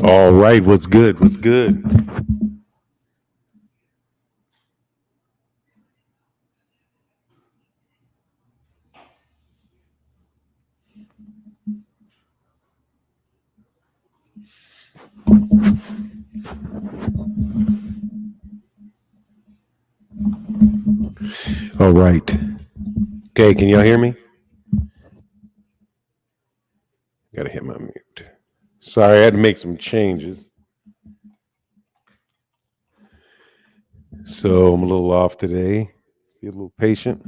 All right, what's good? What's good? All right. Okay, can y'all hear me? Gotta hit my mute. Sorry, I had to make some changes. So I'm a little off today. Be a little patient.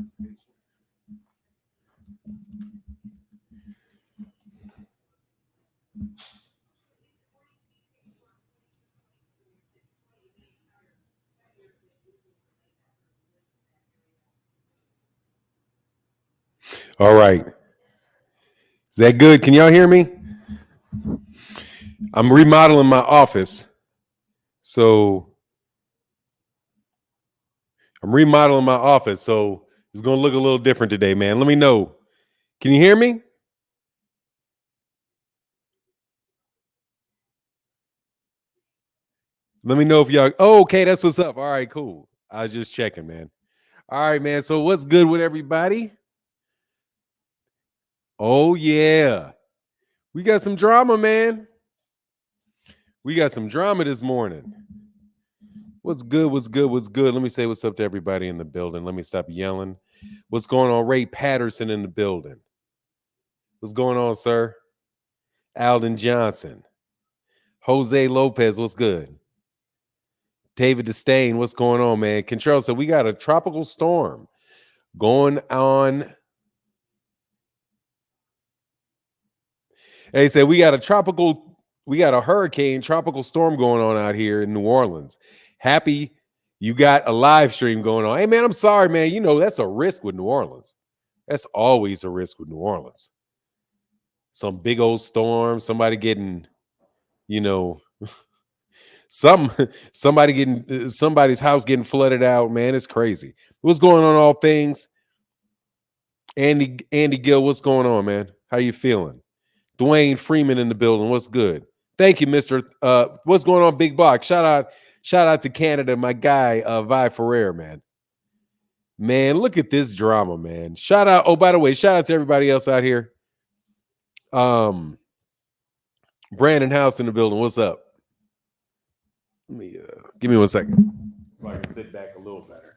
All right. Is that good? Can y'all hear me? I'm remodeling my office. So it's gonna look a little different today, man. Let me know. Can you hear me? Let me know if y'all. Oh, okay, that's what's up. All right, cool. I was just checking, man. All right, man. So what's good with everybody? Oh yeah, we got some drama, man. We got some drama this morning. What's good? What's good? What's good? Let me say what's up to everybody in the building. Let me stop yelling. What's going on? Ray Patterson in the building. What's going on, sir? Alden Johnson. Jose Lopez, what's good? David Disdain, what's going on, man? Control, so we got a tropical storm going on. They said we got a hurricane, tropical storm going on out here in New Orleans. Happy you got a live stream going on. Hey, man, I'm sorry, man. You know, that's a risk with New Orleans. That's always a risk with New Orleans. Some big old storm, somebody getting, you know, somebody's house getting flooded out, man. It's crazy. What's going on, all things? Andy Gill, what's going on, man? How you feeling? Dwayne Freeman in the building. What's good? Thank you, Mr. What's going on, Big Block? Shout out to Canada, my guy, Vi Ferrer, man. Man, look at this drama, man. Shout out. Oh, by the way, shout out to everybody else out here. Brandon House in the building. What's up? Let me give me 1 second so I can sit back a little better.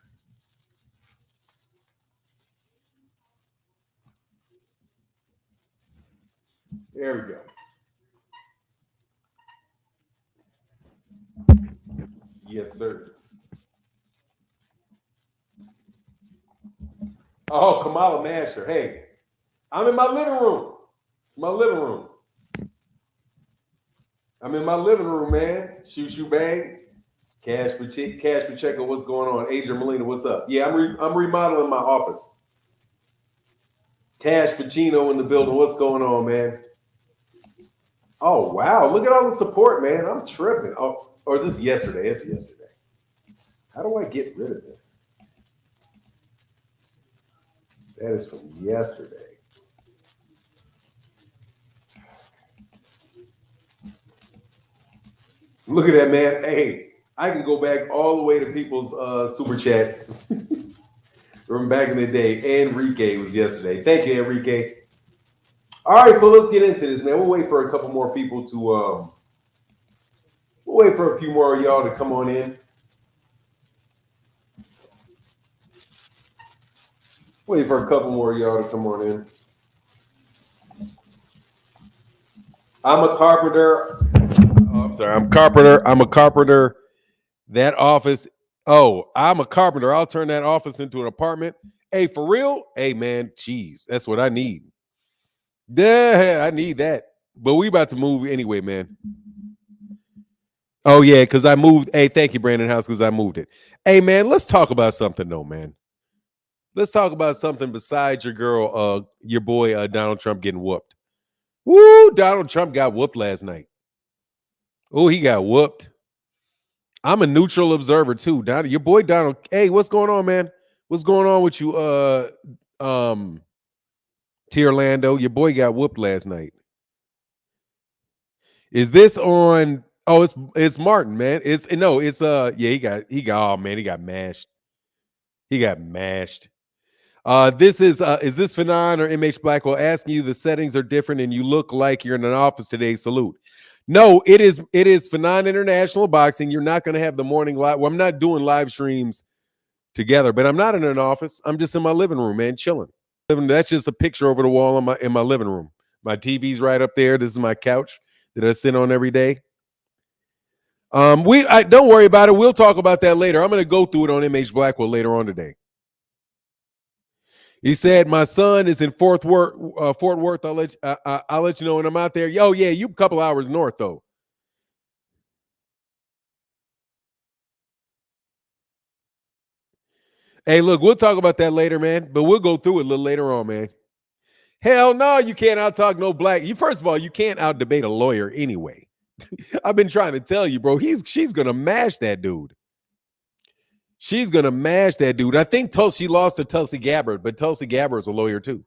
There we go. Yes, sir. Oh, Kamala Nasher. Hey, I'm in my living room. It's my living room. I'm in my living room, man. Shoot, bang. Cash Pacheco, what's going on? Adrian Molina, what's up? Yeah, I'm remodeling my office. Cash Pacino in the building. What's going on, man? Oh, wow. Look at all the support, man. I'm tripping. Oh, or is this yesterday? It's yesterday. How do I get rid of this? That is from yesterday. Look at that, man. Hey, I can go back all the way to people's super chats from back in the day. Enrique was yesterday. Thank you, Enrique. All right, so let's get into this, man. We'll wait for a couple more people to we'll wait for a few more of y'all to come on in. Wait for a couple more of y'all to come on in. I'm a carpenter. Oh, I'm sorry. I'm a carpenter. That office. Oh, I'm a carpenter. I'll turn that office into an apartment. Hey, for real? Hey, man, geez, that's what I need. Yeah, I need that. But we about to move anyway, man. Oh, yeah, because I moved. Hey, thank you, Brandon House, because I moved it. Hey, man, let's talk about something, though, man. Let's talk about something besides your girl, your boy, Donald Trump getting whooped. Woo, Donald Trump got whooped last night. Oh, he got whooped. I'm a neutral observer, too. Donald, your boy Donald. Hey, what's going on, man? What's going on with you, T. Orlando? Your boy got whooped last night. Is this on? Oh, it's Martin, man. It's no, it's yeah, oh man, he got mashed. He got mashed. This is this Fanon or MH Blackwell asking you the settings are different and you look like you're in an office today. Salute. No, it is Fanon International Boxing. You're not gonna have the morning live. Well, I'm not doing live streams together, but I'm not in an office. I'm just in my living room, man, chilling. That's just a picture over the wall in my living room. My TV's right up there. This is my couch that I sit on every day. Don't worry about it. We'll talk about that later. I'm going to go through it on MH Blackwell later on today. He said, "My son is in Fort Worth. I'll let you know when I'm out there." Yo, yeah, you a couple hours north though. Hey, look, we'll talk about that later, man. But we'll go through it a little later on, man. Hell no, you can't out talk no black. You first of all, you can't out debate a lawyer anyway. I've been trying to tell you, bro. She's gonna mash that dude. She's gonna mash that dude. I think she lost to Tulsi Gabbard, but Tulsi Gabbard is a lawyer too.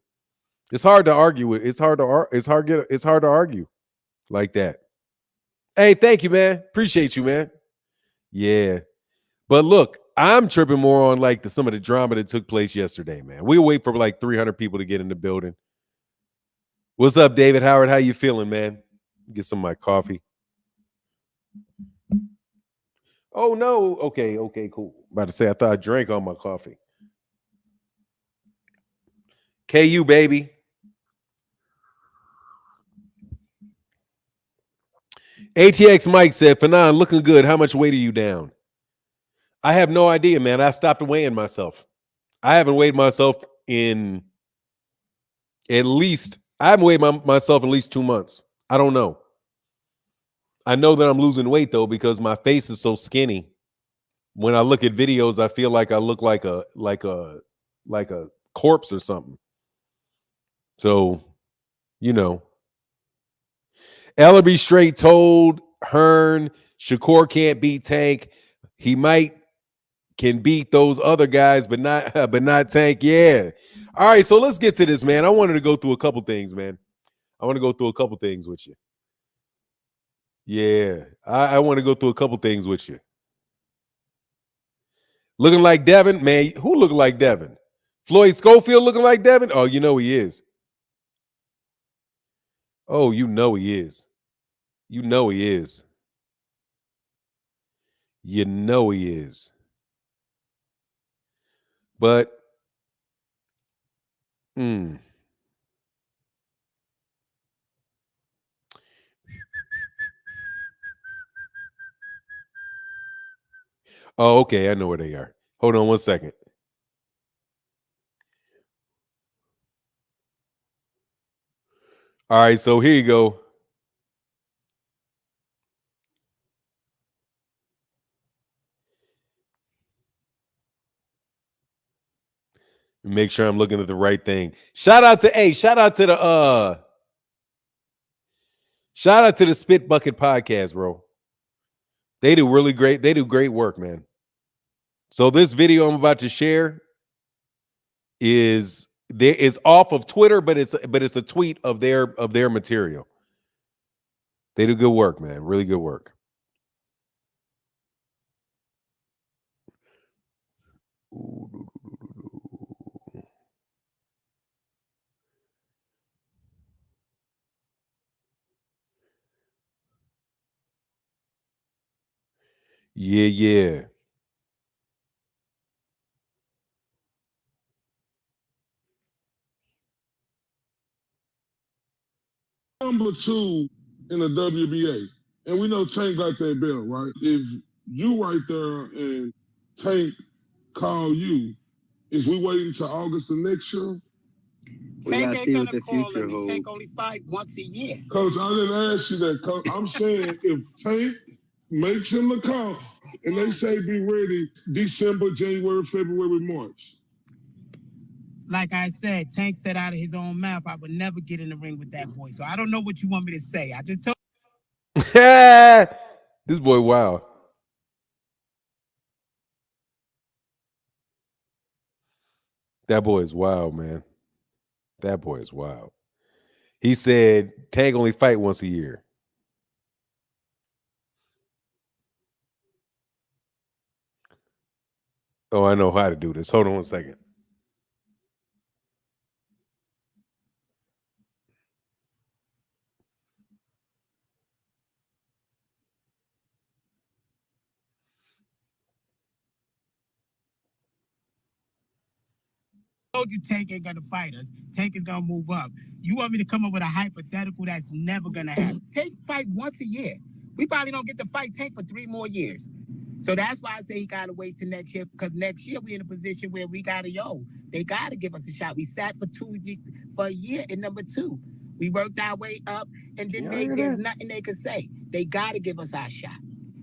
It's hard to argue with. It's hard to argue like that. Hey, thank you, man. Appreciate you, man. Yeah, but look, I'm tripping more on like some of the drama that took place yesterday, man. We'll wait for like 300 people to get in the building. What's up, David Howard? How you feeling, man? Get some of my coffee. Oh no. Okay, cool. About to say I thought I drank all my coffee. KU baby. ATX Mike said, Fanon, looking good. How much weight are you down? I have no idea, man. I stopped weighing myself. I haven't weighed myself in I haven't weighed myself at least 2 months. I don't know. I know that I'm losing weight though because my face is so skinny. When I look at videos, I feel like I look like a corpse or something. So, you know. Ellerby straight told Hearn Shakur can't beat Tank. He can beat those other guys, but not Tank. Yeah. All right, so let's get to this, man. I wanted to go through a couple things, man. I want to go through a couple things with you. Yeah, I want to go through a couple things with you. Looking like Devin, man. Who looking like Devin? Floyd Schofield looking like Devin? Oh, you know he is. Oh, you know he is. You know he is. You know he is. But, Oh, okay. I know where they are. Hold on 1 second. All right, so here you go. Make sure I'm looking at the right thing. Shout out to the Spit Bucket Podcast, bro. They do really great. They do great work, man. So this video I'm about to share is off of Twitter, but it's a tweet of their material. They do good work, man. Really good work. Yeah. Number 2 in the WBA. And we know Tank got that belt, right? If you right there and Tank call you, is we waiting till August of next year? Tank ain't gonna call me. Tank only fight once a year. Coach, I didn't ask you that. Coach, I'm saying if Tank makes him the call and they say be ready December, January, February, March. Like I said, Tank said out of his own mouth, I would never get in the ring with that boy. So I don't know what you want me to say. I just told this boy, wow. That boy is wild, man. That boy is wild. He said Tank only fight once a year. Oh, I know how to do this. Hold on 1 second. Told you Tank ain't gonna fight us. Tank is gonna move up. You want me to come up with a hypothetical that's never gonna happen? Tank fight once a year. We probably don't get to fight Tank for 3 more years. So that's why I say he gotta wait till next year, because next year we in a position where we gotta they gotta give us a shot. We sat for a year in number 2. We worked our way up, and then there's nothing they could say. They gotta give us our shot.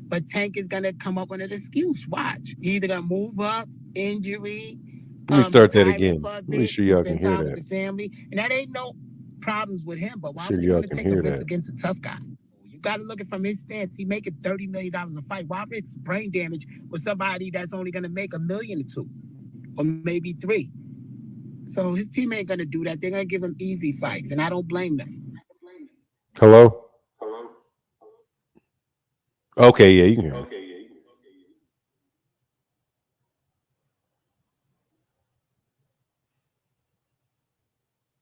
But Tank is gonna come up with an excuse. Watch. He either gonna move up, injury. Let me start that again. Make sure y'all can hear that. With the family, and that ain't no problems with him. But why Sure would you y'all want to can take a hear risk that. against a tough guy? You got to look at it from his stance. He making $30 million a fight. Why risk brain damage with somebody that's only going to make $1 million or $2 million, or maybe $3 million? So his team ain't going to do that. They're going to give him easy fights, and I don't blame them. Hello? Okay, yeah, you can hear it.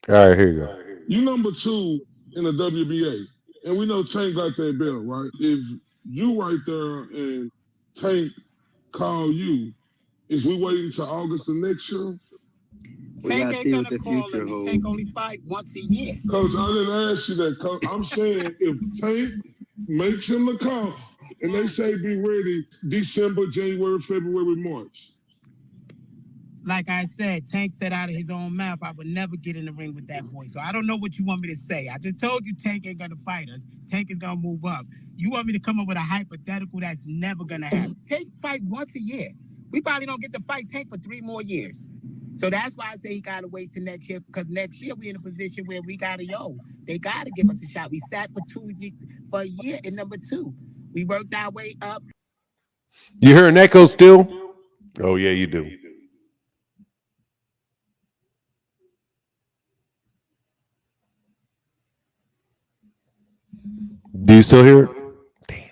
All right, here you go. You number 2 in the WBA, and we know Tank got that belt, right? If you right there and Tank call you, is we waiting until August of next year? We gotta see what the future holds. Tank only fight once a year. Coach, I didn't ask you that, Coach. I'm saying if Tank makes him the call and they say be ready December, January, February, March. Like I said, Tank said out of his own mouth, I would never get in the ring with that boy. So I don't know what you want me to say. I just told you Tank ain't gonna fight us. Tank is gonna move up. You want me to come up with a hypothetical that's never gonna happen? Tank fight once a year. We probably don't get to fight Tank for 3 more years. So that's why I say he gotta wait till next year, because next year we in a position where we gotta they gotta give us a shot. We sat for a year in number 2. We worked our way up. You hear an echo still? Oh yeah, you do. Do you still hear it? Damn.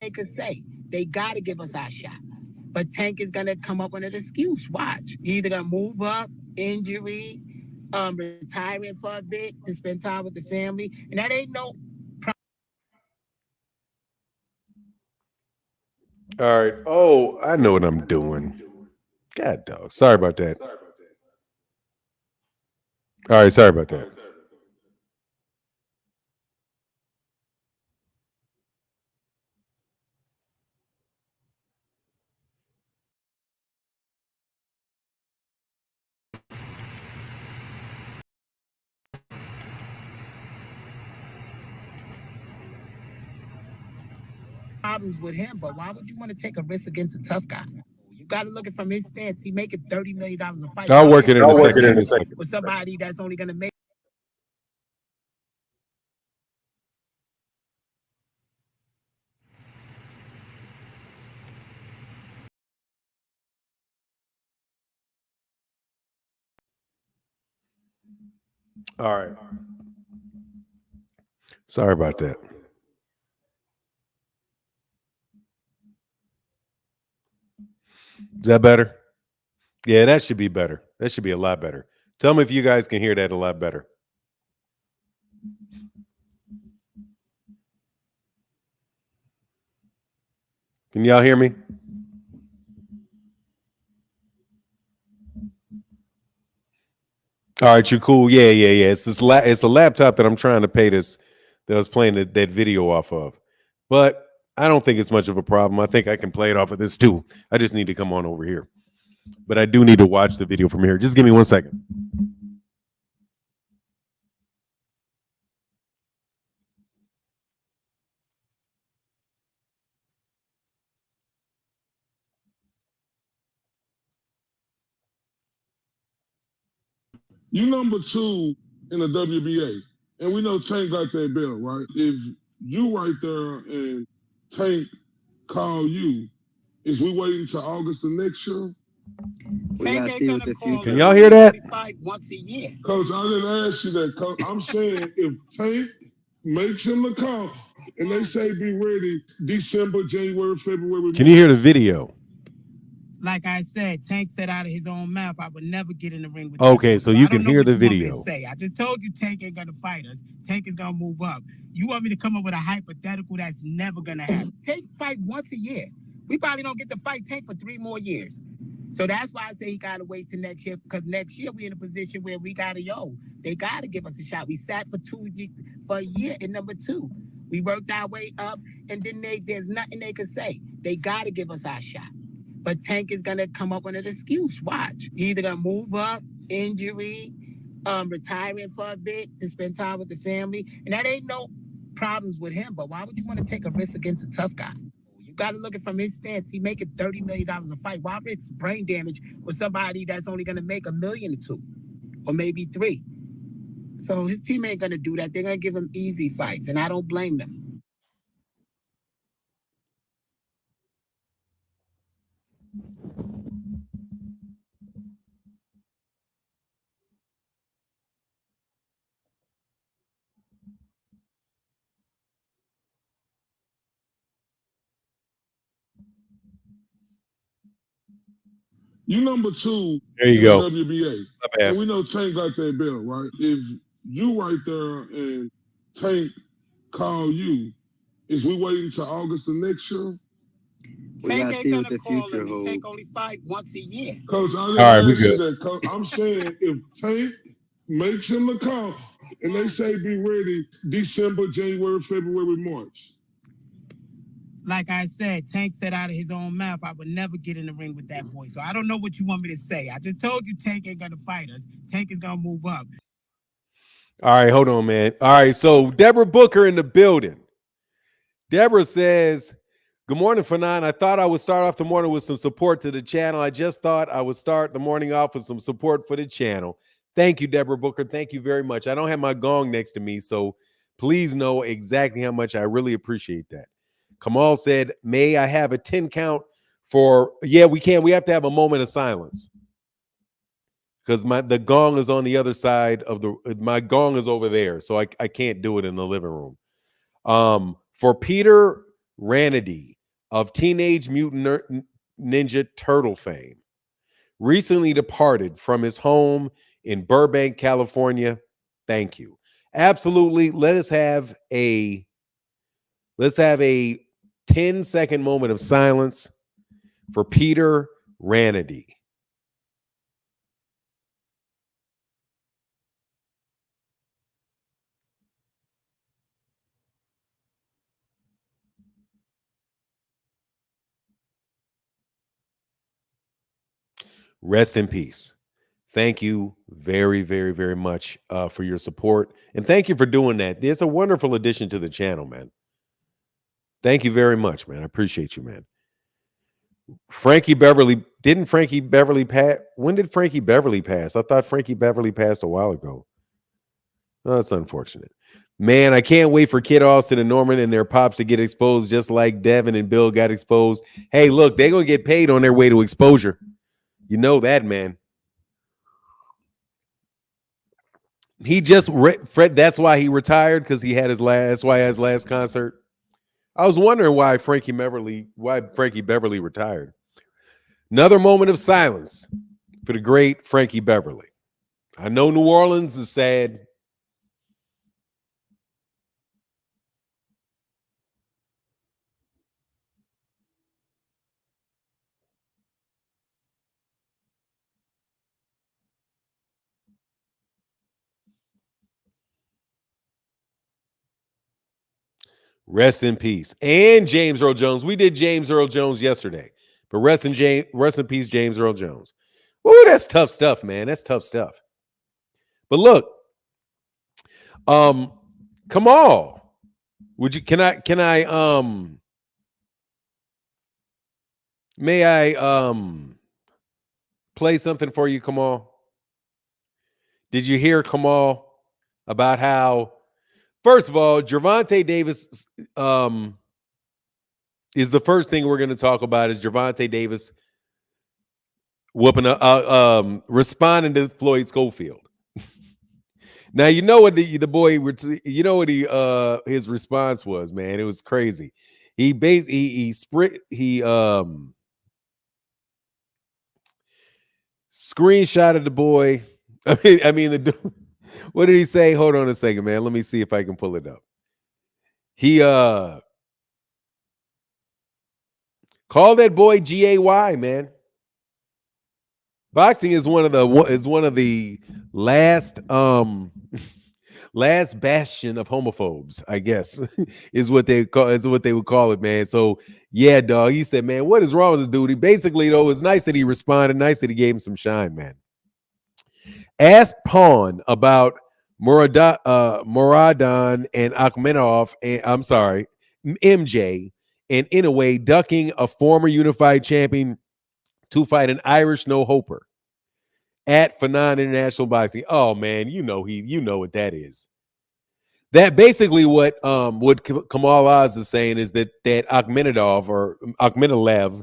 They could say they got to give us our shot, but Tank is gonna come up with an excuse. Watch, he either gonna move up, injury, retirement for a bit to spend time with the family, and that ain't no. All right. Oh, I know what I'm doing. God dog. Sorry about that. All right, sorry about that. Problems with him, but why would you want to take a risk against a tough guy? You got to look at it from his stance. He making $30 million a fight. I'll work it in a second. With somebody that's only gonna make. All right. Sorry about that. Is that better? Yeah, that should be better. That should be a lot better. Tell me if you guys can hear that a lot better. Can y'all hear me? All right, you cool? Yeah. It's it's a laptop that I'm trying to pay that I was playing that video off of. But I don't think it's much of a problem. I think I can play it off of this too. I just need to come on over here. But I do need to watch the video from here. Just give me 1 second. You number 2 in the WBA, and we know Tank got that belt, right? If you right there and Tank call you, is we waiting until August of next year? We gotta see what the future. Can y'all hear that? Fight once a year. Coach, I didn't ask you that. Coach, I'm saying if Tank makes him the call and they say be ready December, January, February. Can you hear the video? Like I said, Tank said out of his own mouth, I would never get in the ring with Okay, that. so you can hear the video. I just told you Tank ain't gonna fight us. Tank is gonna move up. You want me to come up with a hypothetical that's never gonna happen? Tank fight once a year. We probably don't get to fight Tank for 3 more years. So that's why I say he gotta wait till next year, because next year we in a position where we gotta they gotta give us a shot. We sat for a year in number 2. We worked our way up, and then there's nothing they could say. They gotta give us our shot. But Tank is gonna come up with an excuse. Watch. He either gonna move up, injury, retiring for a bit to spend time with the family. And that ain't no problems with him. But why would you want to take a risk against a tough guy? You gotta look at it from his stance. He making $30 million a fight. Why risk brain damage with somebody that's only gonna make $1 million or $2 million, or maybe $3 million? So his team ain't gonna do that. They're gonna give him easy fights, and I don't blame them. You number 2 There you in go. the WBA. And we know Tank got that belt, right? If you right there and Tank call you, is we waiting until August of next year? We gotta see what the future holds. Tank only fight once a year. Coach, I didn't ask you that. Coach, I'm saying if Tank makes him the call and they say be ready December, January, February, March. Like I said, Tank said out of his own mouth, I would never get in the ring with that boy. So I don't know what you want me to say. I just told you Tank ain't gonna fight us. Tank is gonna move up. All right, hold on, man. All right, so Deborah Booker in the building. Deborah says, good morning, Fanon. I thought I would start off the morning with some support to the channel. I just thought I would start the morning off with some support for the channel. Thank you, Deborah Booker. Thank you very much. I don't have my gong next to me, so please know exactly how much I really appreciate that. Kamal said, may I have a 10 count for, yeah, we can. We have to have a moment of silence. Because the gong is on the other side of my gong is over there, so I can't do it in the living room. For Peter Ranady of Teenage Mutant Ninja Turtle fame, recently departed from his home in Burbank, California. Thank you. Absolutely. Let's have a 10-second moment of silence for Peter Ranady. Rest in peace. Thank you very, very, very much for your support. And thank you for doing that. It's a wonderful addition to the channel, man. Thank you very much, man. I appreciate you, man. Frankie Beverly, didn't Frankie Beverly pass? When did Frankie Beverly pass? I thought Frankie Beverly passed a while ago. Oh, that's unfortunate. Man, I can't wait for Kid Austin and Norman and their pops to get exposed just like Devin and Bill got exposed. Hey, look, they're going to get paid on their way to exposure. You know that, man. He just Fred. That's why he retired, because he had his last. That's why his last concert. I was wondering why Frankie Beverly retired. Another moment of silence for the great Frankie Beverly. I know New Orleans is sad. Rest in peace. And James Earl Jones. We did James Earl Jones yesterday. But rest in peace, James Earl Jones. Woo, that's tough stuff, man. That's tough stuff. But look, Kamal, may I play something for you, Kamal? Did you hear, Kamal, about how, first of all, Gervonta Davis is the first thing we're going to talk about is Gervonta Davis responding to Floyd Schofield. Now you know what his response was, man. It was crazy. He screenshotted the boy. What did he say? Hold on a second, man. Let me see if I can pull it up. He called that boy GAY, man. Boxing is one of the last last bastion of homophobes, I guess, is what they would call it, man. So yeah, dog. He said, man, what is wrong with this dude? He basically, though, it's nice that he responded, nice that he gave him some shine, man. Ask Pawn about Muradan and Akhmedov, and I'm sorry, MJ, and in a way ducking a former unified champion to fight an Irish no-hoper at Fanon International Boxing. Oh man, you know what that is. That basically what Kamal Oz is saying is that Akhmedov or Akhmedov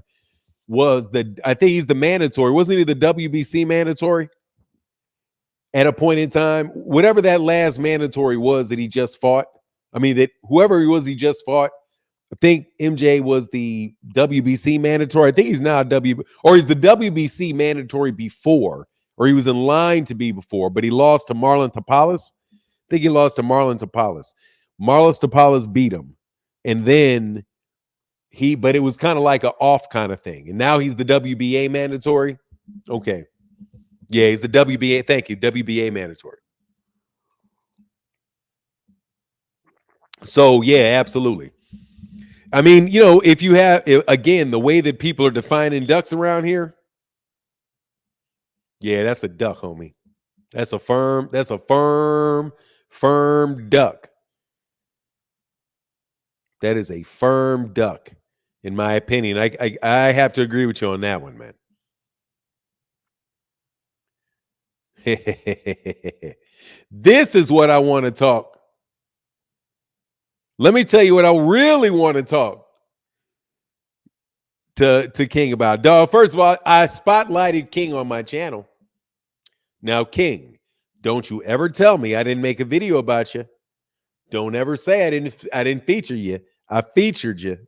was I think he's the mandatory. Wasn't he the WBC mandatory at a point in time? Whatever that last mandatory was that he just fought. I mean, that whoever he was he just fought. I think MJ was the WBC mandatory. I think he's now he's the WBC mandatory before, or he was in line to be before, but he lost to Marlon Tapales. I think he lost to Marlon Tapales. Marlon Tapales beat him. And then but it was kind of like an off kind of thing. And now he's the WBA mandatory. Okay. Yeah, he's the WBA. Thank you. WBA mandatory. So, yeah, absolutely. I mean, if you have, again, the way that people are defining ducks around here, yeah, that's a duck, homie. That's a firm duck. That is a firm duck, in my opinion. I have to agree with you on that one, man. This is what I want to talk. Let me tell you what I really want to talk to King about. Dog, first of all, I spotlighted King on my channel. Now, King, don't you ever tell me I didn't make a video about you. Don't ever say I didn't feature you. I featured you.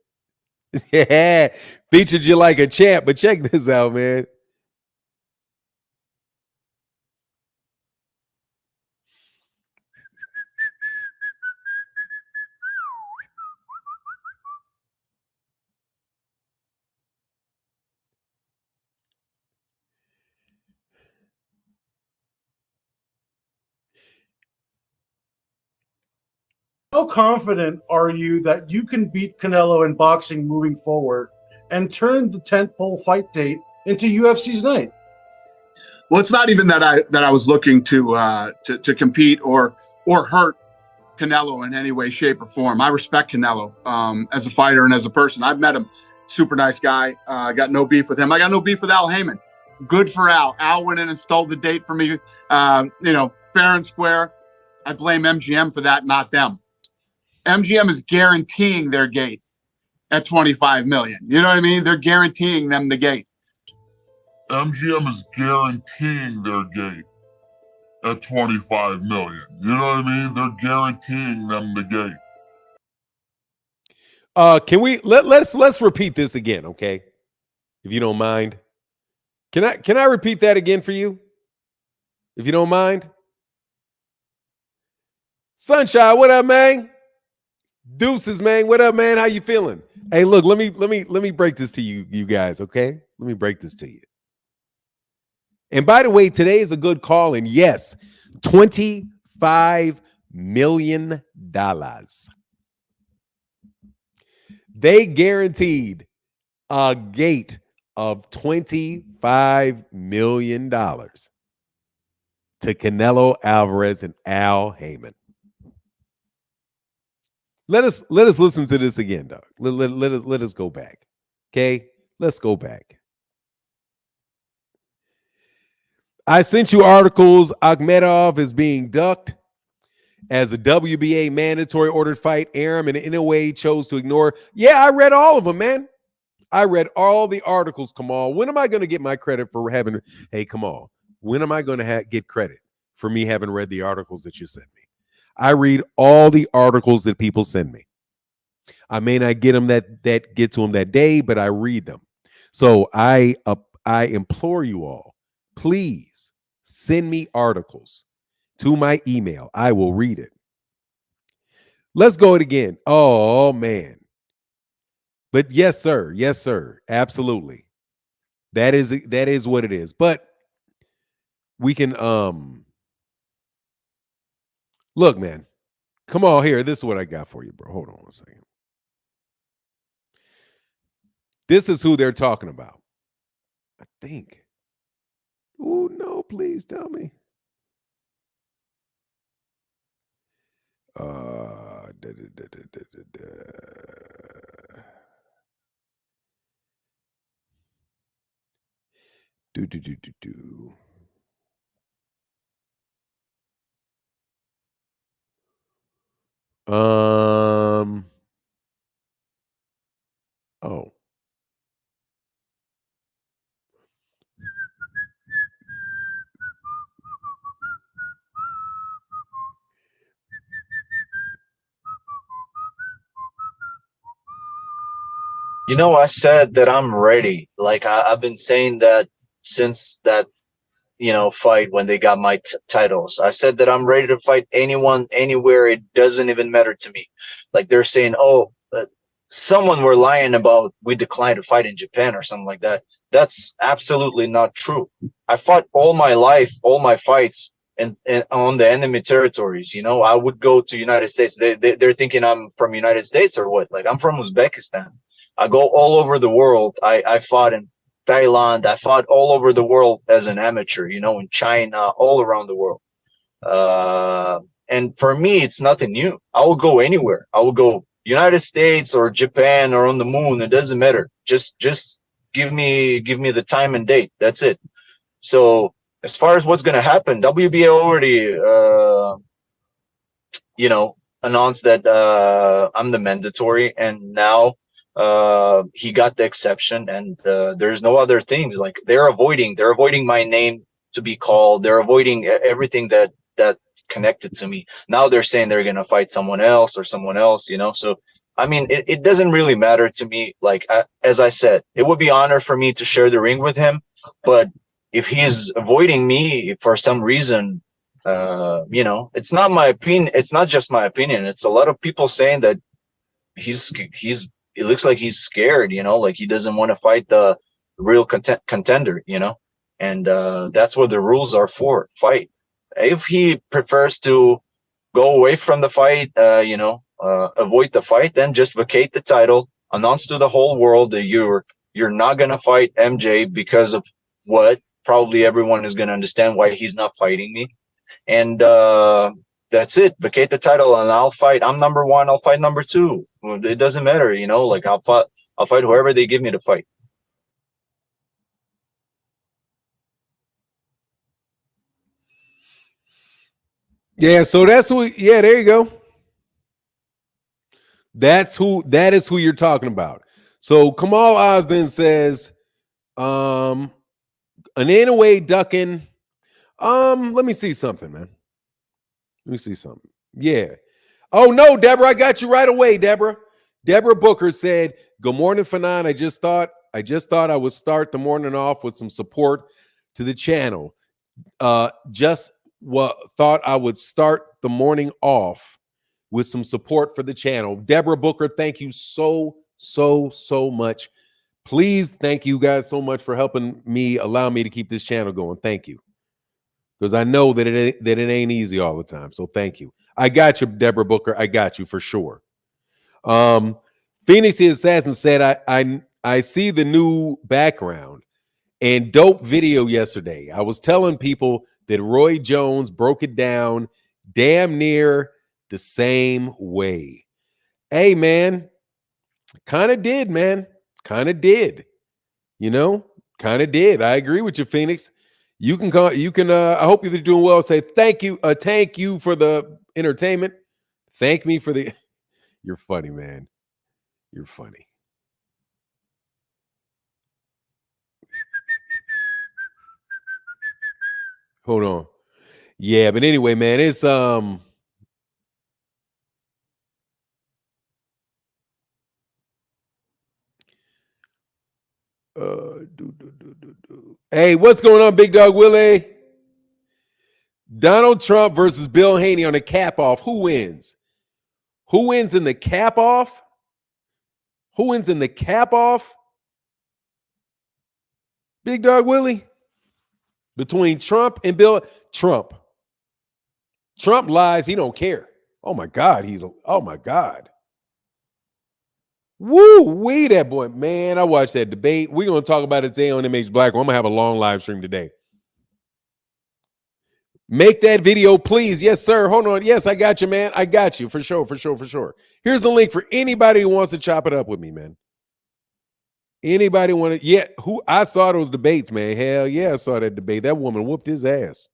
Yeah, featured you like a champ. But check this out, man. How confident are you that you can beat Canelo in boxing moving forward and turn the tentpole fight date into UFC's night? Well, it's not even that I was looking to compete or hurt Canelo in any way, shape, or form. I respect Canelo as a fighter and as a person. I've met him. Super nice guy. I got no beef with him. I got no beef with Al Haymon. Good for Al. Al went in and stole the date for me. Fair and square. I blame MGM for that, not them. MGM is guaranteeing their gate at 25 million. You know what I mean? They're guaranteeing them the gate. MGM is guaranteeing their gate at 25 million. You know what I mean? They're guaranteeing them the gate. Can we let's repeat this again, okay? If you don't mind. Can I repeat that again for you? If you don't mind? Sunshine, what up, man? Deuces, man. What up, man? How you feeling? Hey, look, let me break this to you guys, okay? Let me break this to you. And by the way, today is a good call, and yes, $25 million. They guaranteed a gate of $25 million to Canelo Alvarez and Al Haymon. Let us listen to this again, dog. Let us go back. Okay? Let's go back. I sent you articles. Akhmedov is being ducked as a WBA mandatory ordered fight. Arum and NOA chose to ignore. Yeah, I read all of them, man. I read all the articles, Kamal. When am I going to get my credit for having, hey, Kamal, when am I going to get credit for me having read the articles that you sent me? I read all the articles that people send me. I may not get them that get to them that day, but I read them. So I implore you all, please send me articles to my email. I will read it. Let's go it again. Oh, man. But yes, sir. Yes, sir. Absolutely. That is what it is. But we can look, man. Come on here. This is what I got for you, bro. Hold on one second. This is who they're talking about. I think. Oh, no, please tell me. Oh. You know, I said that I'm ready. Like I've been saying that since that, fight when they got my titles. I said that I'm ready to fight anyone, anywhere. It doesn't even matter to me. Like they're saying, oh, someone were lying about we declined to fight in Japan or something like that. That's absolutely not true. I fought all my life, all my fights, and on the enemy territories. I would go to United States. They're thinking I'm from United States or what? Like I'm from Uzbekistan. I go all over the world. I fought in Thailand. I fought all over the world as an amateur, in China, all around the world. And for me, it's nothing new. I will go anywhere. I will go United States or Japan or on the moon. It doesn't matter. Just give me the time and date. That's it. So as far as what's going to happen, WBA already, announced that I'm the mandatory, and now he got the exception, and there's no other things. Like they're avoiding my name to be called. They're avoiding everything that connected to me. Now they're saying they're gonna fight someone else. So I mean, it doesn't really matter to me. Like as I said, it would be honor for me to share the ring with him, but if he's avoiding me for some reason, it's not my opinion. It's not just my opinion. It's a lot of people saying that it looks like he's scared, like he doesn't want to fight the real contender, and that's what the rules are for. Fight. If he prefers to go away from the fight, avoid the fight, then just vacate the title, announce to the whole world that you're not going to fight MJ because of what? Probably everyone is going to understand why he's not fighting me. And that's it. Vacate the title, and I'll fight. I'm number one. I'll fight number two. It doesn't matter, Like I'll fight whoever they give me to fight. Yeah. So that's who. Yeah. There you go. That is who you're talking about. So Kamal Oz then says, an NOA ducking. Let me see something, man. Let me see something. Yeah. Oh no, Deborah, I got you right away, Deborah. Deborah Booker said, "Good morning, Fanon. I just thought I would start the morning off with some support to the channel. Thought I would start the morning off with some support for the channel." Deborah Booker, thank you so much. Please, thank you guys so much for helping me, allow me to keep this channel going. Thank you. Because I know that it ain't easy all the time. So thank you. I got you, Deborah Booker. I got you for sure. Phoenix the Assassin said, I see the new background and dope video yesterday. I was telling people that Roy Jones broke it down damn near the same way. Hey, man, kind of did, man. Kind of did. You know, kind of did. I agree with you, Phoenix. You can call, I hope you're doing well. Say thank you for the entertainment. Thank me for the you're funny, man. You're funny. Hold on. Yeah, but anyway, man, it's Hey, what's going on, Big Dog Willie? Donald Trump versus Bill Haney on the cap off. Who wins? Who wins in the cap off? Who wins in the cap off? Big Dog Willie? Between Trump and Bill Trump. Trump lies, he don't care. Oh my God, oh my God. Woo wee, that boy. Man, I watched that debate. We're going to talk about it today on MH Black. I'm going to have a long live stream today. Make that video, please. Yes, sir. Hold on. Yes, I got you, man. I got you for sure, for sure, for sure. Here's the link for anybody who wants to chop it up with me, man. Anybody want to? Yeah, who I saw those debates, man. Hell yeah, I saw that debate. That woman whooped his ass.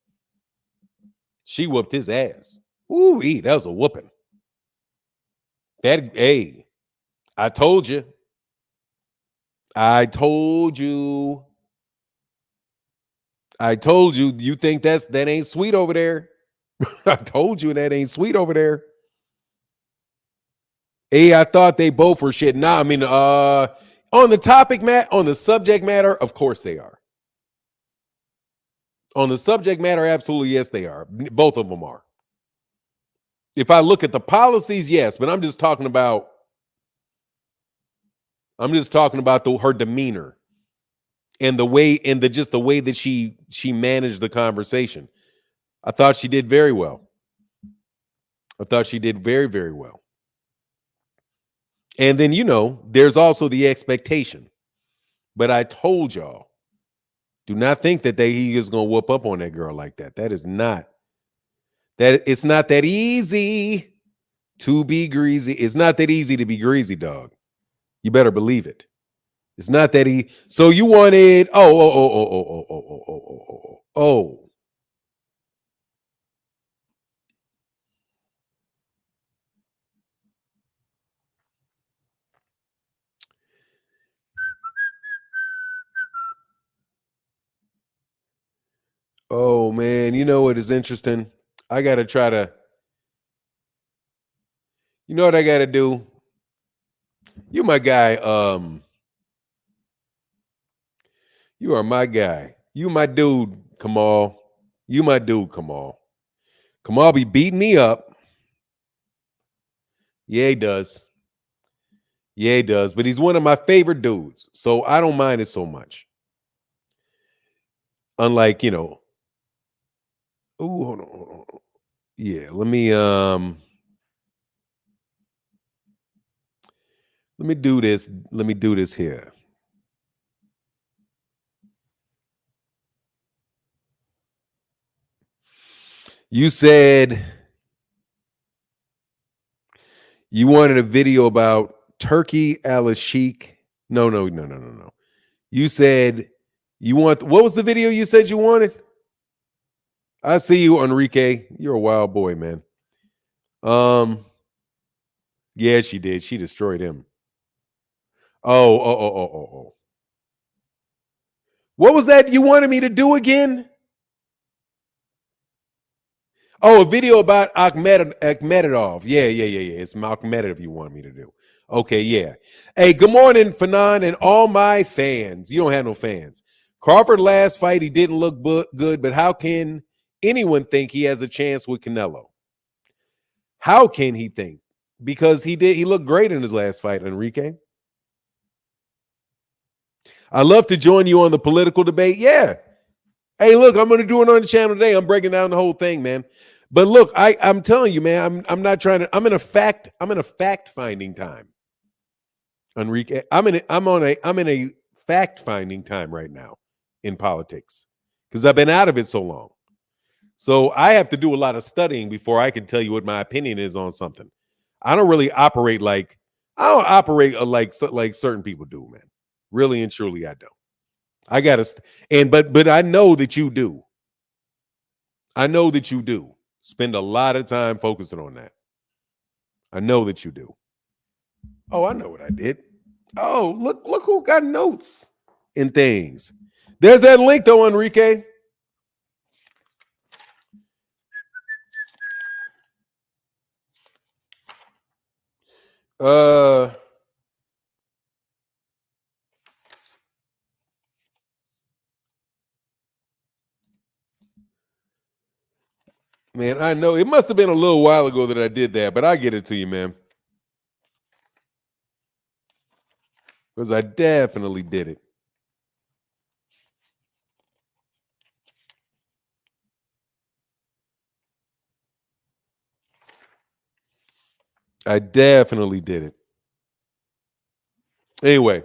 She whooped his ass. Ooh, that was a whooping. Hey, I told you. I told you. You think that ain't sweet over there? I told you that ain't sweet over there. Hey, I thought they both were shit. Nah, I mean, on the topic, Matt, on the subject matter, of course they are. On the subject matter, absolutely, yes, they are. Both of them are. If I look at the policies, yes, but I'm just talking about her demeanor and the way the way that she managed the conversation. I thought she did very well. I thought she did very, very well. And then, there's also the expectation. But I told y'all, do not think that he is going to whoop up on that girl like that. It's not that easy to be greasy. It's not that easy to be greasy, dog. You better believe it. It's not that easy. So you wanted, oh. Oh man, you know what is interesting? I gotta try to. You know what I gotta do? You my guy. You are my guy. You my dude, Kamal. You my dude, Kamal. Kamal be beating me up. Yeah, he does. Yeah, he does. But he's one of my favorite dudes, so I don't mind it so much. Unlike, oh, hold on. Yeah, let me do this. Let me do this here. You said you wanted a video about Turki al-Sheikh. No. You said you want, what was the video you said you wanted? I see you, Enrique. You're a wild boy, man. Yeah, she did. She destroyed him. Oh. What was that you wanted me to do again? Oh, a video about Akhmedov. Yeah. It's Akhmedov you want me to do. Okay, yeah. Hey, good morning, Fanon, and all my fans. You don't have no fans. Crawford last fight, he didn't look good, but how can anyone think he has a chance with Canelo? How can he think? Because he looked great in his last fight, Enrique. I love to join you on the political debate. Yeah. Hey, look, I'm going to do it on the channel today. I'm breaking down the whole thing, man. But look, I'm telling you, man, I'm not trying to. I'm in a fact finding time. Enrique, I'm in a fact-finding time right now in politics because I've been out of it so long. So I have to do a lot of studying before I can tell you what my opinion is on something. I don't really operate like like certain people do, man. Really and truly, I don't. I gotta but I know that you do. I know that you do spend a lot of time focusing on that. I know that you do. Oh, I know what I did. Oh, look who got notes and things. There's that link though, Enrique. Man, I know it must have been a little while ago that I did that, but I get it to you, man. Because I definitely did it. I definitely did it. Anyway,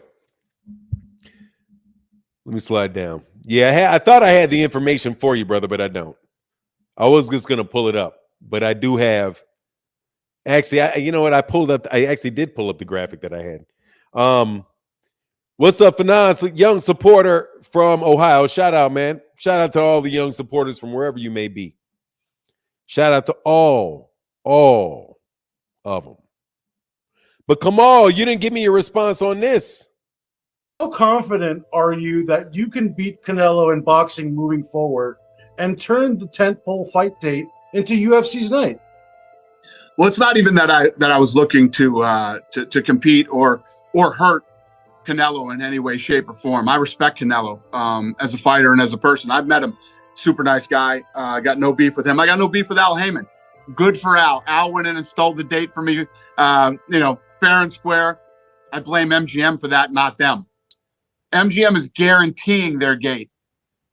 let me slide down. Yeah, I thought I had the information for you, brother, but I don't. I was just going to pull it up, but I do have. Actually, you know what? I actually did pull up the graphic that I had. What's up, Finance? Young supporter from Ohio. Shout out, man. Shout out to all the young supporters from wherever you may be. Shout out to all of them. But Kamal, you didn't give me your response on this. How confident are you that you can beat Canelo in boxing moving forward and turn the tentpole fight date into UFC's night? Well, it's not even that I was looking to compete or hurt Canelo in any way, shape, or form. I respect Canelo as a fighter and as a person. I've met him. Super nice guy. I got no beef with him. I got no beef with Al Haymon. Good for Al. Al went in and stole the date from me. Fair and square. I blame MGM for that, not them. MGM is guaranteeing their gate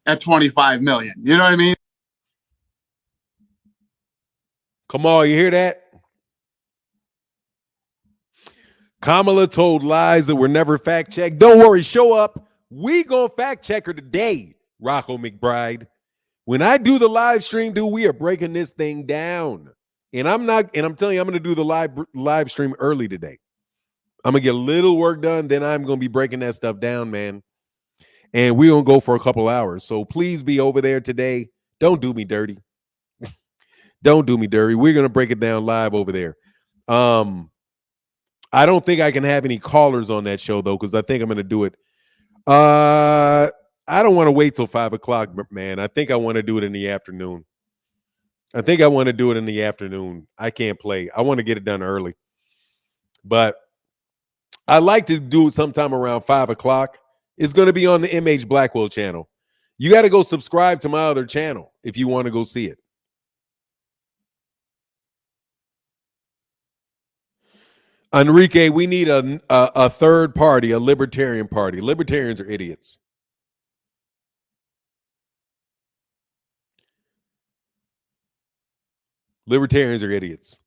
at $25 million. You know what I mean? Come on, you hear that? Kamala told lies that were never fact checked. Don't worry, show up. We gonna fact check her today, Rocco McBride. When I do the live stream, dude, we are breaking this thing down. And I'm telling you, I'm gonna do the live stream early today. I'm gonna get a little work done, then I'm gonna be breaking that stuff down, man. And we're gonna go for a couple hours. So please be over there today. Don't do me dirty. Don't do me dirty. We're gonna break it down live over there. I don't think I can have any callers on that show though, because I think I'm gonna do it. I don't want to wait till 5 o'clock, man. I think I want to do it in the afternoon. I can't play. I want to get it done early. But I like to do it sometime around 5 o'clock. It's going to be on the MH Blackwell channel. You got to go subscribe to my other channel if you want to go see it. Enrique, we need a third party, a libertarian party. Libertarians are idiots. Libertarians are idiots.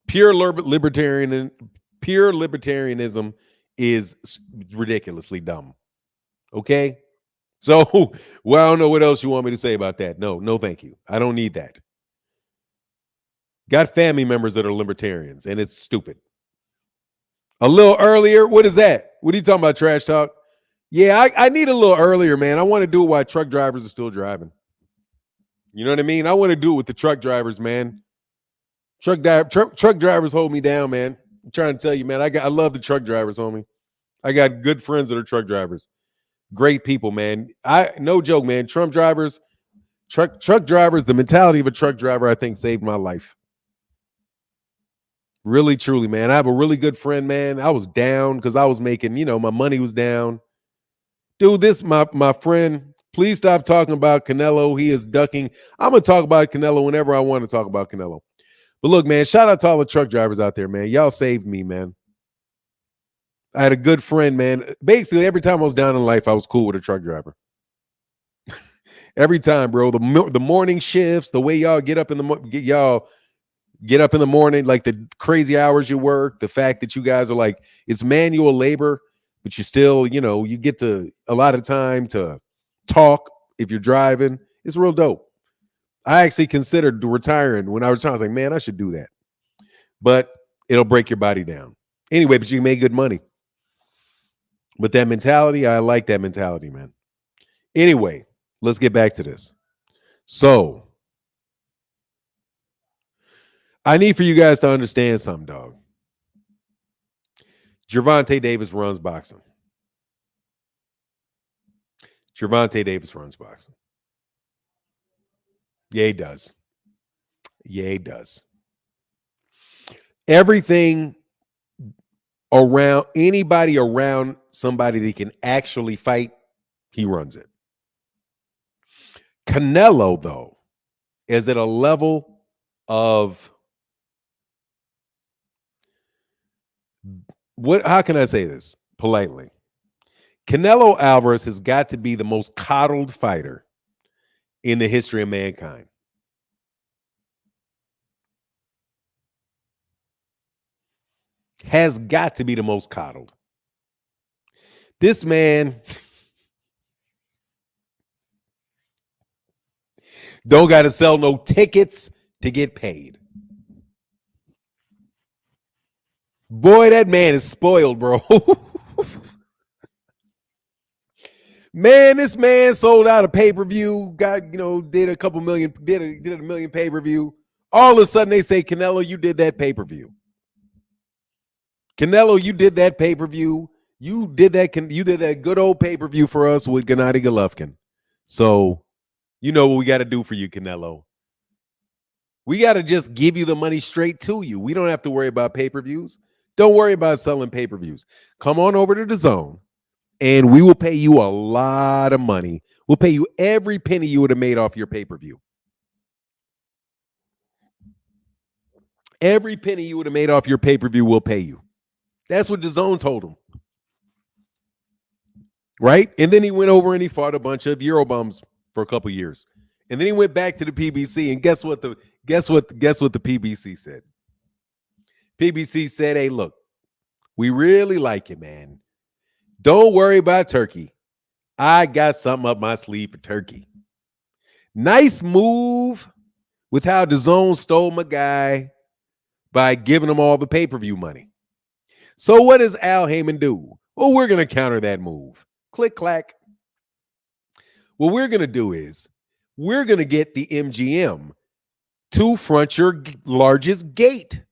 Pure libertarianism is ridiculously dumb. Okay? So, well, I don't know what else you want me to say about that. No, thank you. I don't need that. Got family members that are libertarians, and it's stupid. A little earlier, what is that? What are you talking about, trash talk? Yeah, I need a little earlier, man. I want to do it while truck drivers are still driving. You know what I mean? I want to do it with the truck drivers, man. Truck drivers hold me down, man. I'm trying to tell you, man. I love the truck drivers, homie. I got good friends that are truck drivers. Great people, man. No joke, man. Truck drivers, the mentality of a truck driver, I think, saved my life. Really, truly, man. I have a really good friend, man. I was down because I was making, my money was down. Dude, my friend. Please stop talking about Canelo. He is ducking. I'm going to talk about Canelo whenever I want to talk about Canelo. But look, man, shout out to all the truck drivers out there, man. Y'all saved me, man. I had a good friend, man. Basically, every time I was down in life, I was cool with a truck driver. Every time, bro. The morning shifts, the way y'all get up in the morning, y'all get up in the morning, like the crazy hours you work, the fact that you guys are like, it's manual labor, but you still, you get to a lot of time to talk if you're driving. It's real dope. I actually considered retiring when I was like, man, I should do that. But it'll break your body down. Anyway, but you can make good money. With that mentality, I like that mentality, man. Anyway, let's get back to this. So, I need for you guys to understand something, dog. Gervonta Davis runs boxing. Gervonta Davis runs boxing. Yeah, he does. Yeah, he does. Everything around anybody around somebody that can actually fight, he runs it. Canelo, though, is at a level of how can I say this politely? Canelo Alvarez has got to be the most coddled fighter in the history of mankind. Has got to be the most coddled. This man don't got to sell no tickets to get paid. Boy, that man is spoiled, bro. Man, this man sold out a pay-per-view, did a couple million, did a million pay-per-view. All of a sudden they say, Canelo, you did that pay-per-view. Canelo, you did that pay-per-view. You did that good old pay-per-view for us with Gennady Golovkin. So, you know what we got to do for you, Canelo. We got to just give you the money straight to you. We don't have to worry about pay-per-views. Don't worry about selling pay-per-views. Come on over to the Zone, and we will pay you a lot of money. We'll pay you every penny you would have made off your pay-per-view. Every penny you would have made off your pay-per-view, we'll pay you. That's what the Zone told him. Right? And then he went over and he fought a bunch of Eurobums for a couple years. And then he went back to the PBC, and guess what the PBC said? PBC said, hey, look, we really like you, man. Don't worry about Turkey. I got something up my sleeve for Turkey. Nice move with how DAZN stole my guy by giving him all the pay-per-view money. So what does Al Haymon do? Well, we're going to counter that move. Click, clack. What we're going to do is we're going to get the MGM to front your largest gate.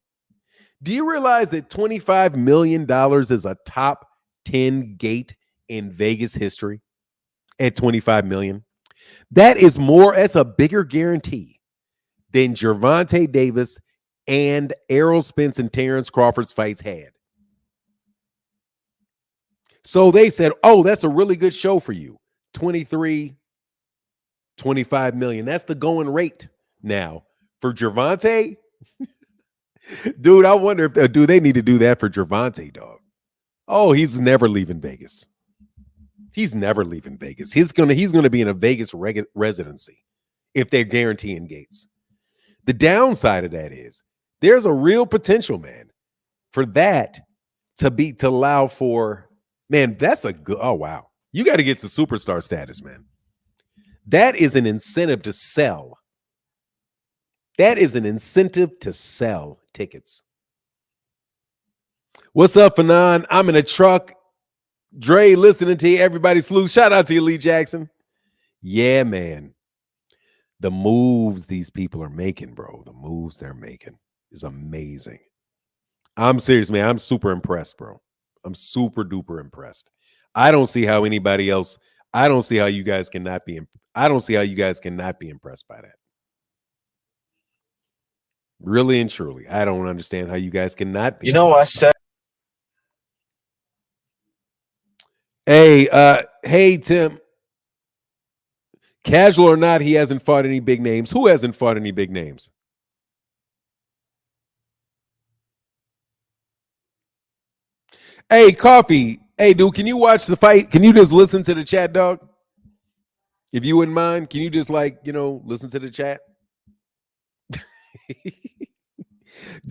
Do you realize that $25 million is a top 10 gate in Vegas history at $25 million? That's a bigger guarantee than Gervonta Davis and Errol Spence and Terrence Crawford's fights had. So they said, oh, that's a really good show for you. 23, 25 million. That's the going rate now. For Gervonta, dude, I wonder if they need to do that for Gervonta, dog. Oh, he's never leaving Vegas. He's never leaving Vegas. He's gonna be in a Vegas residency if they're guaranteeing gates. The downside of that is there's a real potential, man, for that to allow for, man, that's a good, oh wow. You got to get to superstar status, man. That is an incentive to sell. That is an incentive to sell tickets. What's up, Fanon? I'm in a truck. Dre, listening to you. Everybody salute. Shout out to you, Lee Jackson. Yeah, man. The moves these people are making, bro. The moves they're making is amazing. I'm serious, man. I'm super impressed, bro. I'm super duper impressed. I don't see how anybody else, I don't see how you guys cannot be impressed by that. Really and truly. I don't understand how you guys cannot be. I said. Hey, Tim. Casual or not, he hasn't fought any big names. Who hasn't fought any big names? Hey, Coffee. Hey, dude, can you watch the fight? Can you just listen to the chat, dog? If you wouldn't mind, can you just listen to the chat?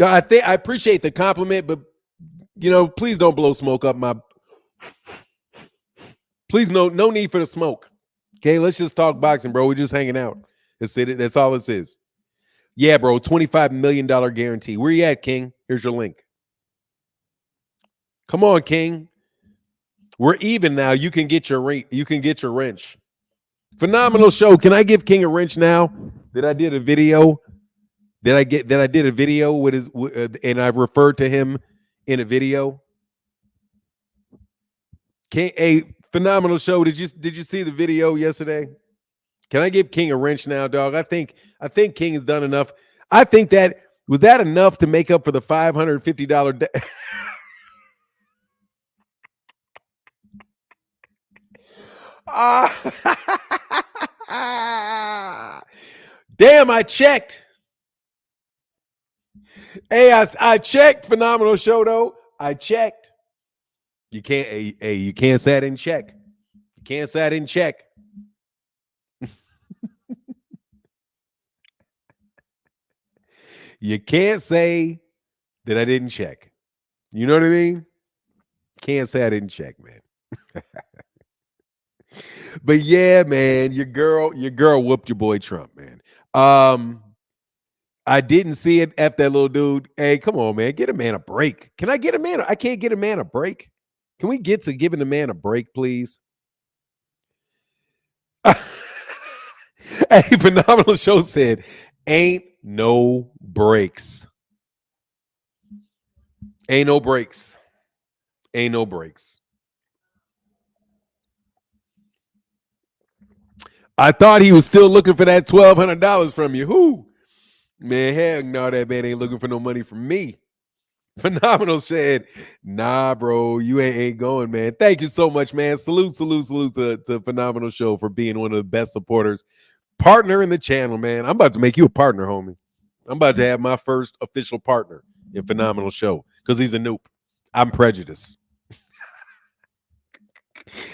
I appreciate the compliment, but please don't blow smoke up my. Please, no need for the smoke. Okay, let's just talk boxing, bro. We're just hanging out. That's all this is. Yeah, bro. $25 million guarantee. Where you at, King? Here's your link. Come on, King. We're even now. You can get your wrench. Phenomenal show. Can I give King a wrench now? That I did a video. I did a video with his, and I've referred to him in a video. King, a phenomenal show. Did you see the video yesterday? Can I give King a wrench now, dog? I think King has done enough. I think was that enough to make up for the $550 Damn, I checked. Hey, I checked. Phenomenal show, though. I checked. You can't say I didn't check. You can't say I didn't check. You can't say that I didn't check. You know what I mean? Can't say I didn't check, man. But yeah, man, your girl whooped your boy Trump, man. I didn't see it F that little dude. Hey, come on, man. Get a man a break. Can I get a man? I can't get a man a break. Can we get to giving the man a break, please? Hey, Phenomenal Show said, ain't no breaks. Ain't no breaks. Ain't no breaks. I thought he was still looking for that $1,200 from you. Who? Man, heck no, that man ain't looking for no money from me. Phenomenal said, nah, bro, you ain't going, man. Thank you so much, man. Salute to Phenomenal Show for being one of the best supporters. Partner in the channel, man. I'm about to make you a partner, homie. I'm about to have my first official partner in Phenomenal Show because he's a noob. I'm prejudiced.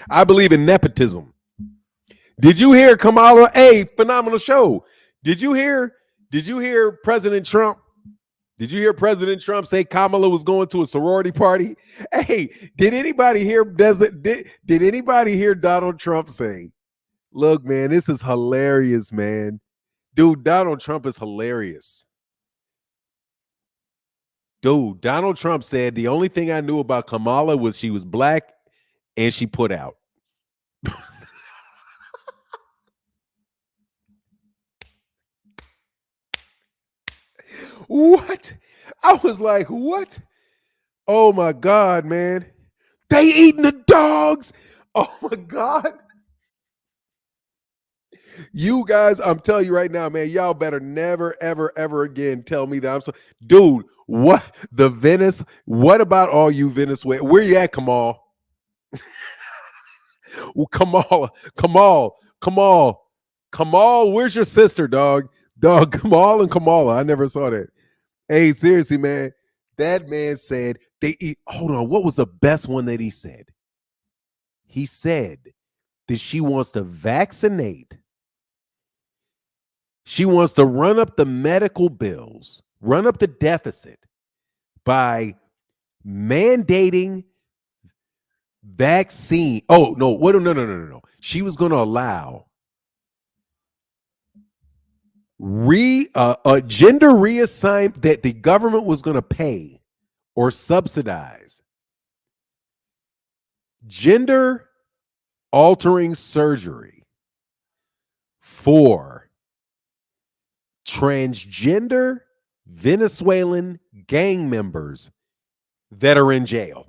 I believe in nepotism. Did you hear Kamala? Hey, Phenomenal Show. Did you hear President Trump? Did you hear President Trump say Kamala was going to a sorority party? Hey, did anybody hear Donald Trump say, look, man, this is hilarious, man. Dude, Donald Trump is hilarious. Dude, Donald Trump said the only thing I knew about Kamala was she was black and she put out. What? I was like, what? Oh my God, man. They eating the dogs. Oh my God. You guys, I'm telling you right now, man, y'all better never, ever, ever again tell me that I'm so. Dude, what? The Venice? What about all you Venezuela? Where you at, Kamal? Well, Kamal, where's your sister, dog? Kamal and Kamala. I never saw that. Hey, seriously, man. That man said they eat. Hold on. What was the best one that he said? He said that she wants to vaccinate. She wants to run up the medical bills, run up the deficit by mandating vaccine. Oh, no. No. She was going to allow gender reassignment that the government was going to pay or subsidize gender altering surgery for transgender Venezuelan gang members that are in jail.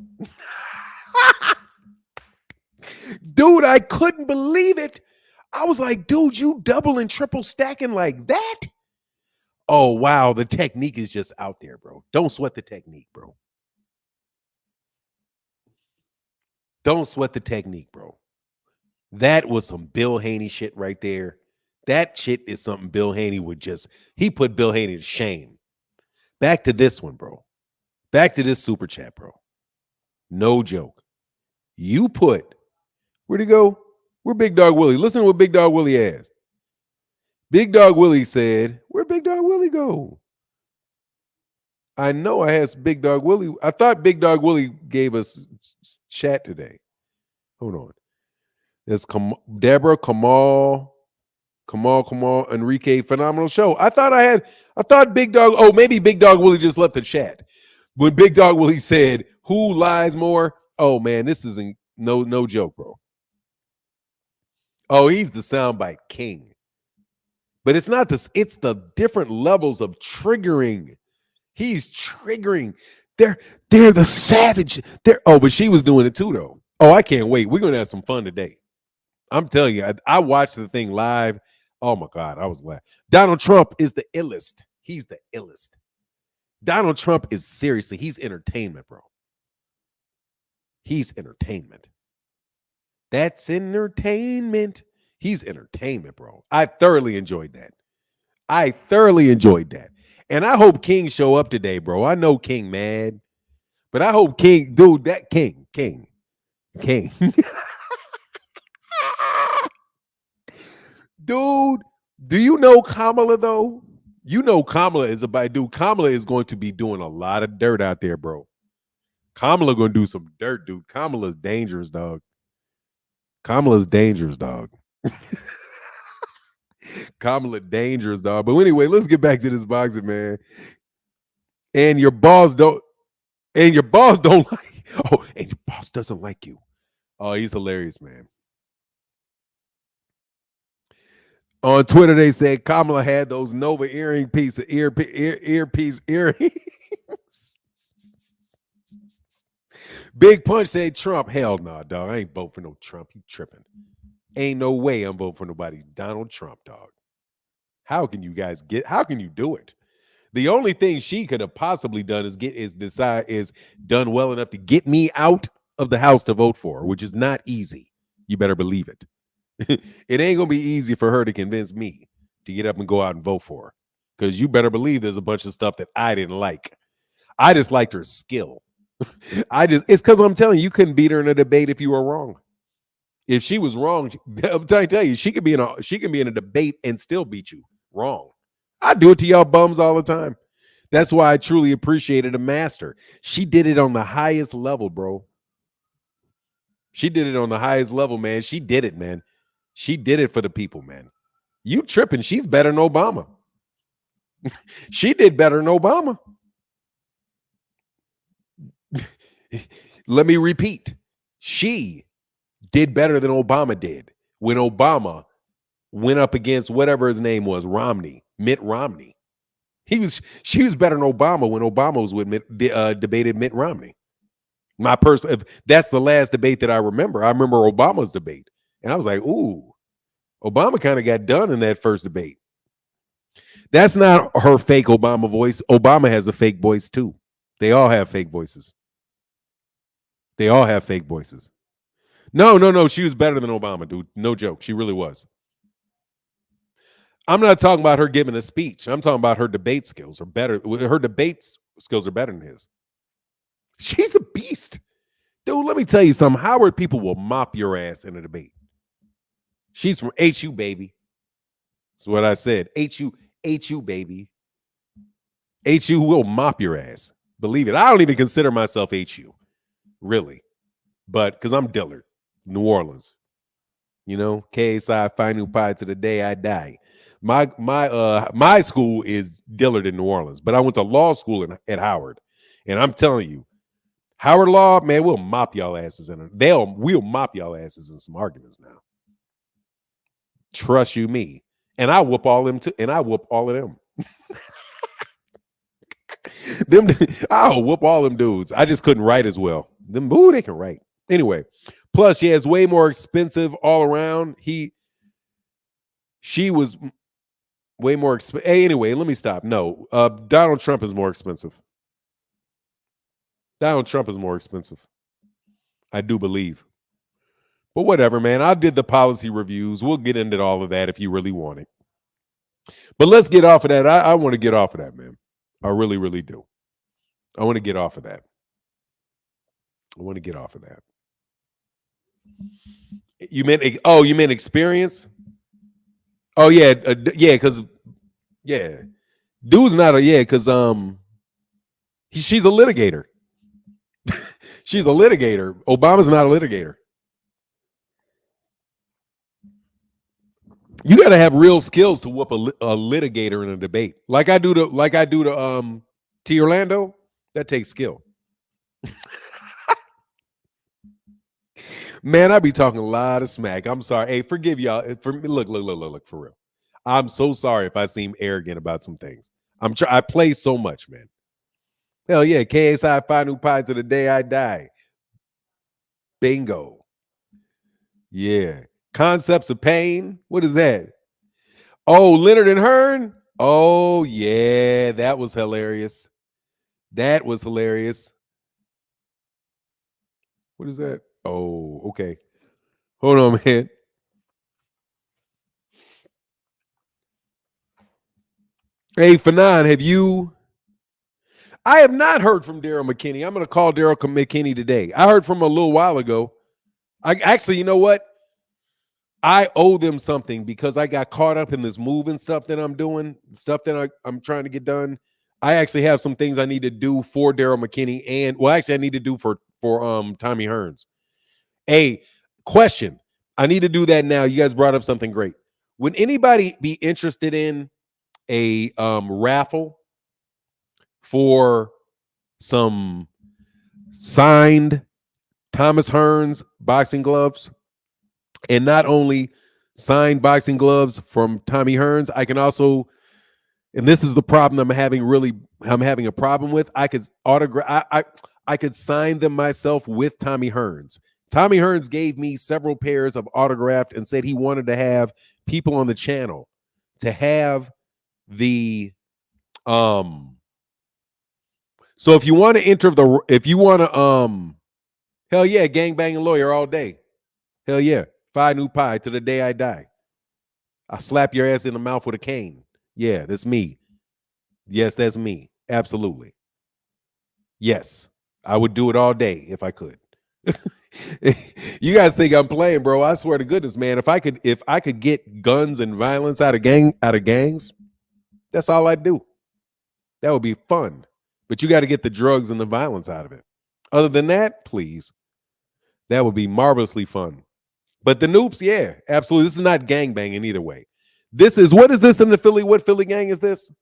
Dude, I couldn't believe it. I was like, dude, you double and triple stacking like that? Oh, wow. The technique is just out there, bro. Don't sweat the technique, bro. Don't sweat the technique, bro. That was some Bill Haney shit right there. That shit is something Bill Haney he put Bill Haney to shame. Back to this one, bro. Back to this super chat, bro. No joke. Where'd he go? Where Big Dog Willie? Listen to what Big Dog Willie asked. Big Dog Willie said, where'd Big Dog Willie go? I know I had Big Dog Willie. I thought Big Dog Willie gave us chat today. Hold on. There's Deborah, Kamal, Enrique, phenomenal show. I thought Big Dog, maybe Big Dog Willie just left the chat. When Big Dog Willie said, who lies more? Oh man, this isn't no joke, bro. Oh, he's the soundbite king. But it's not this, it's the different levels of triggering. He's triggering. They're the savage. But she was doing it too, though. Oh, I can't wait. We're gonna have some fun today. I'm telling you, I watched the thing live. Oh my God, I was laughing. Donald Trump is the illest. He's the illest. Donald Trump is seriously, he's entertainment, bro. He's entertainment. That's entertainment. He's entertainment, bro. I thoroughly enjoyed that. And I hope King show up today, bro. I know King mad, but I hope King, dude, that King. Dude, do you know Kamala, though? You know Kamala is about, dude, Kamala is going to be doing a lot of dirt out there, bro. Kamala going to do some dirt, dude. Kamala's dangerous, dog. Kamala dangerous, dog. But anyway, let's get back to this boxing, man. And your boss don't like, and your boss doesn't like you. Oh, he's hilarious, man. On Twitter, they said Kamala had those Nova earpiece earrings. Big Punch said Trump. Hell no, dog. I ain't vote for no Trump. You tripping. Ain't no way I'm voting for nobody. Donald Trump, dog. How can you do it? The only thing she could have possibly done is done well enough to get me out of the house to vote for her, which is not easy. You better believe it. It ain't gonna be easy for her to convince me to get up and go out and vote for her. Because you better believe there's a bunch of stuff that I didn't like. I just liked her skill. It's because I'm telling you couldn't beat her in a debate if you were wrong. If she was wrong, I'm trying to tell you, she can be in a debate and still beat you wrong. I do it to y'all bums all the time. That's why I truly appreciated a master. She did it on the highest level, bro. She did it on the highest level, man. She did it, man. She did it for the people, man. You tripping. She's better than Obama. She did better than Obama. Let me repeat. She did better than Obama did when Obama went up against whatever his name was, Mitt Romney. She was better than Obama when Obama was with debated Mitt Romney. If that's the last debate that I remember. I remember Obama's debate. And I was like, ooh, Obama kind of got done in that first debate. That's not her fake Obama voice. Obama has a fake voice too. They all have fake voices. No. She was better than Obama, dude. No joke. She really was. I'm not talking about her giving a speech. I'm talking about her debate skills are better. Her debate skills are better than his. She's a beast. Dude, let me tell you something. Howard people will mop your ass in a debate. She's from HU, baby. That's what I said. HU, baby. HU will mop your ass. Believe it. I don't even consider myself HU. Really. But because I'm Dillard, New Orleans. You know, KSI, Phi Nu Pi to the day I die. My school is Dillard in New Orleans, but I went to law school at Howard. And I'm telling you, Howard Law, man, we'll mop y'all asses in it. We'll mop y'all asses in some arguments now. Trust you me. And I whoop all them too. And I whoop all of them. I'll whoop all them dudes. I just couldn't write as well. They can write. Anyway, plus she has way more expensive all around. She was way more expensive. Hey, anyway, let me stop. No, Donald Trump is more expensive. Donald Trump is more expensive. I do believe. But whatever, man. I did the policy reviews. We'll get into all of that if you really want it. But let's get off of that. I want to get off of that, man. I really, really do. I want to get off of that. You meant experience? Oh, yeah. Because, yeah. Dude's not because She's a litigator. She's a litigator. Obama's not a litigator. You got to have real skills to whoop a litigator in a debate, like I do to T. Orlando. That takes skill. Man, I be talking a lot of smack. I'm sorry. Hey, forgive y'all. Look, for real. I'm so sorry if I seem arrogant about some things. I play so much, man. Hell yeah, KSI 5 new pies to the day I die. Bingo. Yeah. Concepts of pain. What is that? Oh, Leonard and Hearn. Oh, yeah. That was hilarious. That was hilarious. What is that? Oh, okay. Hold on, man. Hey, Fanon, I have not heard from Daryl McKinney. I'm going to call Daryl McKinney today. I heard from him a little while ago. You know what? I owe them something because I got caught up in this move and stuff that I'm doing, stuff that I'm trying to get done. I actually have some things I need to do for Daryl McKinney I need to do for Tommy Hearns. Hey, question. I need to do that now. You guys brought up something great. Would anybody be interested in a raffle for some signed Thomas Hearns boxing gloves? And not only signed boxing gloves from Tommy Hearns, I can also, and this is the problem I'm having a problem with. I could I could sign them myself with Tommy Hearns. Tommy Hearns gave me several pairs of autographed and said he wanted to have people on the channel to have the so if you want to hell yeah, gangbanging lawyer all day. Hell yeah. 5 new pie to the day I die. I slap your ass in the mouth with a cane. Yeah, that's me. Yes, that's me. Absolutely. Yes, I would do it all day if I could. You guys think I'm playing, bro? I swear to goodness, man. If I could get guns and violence out of gangs, that's all I'd do. That would be fun. But you got to get the drugs and the violence out of it. Other than that, please. That would be marvelously fun. But the Noops, yeah, absolutely. This is not gangbanging either way. What is this in the Philly? What Philly gang is this?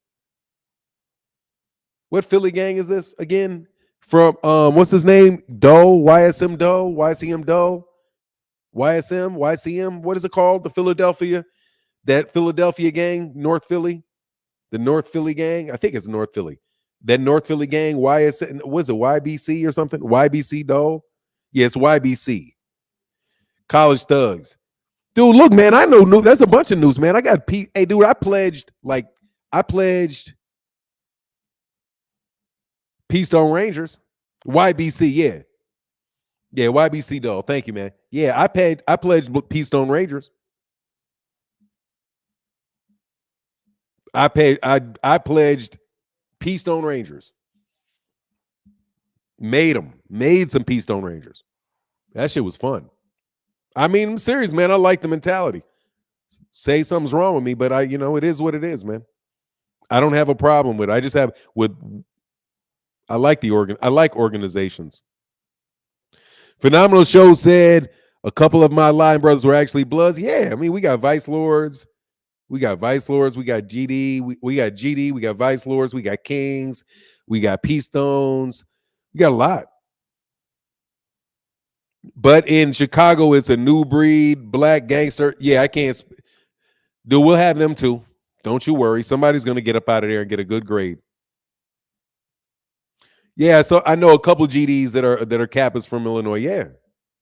What Philly gang is this again? From what's his name? Doe, YSM Doe, YCM Doe, YCM. What is it called? That Philadelphia gang, North Philly, the North Philly gang. I think it's North Philly. That North Philly gang, YSM, was it YBC or something? YBC Doe? Yeah, it's YBC. College Thugs. Dude, look, man, I know there's a bunch of news, man. I got hey, dude, I pledged Peace Stone Rangers. YBC, yeah. Yeah, YBC though. Thank you, man. Yeah, I pledged Peace Stone Rangers. I pledged Peace Stone Rangers. Made some Peace Stone Rangers. That shit was fun. I mean, I'm serious, man. I like the mentality. Say something's wrong with me, but it is what it is, man. I don't have a problem with it. I like organizations. Phenomenal Show said a couple of my line brothers were actually Bloods. Yeah, I mean, we got Vice Lords. We got GD. We got GD. We got Vice Lords. We got Kings. We got Peace Stones. We got a lot. But in Chicago, it's a new breed, black gangster. Yeah, I can't. Dude, we'll have them too. Don't you worry. Somebody's going to get up out of there and get a good grade. Yeah, so I know a couple GDs that are Kappas from Illinois. Yeah, of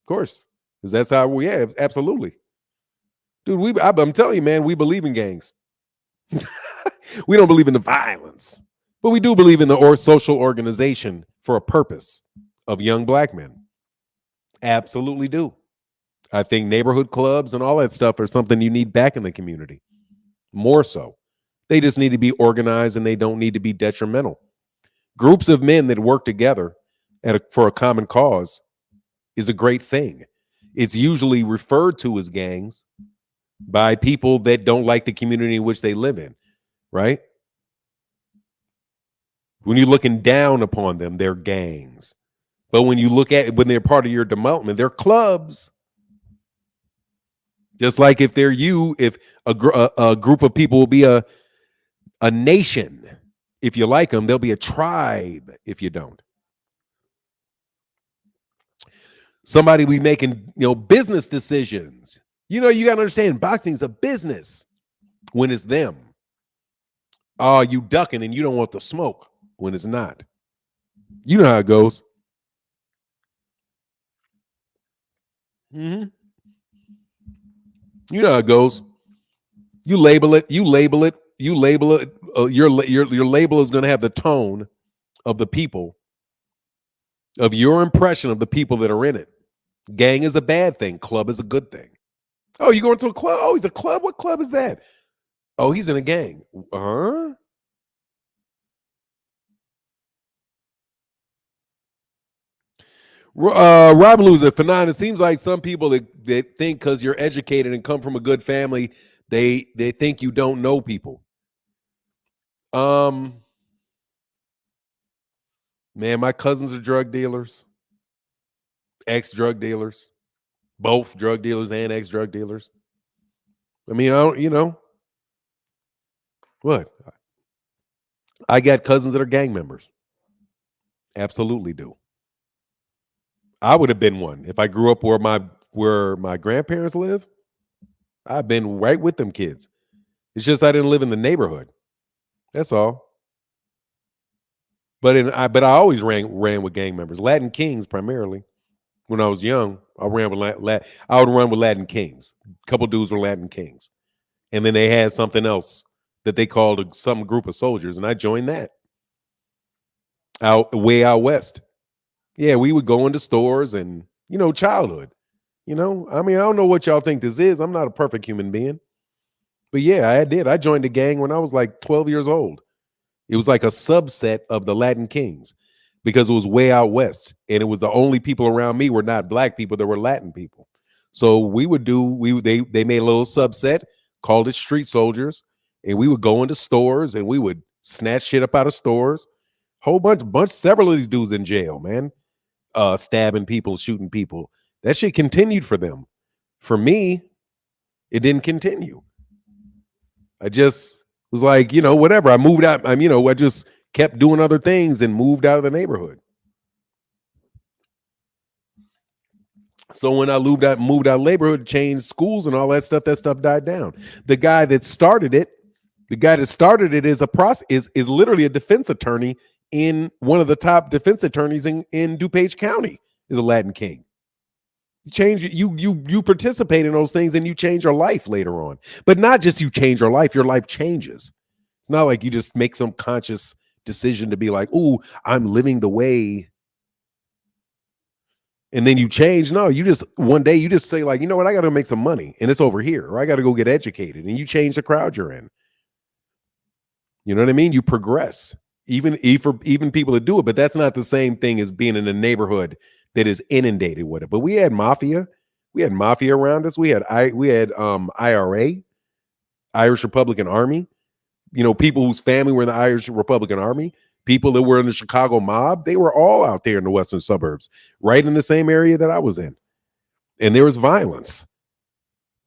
course. Because that's how absolutely. Dude, I'm telling you, man, we believe in gangs. We don't believe in the violence. But we do believe in the social organization for a purpose of young black men. Absolutely do. I think neighborhood clubs and all that stuff are something you need back in the community. More so. They just need to be organized and they don't need to be detrimental. Groups of men that work together for a common cause is a great thing. It's usually referred to as gangs by people that don't like the community in which they live in, right? When you're looking down upon them, they're gangs. But when you look at when they're part of your development, they're clubs. Just like if they're you, if a group of people will be a nation. If you like them, they'll be a tribe if you don't. Somebody we making, business decisions. You got to understand boxing's a business when it's them. Oh, you ducking and you don't want the smoke when it's not. You know how it goes. Mm-hmm. You know how it goes. You label it. Your label is going to have the tone of the people, of your impression of the people that are in it. Gang is a bad thing. Club is a good thing. Oh, you going to a club? Oh, he's a club? What club is that? Oh, he's in a gang. Huh? Robin Lose it. Fanon, it seems like some people that think because you're educated and come from a good family, they think you don't know people. Man, my cousins are drug dealers, ex-drug dealers, both drug dealers and ex-drug dealers. I mean, I don't, what? I got cousins that are gang members. Absolutely do. I would have been one if I grew up where my grandparents live. I've been right with them kids. It's just I didn't live in the neighborhood. That's all. But I always ran with gang members, Latin Kings primarily. When I was young, I ran with I would run with Latin Kings. A couple dudes were Latin Kings, and then they had something else that they called some group of soldiers, and I joined that. Way out west. Yeah, we would go into stores and childhood. I mean, I don't know what y'all think this is. I'm not a perfect human being, but yeah, I did. I joined a gang when I was like 12 years old. It was like a subset of the Latin Kings because it was way out west, and it was the only people around me were not black people; there were Latin people. So they made a little subset, called it street soldiers, and we would go into stores and we would snatch shit up out of stores. Several of these dudes in jail, man, stabbing people, shooting people. That shit continued for them. For me, it didn't continue. I just was like, whatever. I moved out. I just kept doing other things and moved out of the neighborhood. So when I moved out of the neighborhood, changed schools and all that stuff died down. The guy that started it is literally a defense attorney in one of the top defense attorneys in DuPage County. Is a Latin King. You participate in those things and you change your life later on. But not just you change your life changes. It's not like you just make some conscious decision to be like, "Oh, I'm living the way," and then you change. No, you just one day you just say like, "You know what? I got to make some money and it's over here, or I got to go get educated," and you change the crowd you're in. You know what I mean? You progress, even people that do it, but that's not the same thing as being in a neighborhood that is inundated with it. But we had mafia around us. We had IRA, Irish Republican Army. People whose family were in the Irish Republican Army. People that were in the Chicago mob. They were all out there in the western suburbs, right in the same area that I was in, and there was violence.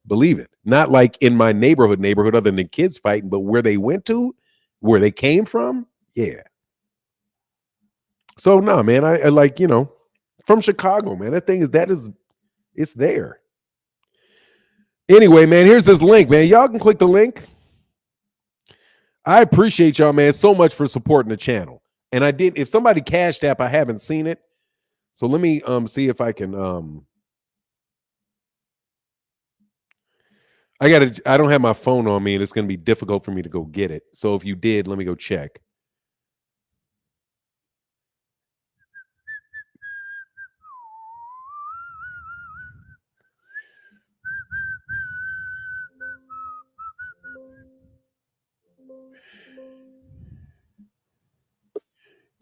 Believe it, not like in my neighborhood, other than the kids fighting, but where they went to, where they came from. Yeah. So no, man, I like, from Chicago, man. It's there. Anyway, man, here's this link, man. Y'all can click the link. I appreciate y'all, man, so much for supporting the channel. And if somebody cashed app, I haven't seen it. So let me see if I can I don't have my phone on me and it's going to be difficult for me to go get it. So if you did, let me go check.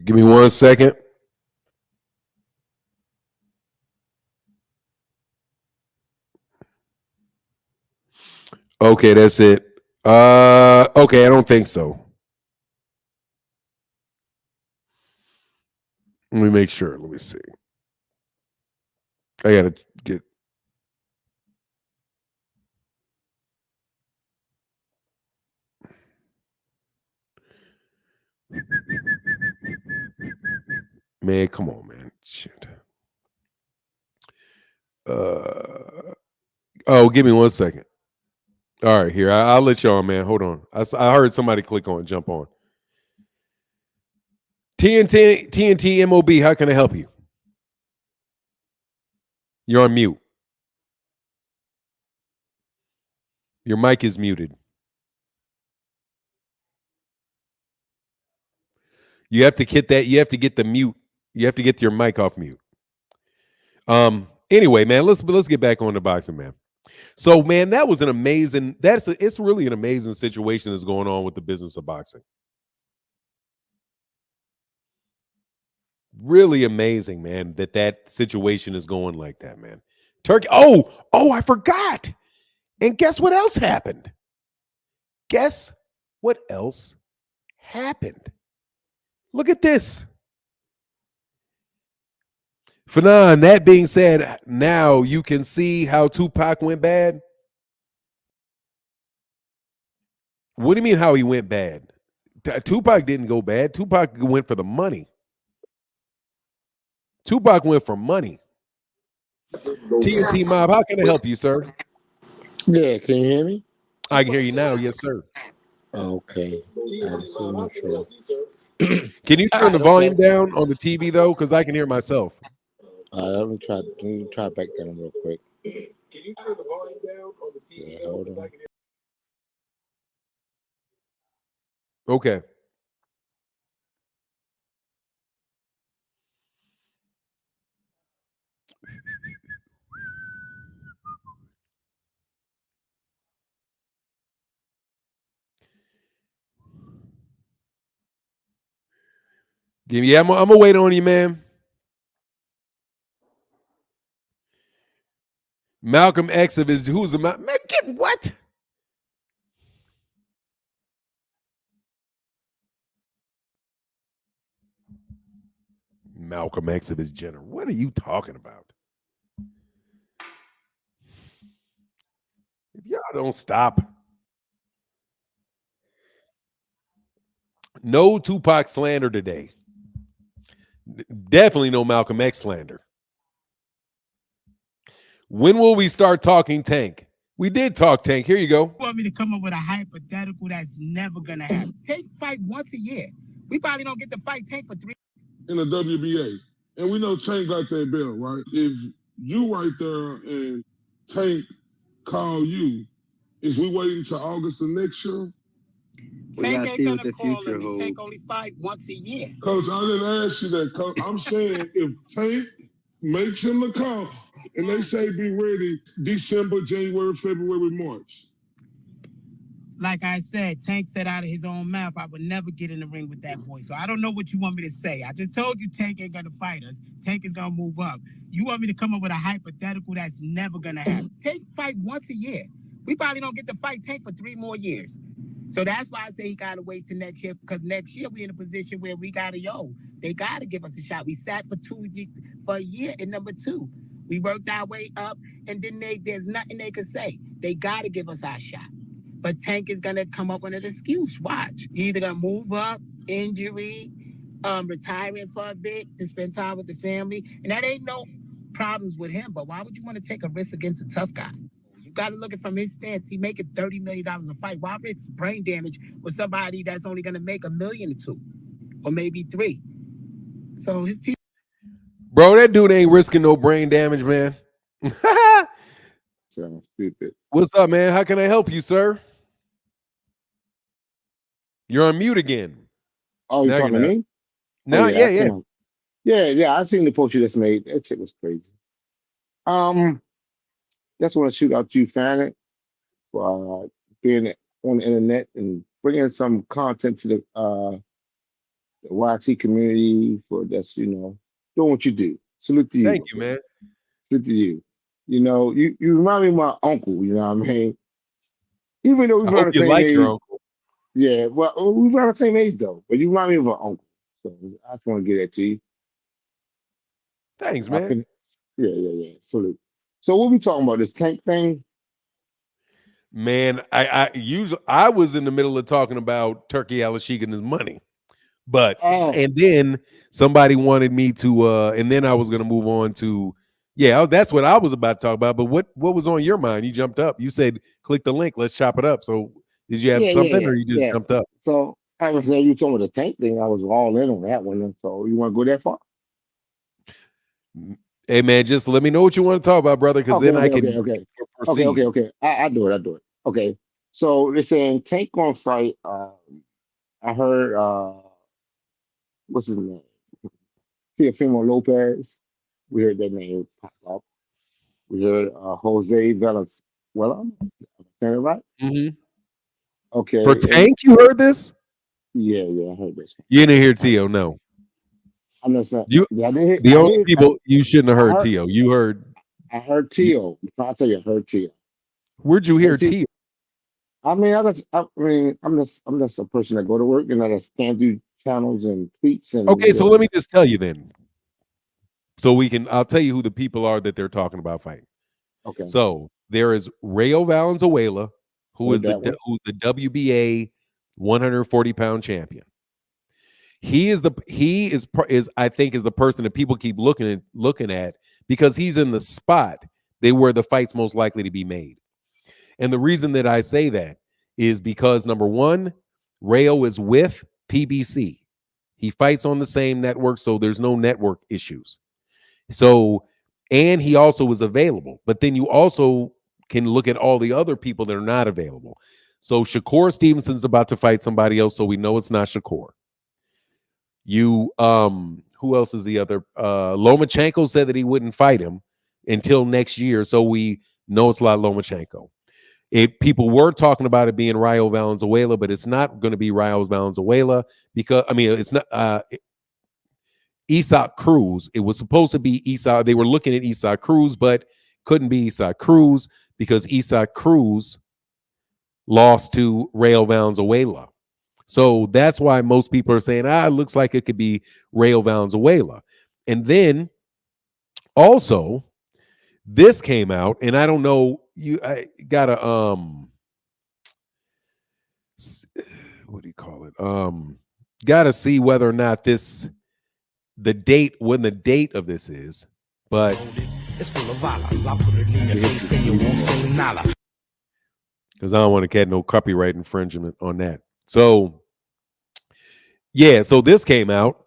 Give me 1 second. Okay, that's it. Okay, I don't think so. Let me make sure. Let me see. I gotta get. Man, come on, man. Shit. Oh, give me 1 second. All right, here. I'll let you on, man. Hold on. I heard somebody click on, jump on. TNT MOB, how can I help you? You're on mute. Your mic is muted. You have to get that. You have to get the mute. You have to get your mic off mute. Anyway, man, let's get back on the boxing, man. So, man, that was an amazing. It's really an amazing situation that's going on with the business of boxing. Really amazing, man, that situation is going like that, man. Turkey. Oh, I forgot. And guess what else happened? Guess what else happened? Look at this. Fanon, that being said, now you can see how Tupac went bad. What do you mean how he went bad? Tupac didn't go bad. Tupac went for the money. Tupac went for money. TNT Mob, how can I help you, sir? Yeah, can you hear me? I can hear you now. Yes, sir. Okay. I just wasn't sure. Can you turn the volume down on the TV, though? Because I can hear myself. Let me try back down real quick. Can you turn the volume down on the TV? Yeah, hold on. Okay. Yeah, I'm gonna wait on you, man. Malcolm X of his who's a man? Get what? Malcolm X of his general. What are you talking about? If y'all don't stop. No Tupac slander today. Definitely no Malcolm X slander. When will we start talking Tank? We did talk Tank. Here you go. You want me to come up with a hypothetical that's never gonna happen? Tank fight once a year. We probably don't get to fight Tank for 3 in the WBA. And we know Tank got that belt, right? If you right there and Tank call you, is we waiting until August of next year? Tank ain't gonna call him. Tank only fight once a year. Coach, I didn't ask you that. Coach, I'm saying if Tank makes him the call and they say be ready December, January, February, March. Like I said, Tank said out of his own mouth, I would never get in the ring with that boy. So I don't know what you want me to say. I just told you Tank ain't gonna fight us. Tank is gonna move up. You want me to come up with a hypothetical that's never gonna happen? Tank fight once a year. We probably don't get to fight Tank for 3 more years. So that's why I say he gotta wait till next year, because next year we're in a position where we gotta, they gotta give us a shot. We sat for a year in number 2. We worked our way up, and then there's nothing they could say. They gotta give us our shot. But Tank is gonna come up with an excuse. Watch. He either gonna move up, injury, retiring for a bit to spend time with the family. And that ain't no problems with him. But why would you want to take a risk against a tough guy? You gotta look at it from his stance. He making $30 million a fight. Why risk brain damage with somebody that's only gonna make $1 million or $2 million, or maybe $3 million? So his team. Bro, that dude ain't risking no brain damage, man. Sounds stupid. What's up, man? How can I help you, sir? You're on mute again. Oh, you talking to me? No, oh, yeah. Yeah. I seen the post you just made. That shit was crazy. Just want to shoot out you, Fanning, for being on the internet and bringing some content to the YT community for just doing what you do. Salute to you. Thank you, man. Salute to you. You remind me of my uncle. You know what I mean? Even though we're around the same age. Your uncle. Yeah, well, we're around the same age though. But you remind me of an uncle. So I just want to get that to you. Thanks, I man. can, yeah. So what we talking about? This Tank thing? Man, I was in the middle of talking about Turki Al-Sheikh and his money. But Oh, and then somebody wanted me to and then I was gonna move on to that's what I was about to talk about. But what was on your mind? You jumped up. You said click the link, let's chop it up. So did you have something or you just yeah. jumped up? So I was saying you told me the Tank thing. I was all in on that one. And so you want to go that far? Hey man, just let me know what you want to talk about, brother, because then I can proceed. Okay. I do it. Okay. So they're saying Tank gonna fight. I heard what's his name? Teofimo Lopez. We heard that name pop up. We heard Jose Velas. Well, I'm saying it right. Mhm. Okay. For Tank, you heard this? Yeah, I heard this one. You didn't hear Tio, no. I'm not saying. You Yeah, I didn't hear. the only people you shouldn't have heard heard, Tio. You heard I heard Tio. I'll tell you, I heard Tio. where'd you hear See, Tio? I'm just a person that go to work and I just scan through channels and tweets and. Okay, so let me just tell you then. So I'll tell you who the people are that they're talking about fighting. Okay. So there is Rayo Valenzuela, who's the WBA 140-pound champion. He is I think is the person that people keep looking at because he's in the spot where the fight's most likely to be made. And the reason that I say that is because number one, Rayo is with PBC. He fights on the same network, so there's no network issues. So, and he also was available. But then you also can look at all the other people that are not available. So Shakur Stevenson's about to fight somebody else, so we know it's not Shakur. Who else is the other? Lomachenko said that he wouldn't fight him until next year, so we know it's not Lomachenko. People were talking about it being Rayo Valenzuela, but it's not going to be Rayo Valenzuela because it's not Isaac Cruz. It was supposed to be Isaac. They were looking at Isaac Cruz, but couldn't be Isaac Cruz because Isaac Cruz lost to Rayo Valenzuela. So that's why most people are saying, it looks like it could be Rayo Valenzuela. And then also, this came out, and I don't know. I gotta what do you call it? Gotta see whether or not when the date of this is, but it's full of violence. I'll put it in your face and you won't say nada. Because I don't want to get no copyright infringement on that. So yeah, so this came out.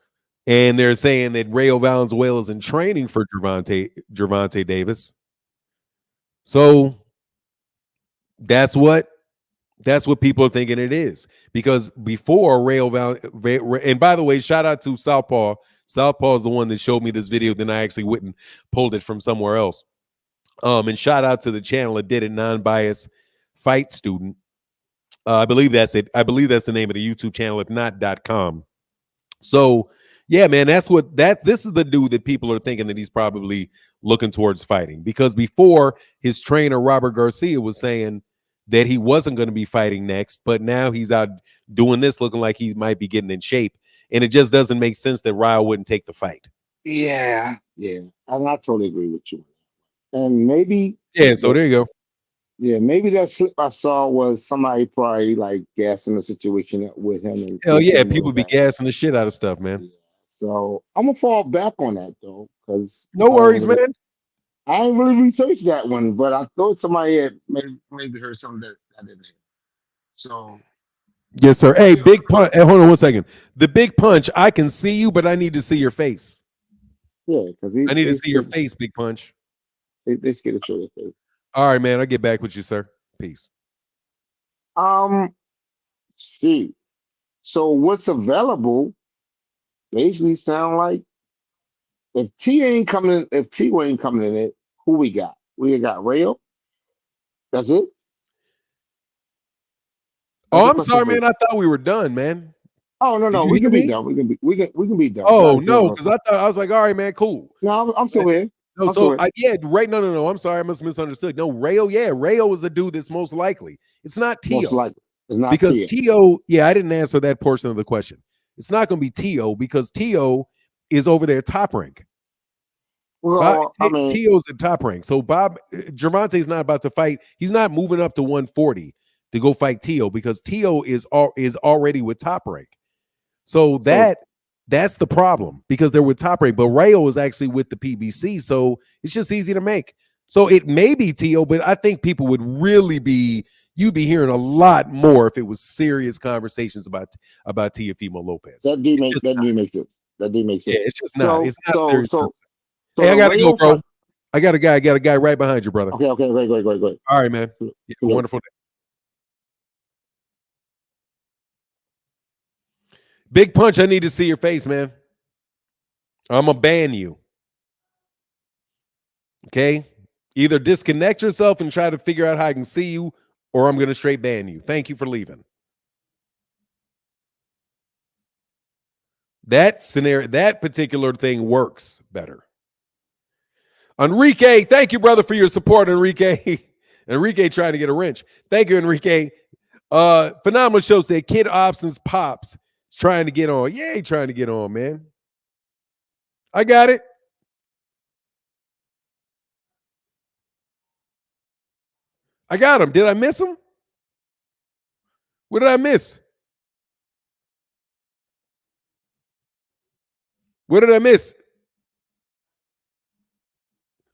And they're saying that Rayo Valenzuela is in training for Gervonta Davis. So that's what people are thinking it is. Because before and by the way, shout out to Southpaw. Southpaw is the one that showed me this video. Then I actually went and pulled it from somewhere else. And shout out to the channel that did it, Non-Biased Fight Student. I believe that's it. I believe that's the name of the YouTube channel, if not .com. So yeah, man, this is the dude that people are thinking that he's probably looking towards fighting, because before his trainer Robert Garcia was saying that he wasn't going to be fighting next, but now he's out doing this looking like he might be getting in shape, and it just doesn't make sense that Ryle wouldn't take the fight. Yeah, and I totally agree with you. And maybe so there you go. Yeah, maybe that slip I saw was somebody probably like gassing the situation with him. And hell yeah, people be gassing the shit out of stuff, man. Yeah. So I'm gonna fall back on that though, because no worries, man. I ain't really researched that one, but I thought somebody had maybe heard something that I didn't hear. So yes, sir. Hey, Big Punch. Hey, hold on 1 second. The Big Punch. I can see you, but I need to see your face. Yeah, because I need to see your face, Big Punch. They scared to show their face. All right, man. I'll get back with you, sir. Peace. See. So what's available basically sound like if T ain't coming in it, who we got? We got Rayo. That's it. Oh, I'm sorry, man. I thought we were done, man. Oh no, we can be done. We can be done. Oh no, because I was like, all right, man, cool. No, I'm still here. No, right. No. I'm sorry, I must have misunderstood. No, Rayo, Rayo is the dude that's most likely. It's not Tio. Most likely. It's not because Tio, I didn't answer that portion of the question. It's not going to be Tio because Tio is over there top rank. Well, I mean, Tio's in top rank. So Gervonta's not about to fight. He's not moving up to 140 to go fight Tio because Tio is already with top rank. So so that's the problem because they're with top rank. But Rayo is actually with the PBC, so it's just easy to make. So it may be Tio, but I think people would really you'd be hearing a lot more if it was serious conversations about Teofimo Lopez. that do make sense. That do make sense. Yeah, it's just not. It's not So serious. so Hey, I the gotta go, Rayo bro. fight. I got a guy right behind you, brother. Okay, great. All right, man. Yeah, Good. wonderful day. Big Punch, I need to see your face, man. I'm gonna ban you. Okay? Either disconnect yourself and try to figure out how I can see you, or I'm gonna straight ban you. Thank you for leaving. That scenario, that particular thing works better. Enrique, thank you, brother, for your support, Enrique. Enrique trying to get a wrench. Thank you, Enrique. Phenomenal show said Kid Opson's pops is trying to get on. Yeah, he trying to get on, man. I got it. I got him. Did I miss him? What did I miss? What did I miss?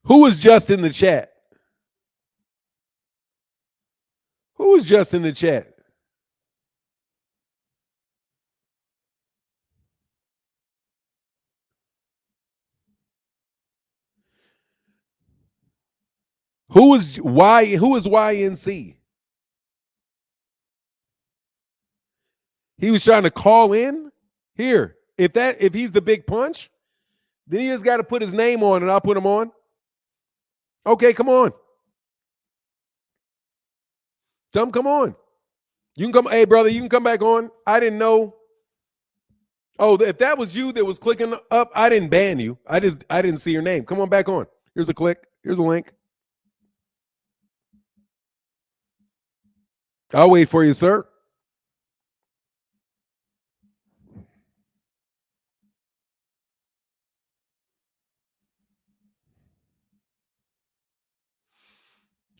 Who was just in the chat? Who was just in the chat? Who is YNC? He was trying to call in here. If he's the Big Punch, then he just got to put his name on and I'll put him on. Okay, come on. Tell him come on. You can come. Hey, brother, you can come back on. I didn't know. Oh, if that was you that was clicking up, I didn't ban you. I didn't see your name. Come on back on. Here's a click. Here's a link. I'll wait for you, sir.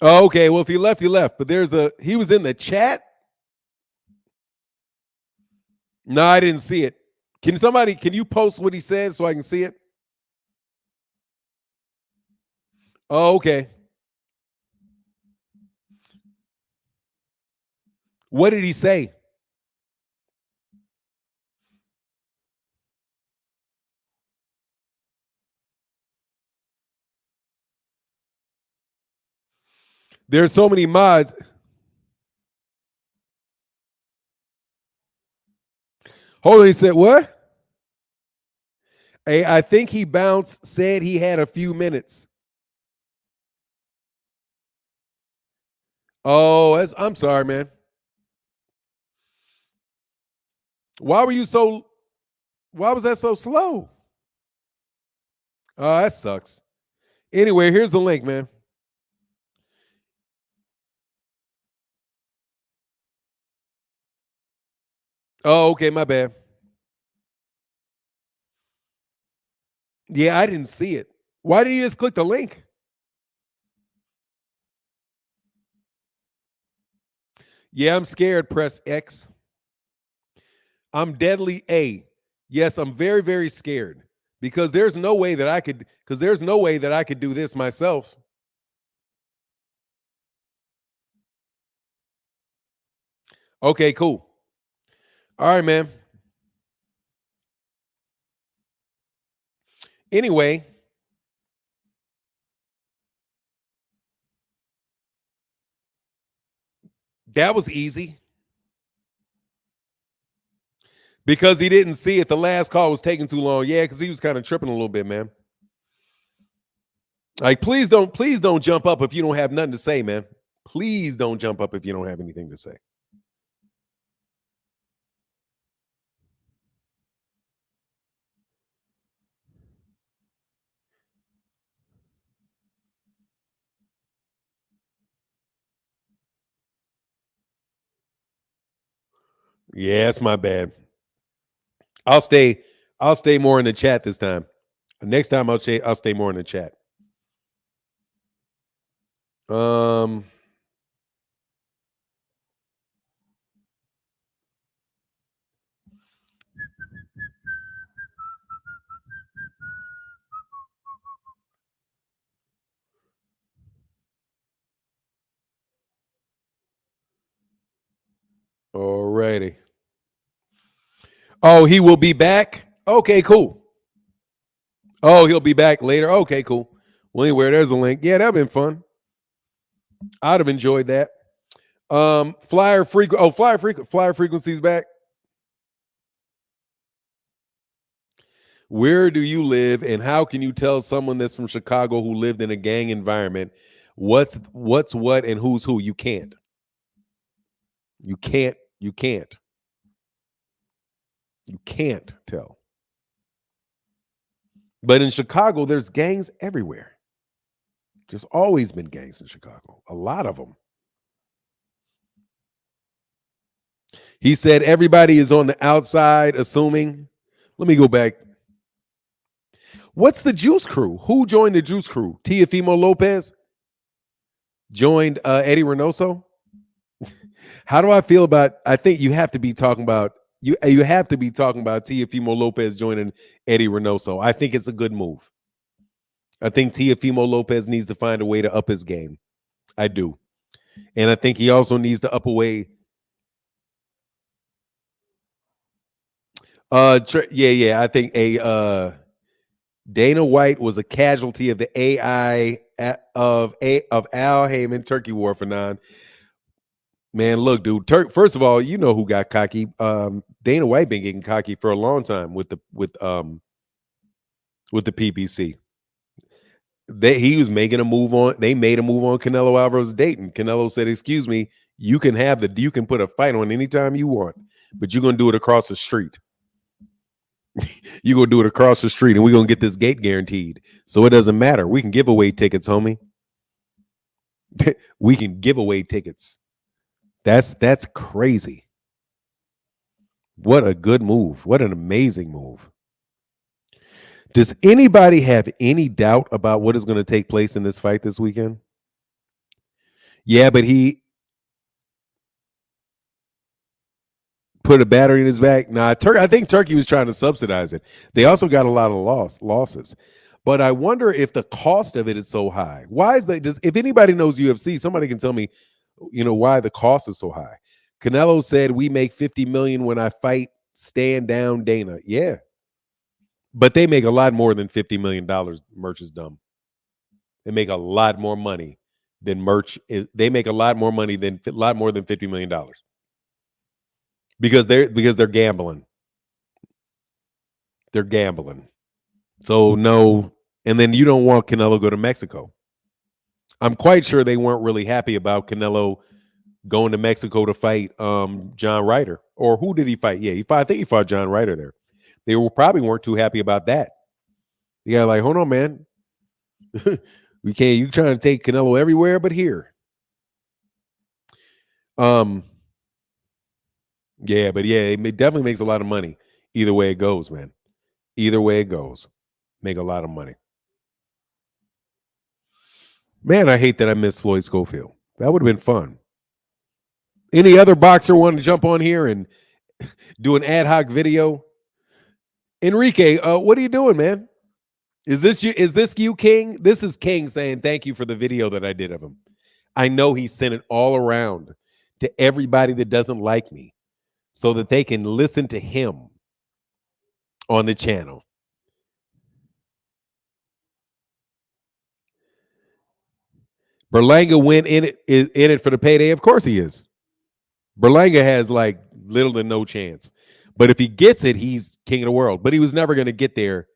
Oh, okay. Well, if he left, he left. But he was in the chat. No, I didn't see it. Can you post what he said so I can see it? Oh, okay. What did he say? There's so many mods. Hold on, he said what? Hey, I think he bounced, said he had a few minutes. Oh, I'm sorry, man. Why was that so slow? Oh, that sucks. Anyway, here's the link, man. Oh, okay, my bad. Yeah, I didn't see it. Why did you just click the link? Yeah, I'm scared. Press X. I'm deadly A. Yes, I'm very, very scared because there's no way that I could do this myself. Okay, cool. All right, man. Anyway, that was easy. Because he didn't see it. The last call was taking too long. Yeah, because he was kind of tripping a little bit, man. Like, please don't jump up if you don't have nothing to say, man. Please don't jump up if you don't have anything to say. Yeah, it's my bad. I'll stay more in the chat this time. Next time I'll stay more in the chat. Alrighty. Oh, he will be back? Okay, cool. Oh, he'll be back later. Okay, cool. Well, anyway, there's a link. Yeah, that'd been fun. I'd have enjoyed that. Flyer frequency's back. Where do you live, and how can you tell someone that's from Chicago who lived in a gang environment what's what and who's who? You can't. You can't tell. But in Chicago, there's gangs everywhere. There's always been gangs in Chicago. A lot of them. He said everybody is on the outside, assuming. Let me go back. What's the Juice Crew? Who joined the Juice Crew? Teofimo Lopez joined Eddie Reynoso. How do I feel about? I think you have to be talking about you have to be talking about Teofimo Lopez joining Eddie Reynoso. I think it's a good move. I think Teofimo Lopez needs to find a way to up his game. I do. And I think he also needs to up a way. I think Dana White was a casualty of the AI of Al Haymon Turkey War for nine. Man, look, dude. First of all, you know who got cocky. Dana White been getting cocky for a long time with the PBC. He was making a move on. They made a move on Canelo Alvarez Dayton. Canelo said, "Excuse me, you can put a fight on anytime you want, but you're gonna do it across the street. You're gonna do it across the street, and we're gonna get this gate guaranteed. So it doesn't matter. We can give away tickets, homie. We can give away tickets. That's crazy. What a good move. What an amazing move. Does anybody have any doubt about what is going to take place in this fight this weekend? Yeah, but he put a battery in his back. Nah, I think Turkey was trying to subsidize it. They also got a lot of losses. But I wonder if the cost of it is so high. Why is that? If anybody knows UFC, somebody can tell me, why the cost is so high. Canelo said, we make $50 million when I fight, stand down Dana. Yeah. But they make a lot more than $50 million. Merch is dumb. They make a lot more money than merch. They make a lot more money than $50 million. Because they're gambling. They're gambling. So no, and then you don't want Canelo to go to Mexico. I'm quite sure they weren't really happy about Canelo going to Mexico to fight John Ryder. Or who did he fight? Yeah, I think he fought John Ryder there. They probably weren't too happy about that. The guy like, hold on, man. We can't. You trying to take Canelo everywhere but here. Yeah, but yeah, it definitely makes a lot of money. Either way it goes, man. Either way it goes. Make a lot of money. Man, I hate that I missed Floyd Schofield. That would have been fun. Any other boxer want to jump on here and do an ad hoc video? Enrique, what are you doing, man? Is this you, King? This is King saying thank you for the video that I did of him. I know he sent it all around to everybody that doesn't like me so that they can listen to him on the channel. Berlanga went in it for the payday. Of course he is. Berlanga has like little to no chance. But if he gets it, he's king of the world. But he was never going to get there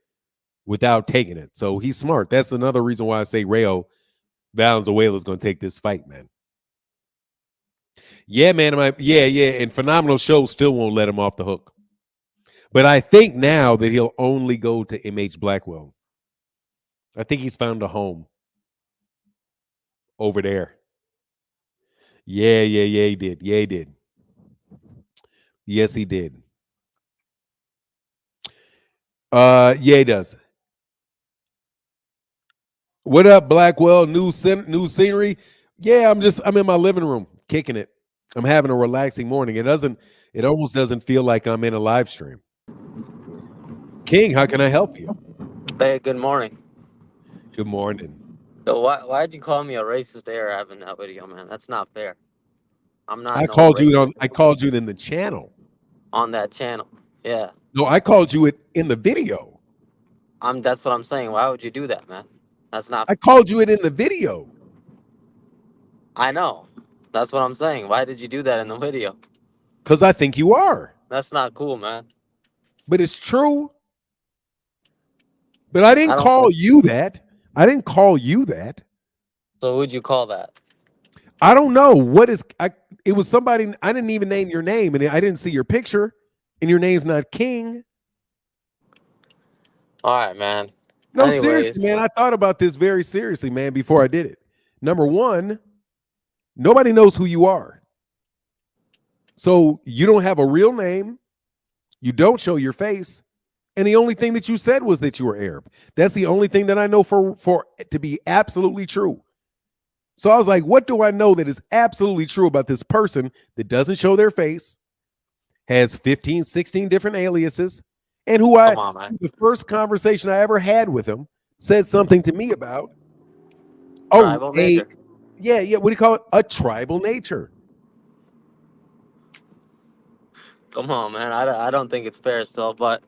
without taking it. So he's smart. That's another reason why I say Rayo Valenzuela is going to take this fight, man. Yeah, man. And Phenomenal Show still won't let him off the hook. But I think now that he'll only go to MH Blackwell. I think he's found a home over there. Yeah, he did. Yeah, he did. Yes, he did. Yeah, he does. What up, Blackwell? New scenery. Yeah, I'm in my living room kicking it. I'm having a relaxing morning. It almost doesn't feel like I'm in a live stream. King, how can I help you? Hey, good morning. Good morning. So why'd you call me a racist Arab in that video, man? That's not fair. I'm not I no called you racist I called you in the channel. on that channel. Yeah. No, I called you it in the video. That's what I'm saying. Why would you do that, man? That's not I called you it in the video. I know. That's what I'm saying. Why did you do that in the video? Because I think you are. That's not cool, man. But it's true. But I didn't I don't call think you that. I didn't call you that. so. Who'd you call that? I don't know. It was somebody, I didn't even name your name, and I didn't see your picture, and your name's not King. All right, man. No, Anyways, seriously, man. I thought about this very seriously, man, before I did it. Number one, nobody knows who you are. So you don't have a real name. You don't show your face. And the only thing that you said was that you were Arab. That's the only thing that I know for it to be absolutely true. So I was like, what do I know that is absolutely true about this person that doesn't show their face, has 15, 16 different aliases, and who come on, man. the first conversation I ever had with him said something to me about, Tribal nature. yeah, what do you call it? A tribal nature. Come on, man. I don't think it's fair still, but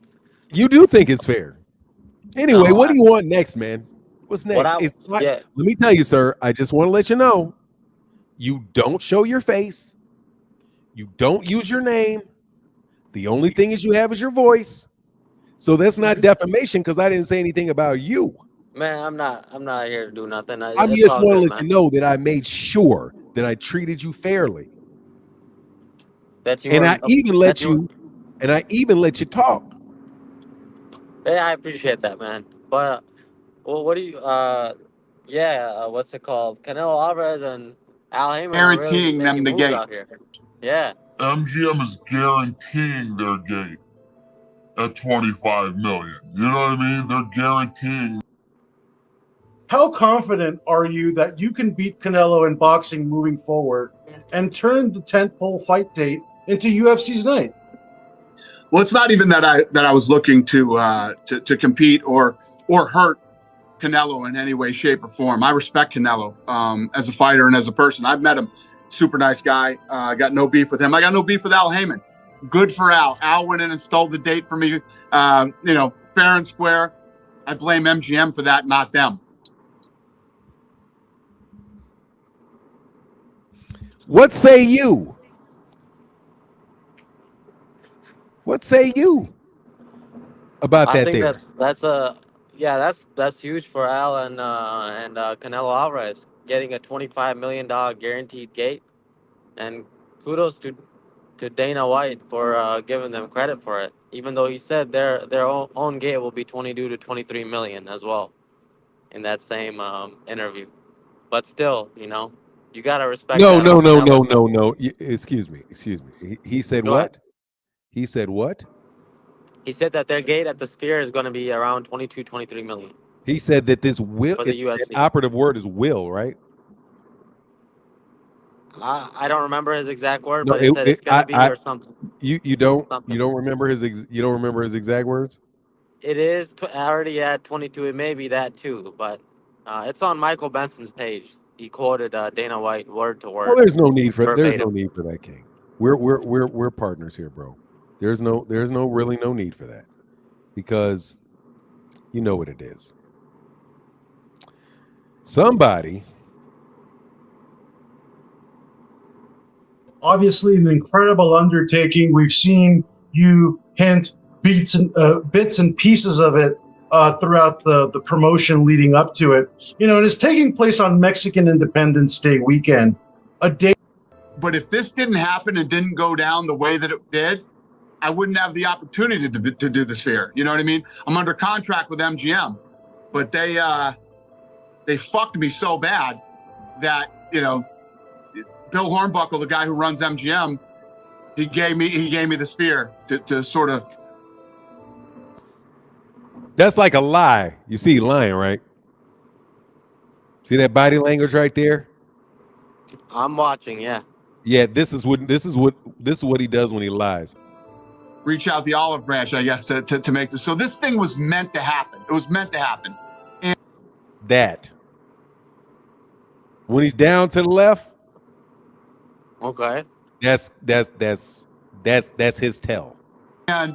You do think it's fair. Anyway, no, what do you want next, man? What's next? yeah. Let me tell you, sir, I just want to let you know, you don't show your face. You don't use your name. The only thing is you have is your voice. So that's not defamation because I didn't say anything about you. Man, I'm not here to do nothing. I It's just all want to good, let you man. know that I made sure that I treated you fairly. That you And I weren't- even that you- let you talk. Yeah, I appreciate that, man. But well, what do you? What's it called? Canelo Alvarez and Al Haymon are really Guaranteeing making them the moves gate. out here. Yeah. MGM is guaranteeing their gate at 25 million. You know what I mean? They're guaranteeing. How confident are you that you can beat Canelo in boxing moving forward and turn the tentpole fight date into UFC's night? Well, it's not even that I was looking to compete or hurt Canelo in any way, shape, or form. I respect Canelo as a fighter and as a person. I've met him. Super nice guy. I got no beef with him. I got no beef with Al Haymon. Good for Al. Al went in and stole the date for me. Fair and square. I blame MGM for that, not them. What say you? What say you about I that think there? that's huge for Al and Canelo Alvarez getting a $25 million guaranteed gate, and kudos to Dana White for giving them credit for it, even though he said their own gate will be 22 to 23 million as well in that same interview. But still, you gotta respect No. that on Canelo's. Excuse me. He said Go ahead. what? He said what? He said that their gate at the Sphere is going to be around 22, 23 million He said that this will, for the UFC. the operative word is will, right? I don't remember his exact word, No, but he said it's going to be or something. You don't Something. remember his exact words? It is already at 22. It may be that too, but it's on Michael Benson's page. He quoted Dana White word to word. Well, there's no need for verbatim. that, King. We're partners here, bro. There's really no need for that because you know what it is. Somebody. Obviously, an incredible undertaking. We've seen you hint bits and pieces of it throughout the promotion leading up to it. And it's taking place on Mexican Independence Day weekend, a day. But if this didn't happen and didn't go down the way that it did, I wouldn't have the opportunity to do the Sphere. You know what I mean? I'm under contract with MGM, but they fucked me so bad that, Bill Hornbuckle, the guy who runs MGM, he gave me the Sphere to sort of. That's like a lie. You see, lying, right? See that body language right there? I'm watching. Yeah. Yeah, this is what he does when he lies. Reach out the olive branch, I guess, to make this. So this thing was meant to happen. It was meant to happen. And That when he's down to the left, Okay. that's his tell. And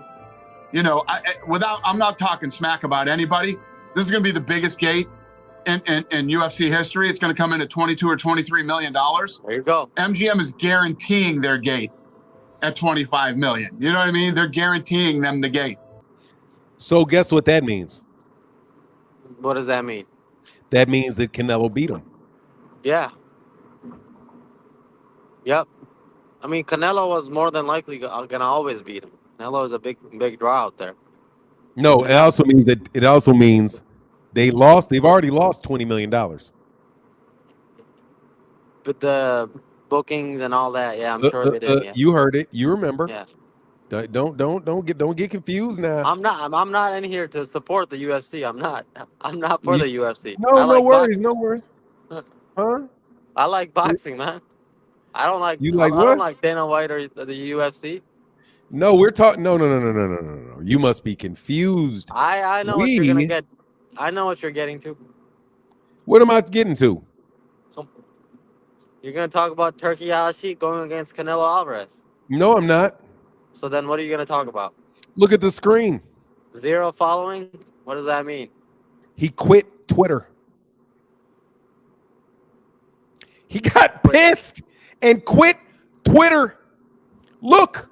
I'm not talking smack about anybody. This is going to be the biggest gate in UFC history. It's going to come in at $22 or $23 million. There you go. MGM is guaranteeing their gate at $25 million. You know what I mean? They're guaranteeing them the gate. So guess what that means? What does that mean? That means that Canelo beat him. Yeah. Yep. I mean, Canelo was more than likely gonna always beat him. Canelo is a big draw out there. No, it also means they lost. They've already lost $20 million. But the bookings and all that, yeah, I'm sure they did. Yeah. You heard it. You remember. Yeah. Don't get confused now. I'm not in here to support the UFC. I'm not for the UFC. No worries. Huh? I like boxing, man. I don't like. You like I what? don't like Dana White or the UFC. No, we're talking. No. You must be confused. I know what you're gonna get. I know what you're getting to. What am I getting to? You're gonna talk about Turki Al-Sheikh going against Canelo Alvarez. No, I'm not. So then, what are you gonna talk about? Look at the screen. 0 following. What does that mean? He quit Twitter. He got pissed and quit Twitter. Look.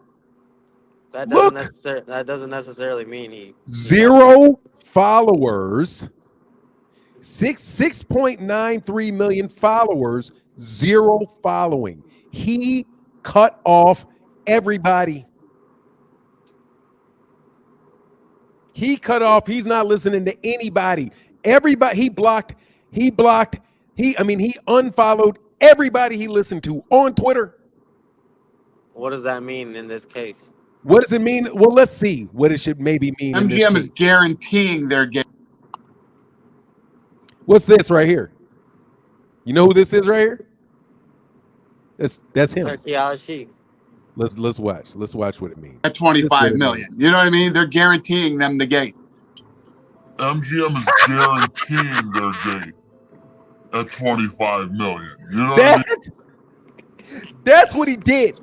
That doesn't necessarily mean he 0 followers. 6.93 million followers. 0 following. He cut off everybody. He cut off. He's not listening to anybody. Everybody he blocked. He unfollowed everybody he listened to on Twitter. What does that mean in this case? What does it mean? Well, let's see what it should maybe mean. MGM is guaranteeing their game. What's this right here? You know who this is right here? That's him. Turki Al-Sheikh. Let's watch. Let's watch what it means. At $25 million. You know what I mean? They're guaranteeing them the gate. MGM is guaranteeing their gate at $25 million. You know what I mean? That's what he did.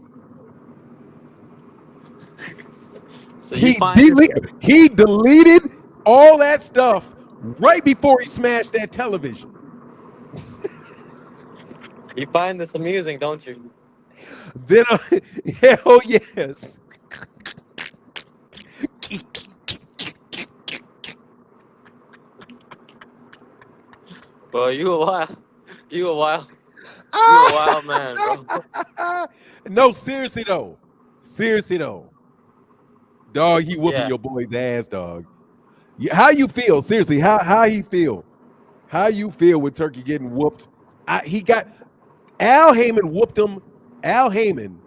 So he deleted all that stuff right before he smashed that television. You find this amusing, don't you? Then, hell yes. Well, you a wild man, bro. No, seriously though. Dog, he whooping your boy's ass, dog. How you feel? Seriously, how he feel? How you feel with Turki getting whooped? He got Al Haymon whooped him. Al Haymon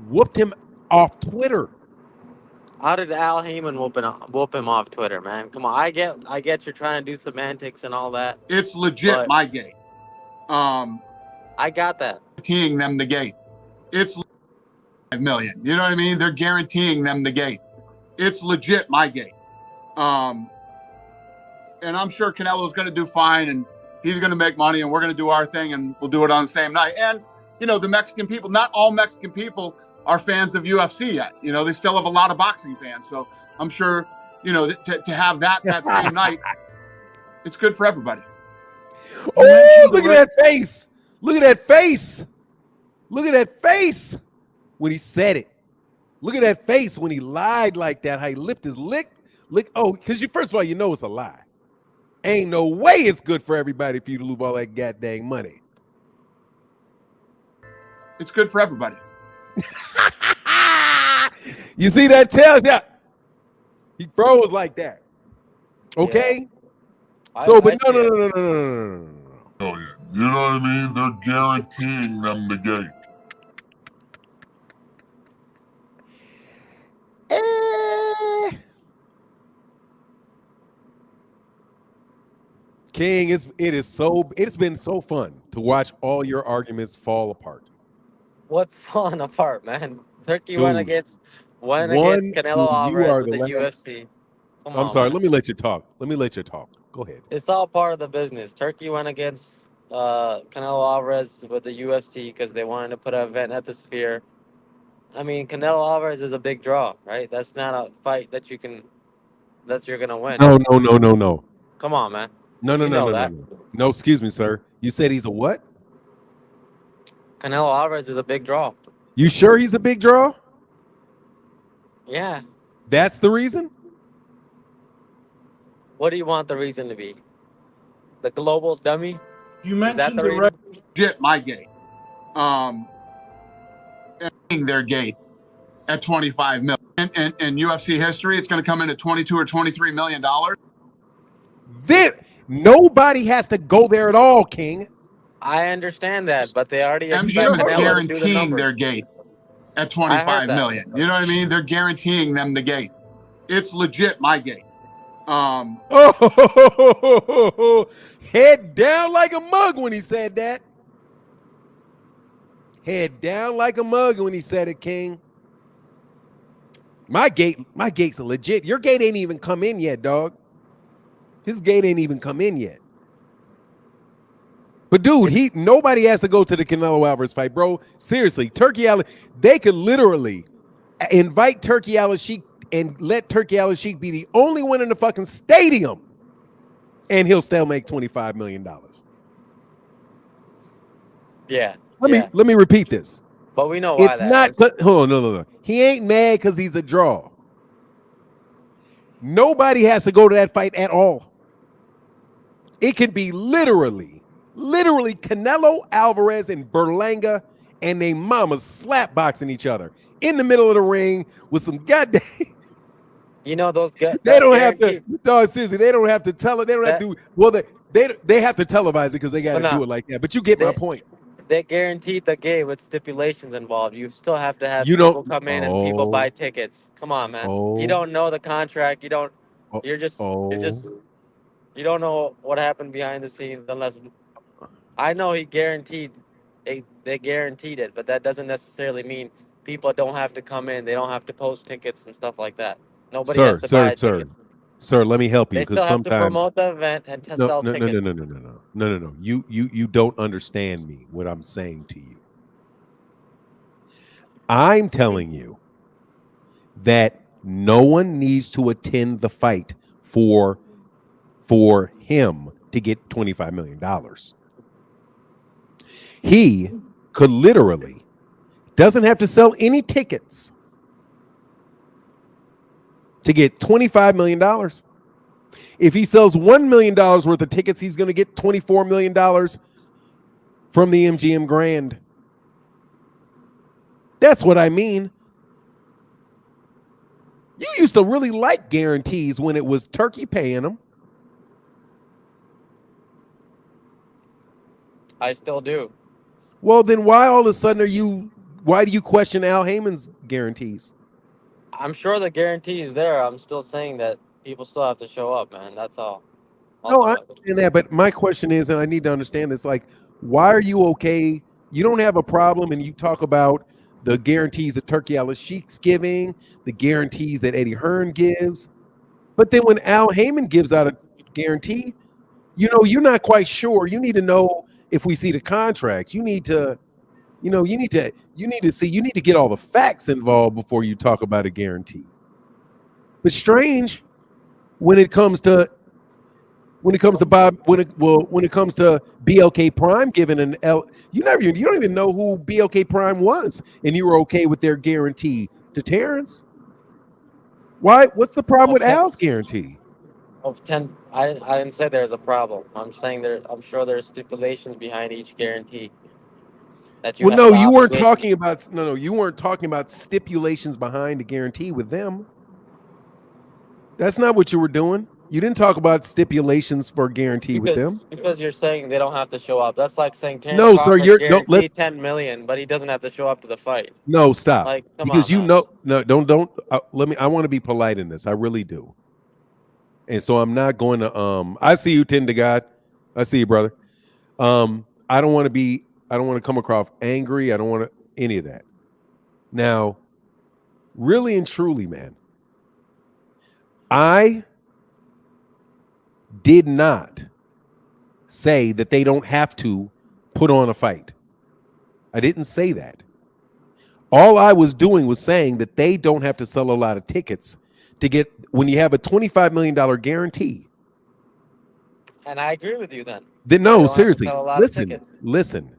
whooped him off Twitter. How did Al Haymon whoop him off Twitter, man? Come on, I get you're trying to do semantics and all that. It's legit my gate. I got that. Guaranteeing them the gate. It's $5 million. You know what I mean? They're guaranteeing them the gate. It's legit my gate. And I'm sure Canelo's going to do fine, and he's going to make money, and we're going to do our thing, and we'll do it on the same night. And the Mexican people, not all Mexican people are fans of UFC yet. They still have a lot of boxing fans. So I'm sure, to have that same night, it's good for everybody. Oh, look at that face. Look at that face. Look at that face when he said it. Look at that face when he lied like that, how he lipped his lick. Oh, because first of all, it's a lie. Ain't no way it's good for everybody for you to lose all that goddamn money. It's good for everybody. You see that tells ya. He froze like that. Okay? Yeah. No. Oh, yeah. You know what I mean? They're guaranteeing them the gate. King, it's been so fun to watch all your arguments fall apart. What's falling apart, man? Turkey Dude, went against Canelo dude, you Alvarez are with the the last. UFC. Come I'm on, sorry. man. Let me let you talk. Go ahead. It's all part of the business. Turkey went against Canelo Alvarez with the UFC because they wanted to put an event at the Sphere. I mean, Canelo Alvarez is a big draw, right? That's not a fight that you're gonna win. No, no, no, no, no. Come on, man. No, no, You no, know no, no, that. no. No, excuse me, sir. You said he's a what? Canelo Alvarez is a big draw. You sure he's a big draw? Yeah. That's the reason? What do you want the reason to be? The global dummy? You Is that mentioned the the reason? Legit my gate. And their gate at 25 million. In UFC history, it's going to come in at 22 or 23 million dollars. Nobody has to go there at all, King. I understand that, but they already expect MGM is Canelo to do the guaranteeing numbers. their gate at I heard 25 that. million. You know what I mean? They're guaranteeing them the gate. It's legit my gate. Oh, head down like a mug when he said that. Head down like a mug when he said it, King. My gate's legit. Your gate ain't even come in yet, dog. His gate ain't even come in yet. But dude, nobody has to go to the Canelo Alvarez fight, bro. Seriously, they could literally invite Turki Al-Sheikh and let Turki Al-Sheikh be the only one in the fucking stadium, and he'll still make $25 million. Yeah. Let me repeat this. But we know why It's that not. is. Hold on, no. He ain't mad because he's a draw. Nobody has to go to that fight at all. It can be literally Canelo Alvarez and Berlanga and their mamas slap boxing each other in the middle of the ring with some goddamn. You know those guys. They don't have to. Dog, seriously, they don't have to tell it. They don't have to do. Well, they have to televise it because they got to do it like that. But you get my point. They guaranteed the gate with stipulations involved. You still have to have people come in and people buy tickets. Come on, man. You don't know the contract. You don't. You're just. You don't know what happened behind the scenes unless. I know he guaranteed. They guaranteed it, but that doesn't necessarily mean people don't have to come in. They don't have to post tickets and stuff like that. Nobody has to buy a ticket. Sir, let me help you They still have to promote the event and sell tickets. No. You don't understand me. What I'm saying to you. I'm telling you that no one needs to attend the fight for him to get $25 million. He could literally doesn't have to sell any tickets to get $25 million. If he sells $1 million worth of tickets, he's going to get $24 million from the MGM Grand. That's what I mean. You used to really like guarantees when it was Turkey paying them. I still do. Well, then why all of a sudden why do you question Al Haymon's guarantees? I'm sure the guarantee is there. I'm still saying that people still have to show up, man. That's all. No, I understand that, but my question is, and I need to understand this, like, why are you okay? You don't have a problem, and you talk about the guarantees that Turki Al-Sheikh's giving, the guarantees that Eddie Hearn gives, but then when Al Haymon gives out a guarantee, you're not quite sure. You need to know if we see the contracts. You need to get all the facts involved before you talk about a guarantee. But strange when it comes to BLK Prime giving an L, you don't even know who BLK Prime was, and you were okay with their guarantee to Terrence. Why? What's the problem with Al's guarantee? I didn't say there's a problem. I'm saying I'm sure there's stipulations behind each guarantee. You weren't talking about stipulations behind the guarantee with them. That's not what you were doing. You didn't talk about stipulations for guarantee with them. Because you're saying they don't have to show up. That's like saying Terrence no, Crawford sir. guaranteed $10 million, but he doesn't have to show up to the fight. No, stop. Like, come because on, don't. Let me. I want to be polite in this. I really do. And so I'm not going to. I see you, Tender God. I see you, brother. I don't want to come across angry. I don't want to any of that. Now, really and truly, man, I did not say that they don't have to put on a fight. I didn't say that. All I was doing was saying that they don't have to sell a lot of tickets to get when you have a $25 million guarantee. And I agree with you then. Then They no, don't have to seriously. sell a lot of Listen, tickets. listen.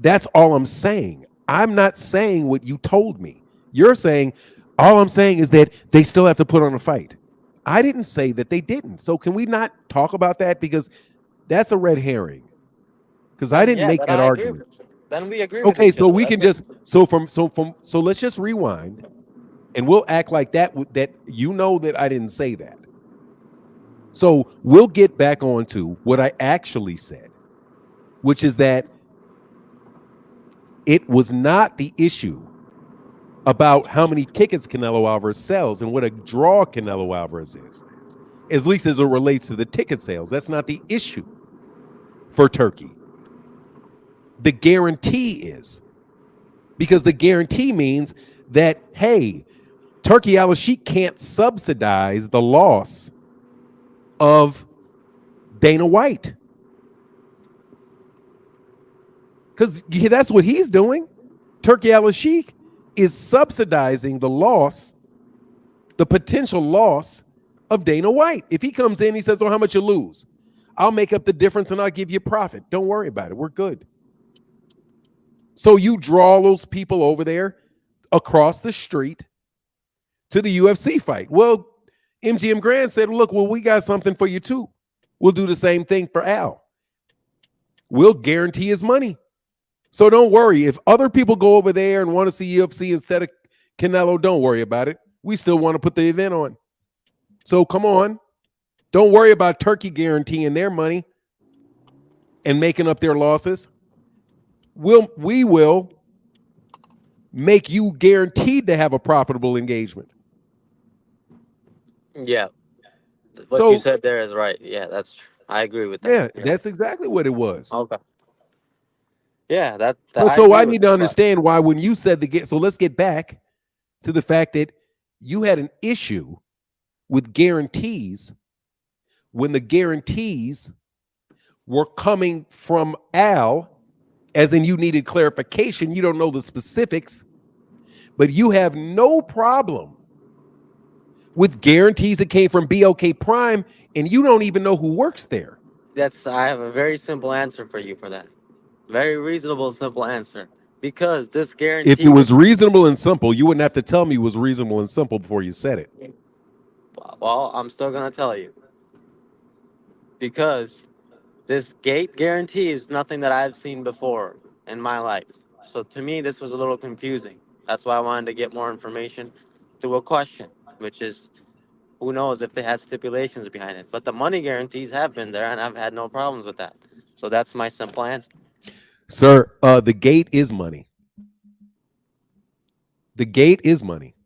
That's all I'm saying. I'm not saying what you told me. You're saying all I'm saying is that they still have to put on a fight. I didn't say that they didn't. So can we not talk about that? Because that's a red herring. Because I didn't make then that I agree argument. with you. Then we agree with Okay, each so other. we can just so let's just rewind and we'll act like that you know that I didn't say that. So we'll get back on to what I actually said, which is that it was not the issue about how many tickets Canelo Alvarez sells and what a draw Canelo Alvarez is, at least as it relates to the ticket sales. That's not the issue for Turki. The guarantee is, because the guarantee means that, hey, Turki Al-Sheikh can't subsidize the loss of Dana White. Because that's what he's doing. Turki Al-Sheikh is subsidizing the loss, the potential loss of Dana White. If he comes in, he says, oh, how much you lose? I'll make up the difference and I'll give you profit. Don't worry about it. We're good. So you draw those people over there across the street to the UFC fight. Well, MGM Grand said, look, well, we got something for you too. We'll do the same thing for Al. We'll guarantee his money. So don't worry. If other people go over there and want to see UFC instead of Canelo, don't worry about it. We still want to put the event on. So come on. Don't worry about Turki guaranteeing their money and making up their losses. We will make you guaranteed to have a profitable engagement. Yeah. What you said there is right. Yeah, that's true. I agree with that. Yeah, that's exactly what it was. Okay. Yeah, that so I need to understand why when you said so let's get back to the fact that you had an issue with guarantees when the guarantees were coming from Al, as in you needed clarification. You don't know the specifics, but you have no problem with guarantees that came from BOK Prime, and you don't even know who works there. I have a very simple answer for you for that. Very reasonable, simple answer. Because this guarantee. If it was reasonable and simple, you wouldn't have to tell me it was reasonable and simple before you said it. Well, I'm still going to tell you. Because this gate guarantee is nothing that I've seen before in my life. So to me, this was a little confusing. That's why I wanted to get more information through a question, which is, who knows if they had stipulations behind it. But the money guarantees have been there, and I've had no problems with that. So that's my simple answer. Sir, the gate is money. The gate is money.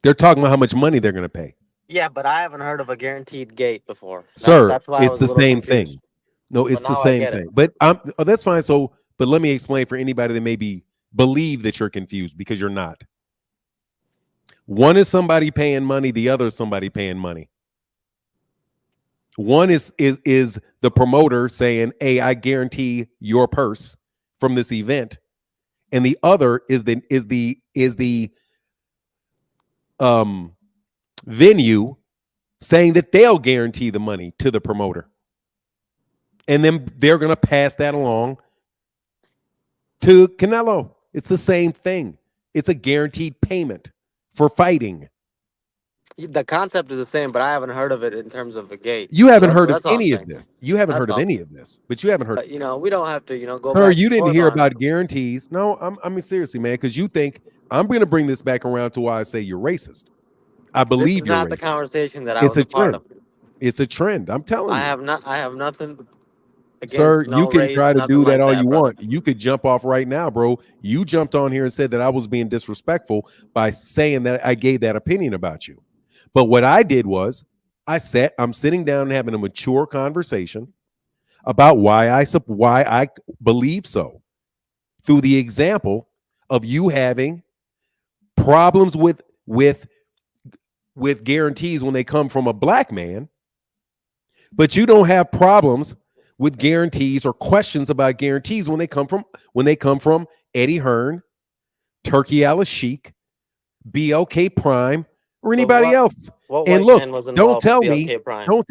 They're talking about how much money they're going to pay. Yeah, but I haven't heard of a guaranteed gate before. Sir, that's why it's the same thing. No, it's the same thing. But that's fine. But let me explain for anybody that maybe believe that you're confused, because you're not. One is somebody paying money. The other is somebody paying money. One is the promoter saying, hey, I guarantee your purse from this event. And the other is the venue saying that they'll guarantee the money to the promoter. And then they're going to pass that along to Canelo. It's the same thing. It's a guaranteed payment for fighting. The concept is the same, but I haven't heard of it in terms of a gate. You haven't heard of any of this. You haven't heard of any of this, but you haven't heard. But, we don't have to, go. Sir, you didn't hear about guarantees. No, I mean, seriously, man, because you think I'm going to bring this back around to why I say you're racist. I believe you're racist. This is not the conversation that I was a part of. It's a trend. I'm telling you. I have nothing. Sir, you can try to do that all you want. You could jump off right now, bro. You jumped on here and said that I was being disrespectful by saying that I gave that opinion about you. But what I did was I'm sitting down and having a mature conversation about why I believe so, through the example of you having problems with guarantees when they come from a black man, but you don't have problems with guarantees or questions about guarantees when they come from Eddie Hearn, Turki Al-Sheikh, BLK Prime, or anybody else. What And white look, man was don't involved tell with me, BLK Prime? don't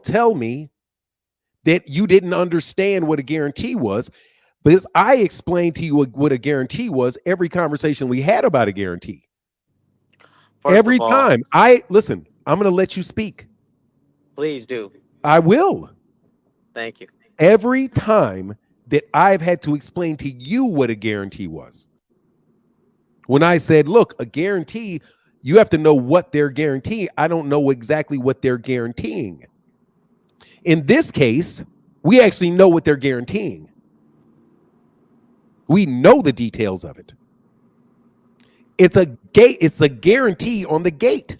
tell me that you didn't understand what a guarantee was, because I explained to you what a guarantee was every conversation we had about a guarantee. Every time. I'm going to let you speak. Please do. I will. Thank you. Every time that I've had to explain to you what a guarantee was. When I said, look, a guarantee, you have to know what they're guaranteeing. I don't know exactly what they're guaranteeing. In this case, we actually know what they're guaranteeing. We know the details of it. It's a guarantee on the gate,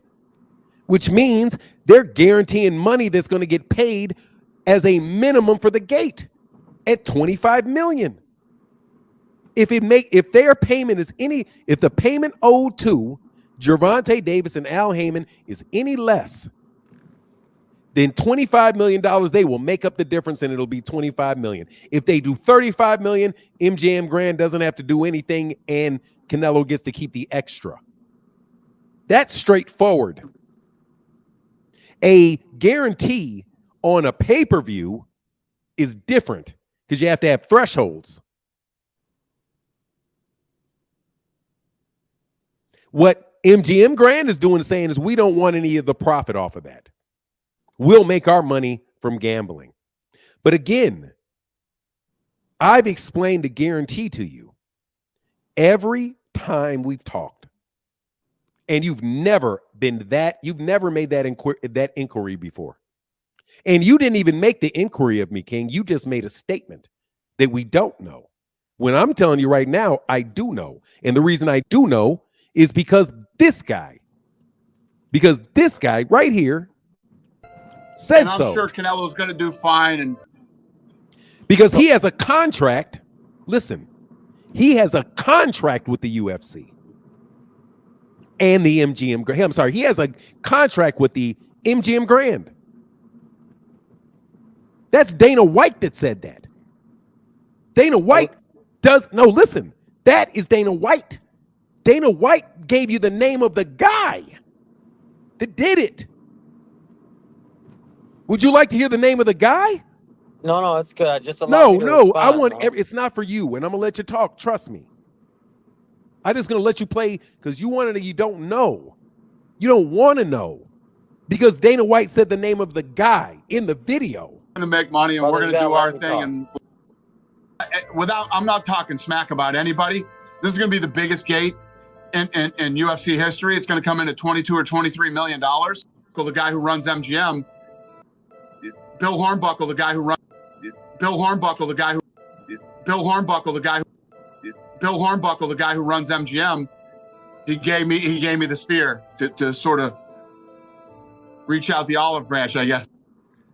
which means they're guaranteeing money that's going to get paid as a minimum for the gate at $25 million. If the payment owed to Gervonta Davis and Al Haymon is any less than $25 million, they will make up the difference and it'll be $25 million. If they do $35 million, MGM Grand doesn't have to do anything and Canelo gets to keep the extra. That's straightforward. A guarantee on a pay-per-view is different because you have to have thresholds. What MGM Grand is doing is saying is we don't want any of the profit off of that. We'll make our money from gambling. But again, I've explained the guarantee to you every time we've talked. And you've never made that inquiry before. And you didn't even make the inquiry of me, King. You just made a statement that we don't know. When I'm telling you right now, I do know. And the reason I do know is because this guy right here said and I'm so. sure Canelo's going to do fine. And because he has a contract. Listen, he has a contract with the UFC and the MGM. I'm sorry, he has a contract with the MGM Grand. That's Dana White that said that. Dana White listen, that is Dana White. Dana White gave you the name of the guy that did it. Would you like to hear the name of the guy? No, it's good. Just allow me to respond, I want it's not for you, and I'm gonna let you talk. Trust me. I'm just gonna let you play because you wanted to. You don't know. You don't want to know because Dana White said the name of the guy in the video. We're going to make money and we're going to do our thing. And I'm not talking smack about anybody. This is going to be the biggest gate in UFC history. It's going to come in at $22 or $23 million. The guy who runs MGM, Bill Hornbuckle, the guy who runs MGM, he gave me the spear to sort of reach out the olive branch, I guess.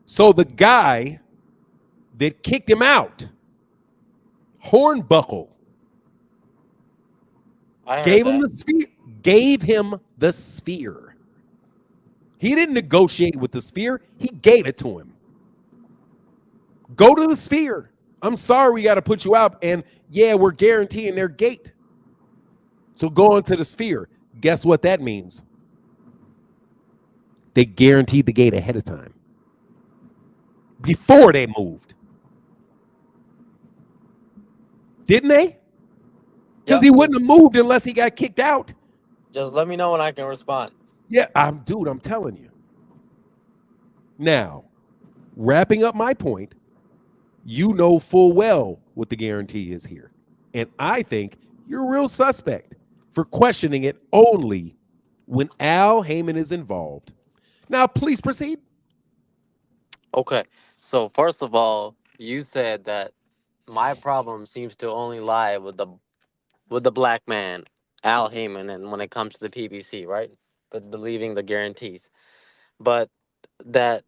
So the guy that kicked him out, Hornbuckle, gave him the sphere. He didn't negotiate with the sphere. He gave it to him. Go to the sphere. I'm sorry we got to put you out. And yeah, we're guaranteeing their gate. So go on to the sphere. Guess what that means? They guaranteed the gate ahead of time. Before they moved. Didn't they? Because he wouldn't have moved unless he got kicked out. Just let me know when I can respond. Yeah, I'm telling you. Now, wrapping up my point, you know full well what the guarantee is here. And I think you're a real suspect for questioning it only when Al Haymon is involved. Now, please proceed. Okay. So first of all, you said that my problem seems to only lie with the black man, Al Haymon, and when it comes to the PBC, right? But believing the guarantees. but that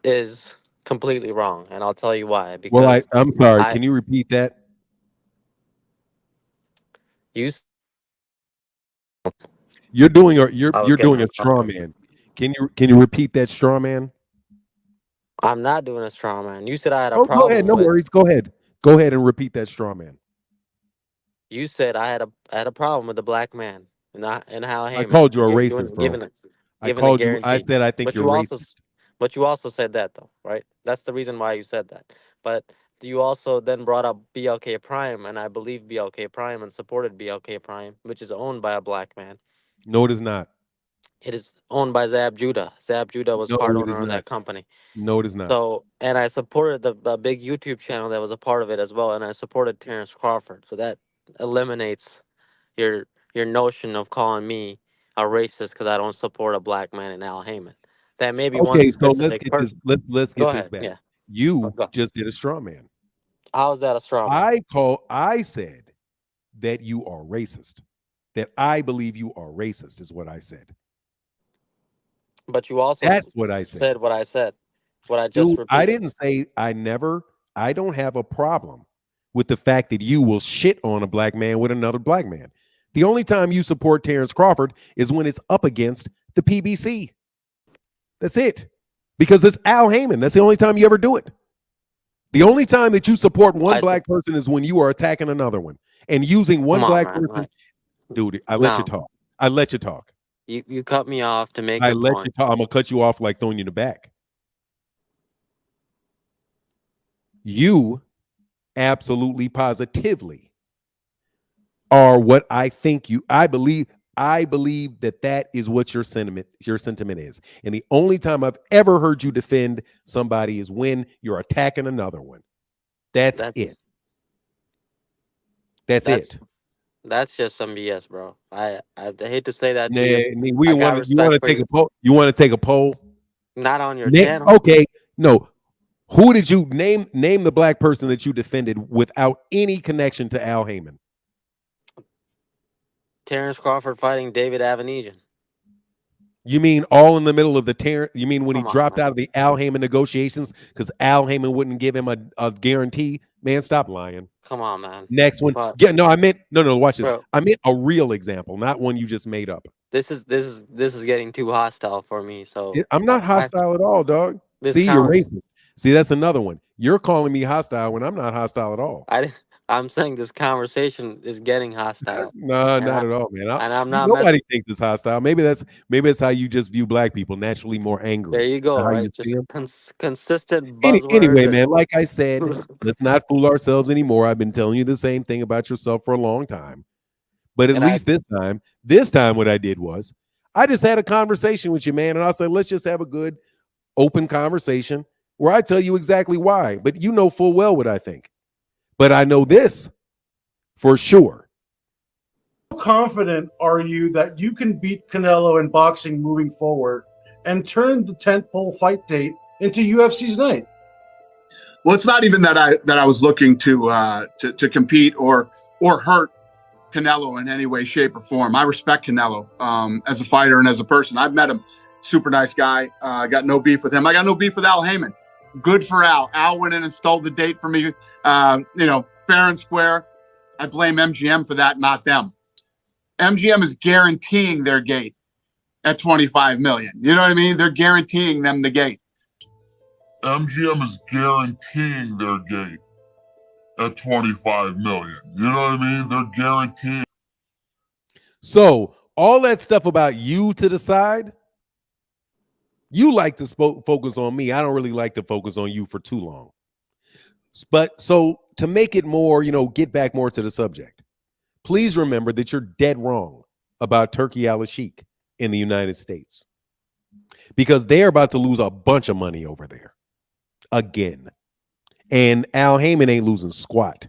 is completely wrong, and I'll tell you why. Well, Because I'm sorry. I Can you repeat that? you You're doing a I was you're getting doing a a straw man. Can you repeat that straw man? I'm not doing a straw man. You said I had a Oh, go ahead. problem No with. worries. Go ahead. Go ahead and repeat that straw man. You said I had a problem with the black man and Hal I Heyman called you a racist, bro. I giving a called you. I guarantee. said I think But you're you also racist. s- but you also said that though, right? That's the reason why you said that. But you also then brought up BLK Prime, and I believe BLK Prime and supported BLK Prime, which is owned by a black man. No, it is not. It is owned by Zab Judah. Zab Judah was No, part it is owner of not. that company. No, it is not. So, and I supported the big YouTube channel that was a part of it as well, and I supported Terrence Crawford. So that eliminates your your notion of calling me a racist because I don't support a black man in Al Heyman. That may be one Okay, so let's specific get this. person. Let's Go get this ahead. back. Yeah. You Go. just did a straw man. How is that a straw man? I said that you are racist. That I believe you are racist is what I said. But you also That's what I said. said what I said. What I just Dude, I repeated. didn't say I don't have a problem with the fact that you will shit on a black man with another black man. The only time you support Terrence Crawford is when it's up against the PBC. That's it. Because it's Al Heyman. That's the only time you ever do it. The only time that you support one I black person is when you are attacking another one and using Come one on, black man. person. Dude, I let you No, talk. I let you talk. you cut me off to make I your let you point. talk. I'm gonna cut you off like throwing you in the back. You absolutely positively are what I think you I believe that is what your sentiment is. And the only time I've ever heard you defend somebody is when you're attacking another one. That's That's it. That's that's it. that's just some BS, bro. I hate to say that Nah, to you. I mean, we I got want you want respect to for take you. a poll? You want to take a poll? Not on your channel. Okay, no. Who did you name the black person that you defended without any connection to Al Heyman? Terrence Crawford fighting David Avenesian. You mean all in the middle of the You mean when he Come on, dropped man. out of the Al Heyman negotiations because Al Heyman wouldn't give him a guarantee? Man, stop lying. Come on, man. Next one. But Yeah, no, I meant no. Watch this. bro, I meant a real example, not one you just made up. this is getting too hostile for me. So I'm not hostile at all, dog. this See, you're count. racist. See, that's another one. You're calling me hostile when I'm not hostile at all. I I'm saying this conversation is getting hostile, No, and not at all, man. I'm not Nobody messing. thinks it's hostile. Maybe that's how you just view black people, naturally more There angry. you Is that go. how you Right, see just them? consistent buzzwords Anyway, and. man, like I said, let's not fool ourselves anymore. I've been telling you the same thing about yourself for a long time. But at And I least this time, what I did was I just had a conversation with you, man. And I said, let's just have a good, open conversation where I tell you exactly why. But you know full well what I think. But I know this for sure. How confident are you that you can beat Canelo in boxing moving forward and turn the tentpole fight date into UFC's night? Well, it's not even that I was looking to compete or hurt Canelo in any way, shape, or form. I respect Canelo as a fighter and as a person. I've met him. Super nice guy. I got no beef with him. I got no beef with Al Heyman. Good for Al. Al went in and stole the date for me. Fair and square. I blame MGM for that, not them. MGM is guaranteeing their gate at 25 million. You know what I mean? They're guaranteeing them the gate. MGM is guaranteeing their gate at 25 million. You know what I mean? They're guaranteeing. So all that stuff about you to the side, you like to focus on me. I don't really like to focus on you for too long. But so to make it more, get back more to the subject, please remember that you're dead wrong about Turki al-Sheikh in the United States because they're about to lose a bunch of money over there again. And Al Heyman ain't losing squat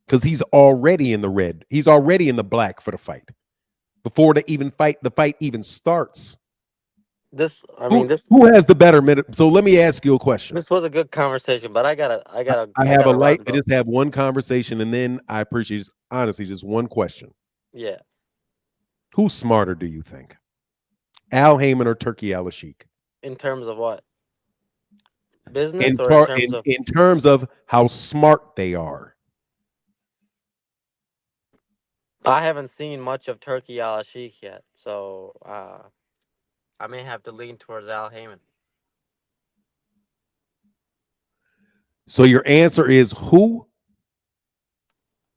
because he's already in the red. He's already in the black for the fight before the fight even starts. Who has the better minute? So let me ask you a question. This was a good conversation, but I have a light. run, I just have one conversation, and then I appreciate honestly just one question. Yeah. Who's smarter, do you think? Al Heyman or Turki al-Sheikh? In terms of what? Business or in terms of? In terms of how smart they are. I haven't seen much of Turki Al-Sheikh yet, so I may have to lean towards Al Haymon. So your answer is who?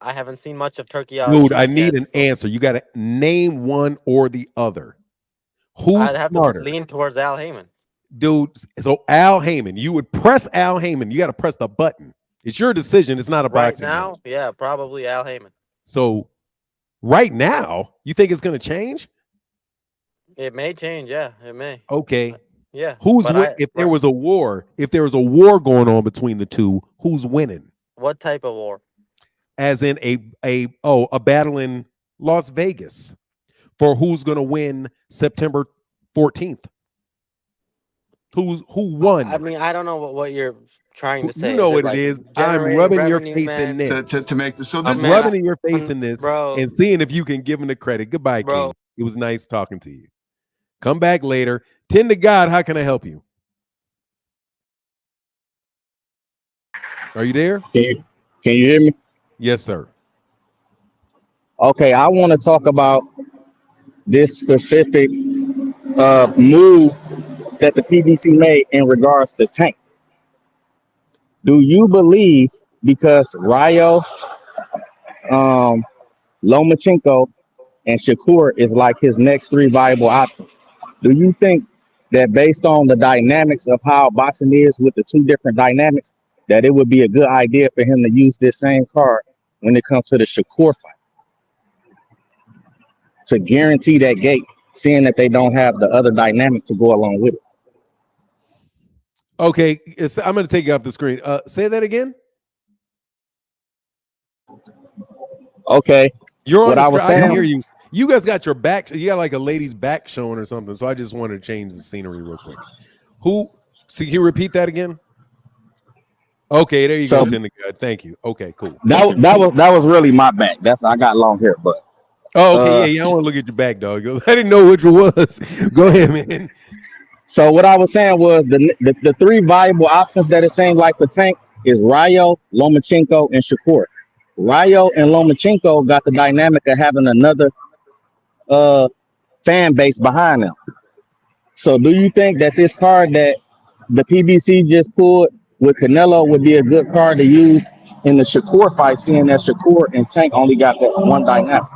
I haven't seen much of Turki Dude, I Al-Sheikh need yet, an so answer. You got to name one or the other. Who's I'd have smarter? to lean towards Al Haymon. Dude, so Al Haymon, you would press Al Haymon. You got to press the button. It's your decision. It's not a Right boxing now, match. yeah, probably Al Haymon. So right now, you think it's going to change? It may change, yeah, it may. Okay. Yeah. Who's But if there was a war, going on between the two, who's winning? What type of war? As in a battle in Las Vegas for who's going to win September 14th. Who won? I mean, I don't know what you're trying to say. You know what like it is. I'm rubbing your face in this. to make this. So I'm this rubbing in your face in this bro, and seeing if you can give him the credit. Goodbye, bro. King. It was nice talking to you. Come back later. 10 to God, how can I help you? Are you there? Can you hear me? Yes, sir. Okay, I want to talk about this specific move that the PBC made in regards to Tank. Do you believe because Ryo, Lomachenko, and Shakur is like his next three viable options? Do you think that based on the dynamics of how boxing is with the two different dynamics, that it would be a good idea for him to use this same card when it comes to the Shakur fight to guarantee that gate, seeing that they don't have the other dynamic to go along with it? Okay, I'm going to take you off the screen. Say that again. Okay. You're on the screen. I can hear saying, you. You guys got your back. You got like a lady's back showing or something. So I just wanted to change the scenery real quick. So can you repeat that again? Okay, there you go, Tim. Thank you. Okay, cool. That was really my back. I got long hair, but okay, yeah. I want to look at your back, dog. I didn't know which one was. Go ahead, man. So what I was saying was the three viable options that it seemed like for Tank is Ryo, Lomachenko, and Shakur. Ryo and Lomachenko got the dynamic of having another fan base behind them. So do you think that this card that the PBC just pulled with Canelo would be a good card to use in the Shakur fight, seeing that Shakur and Tank only got that one dynamic?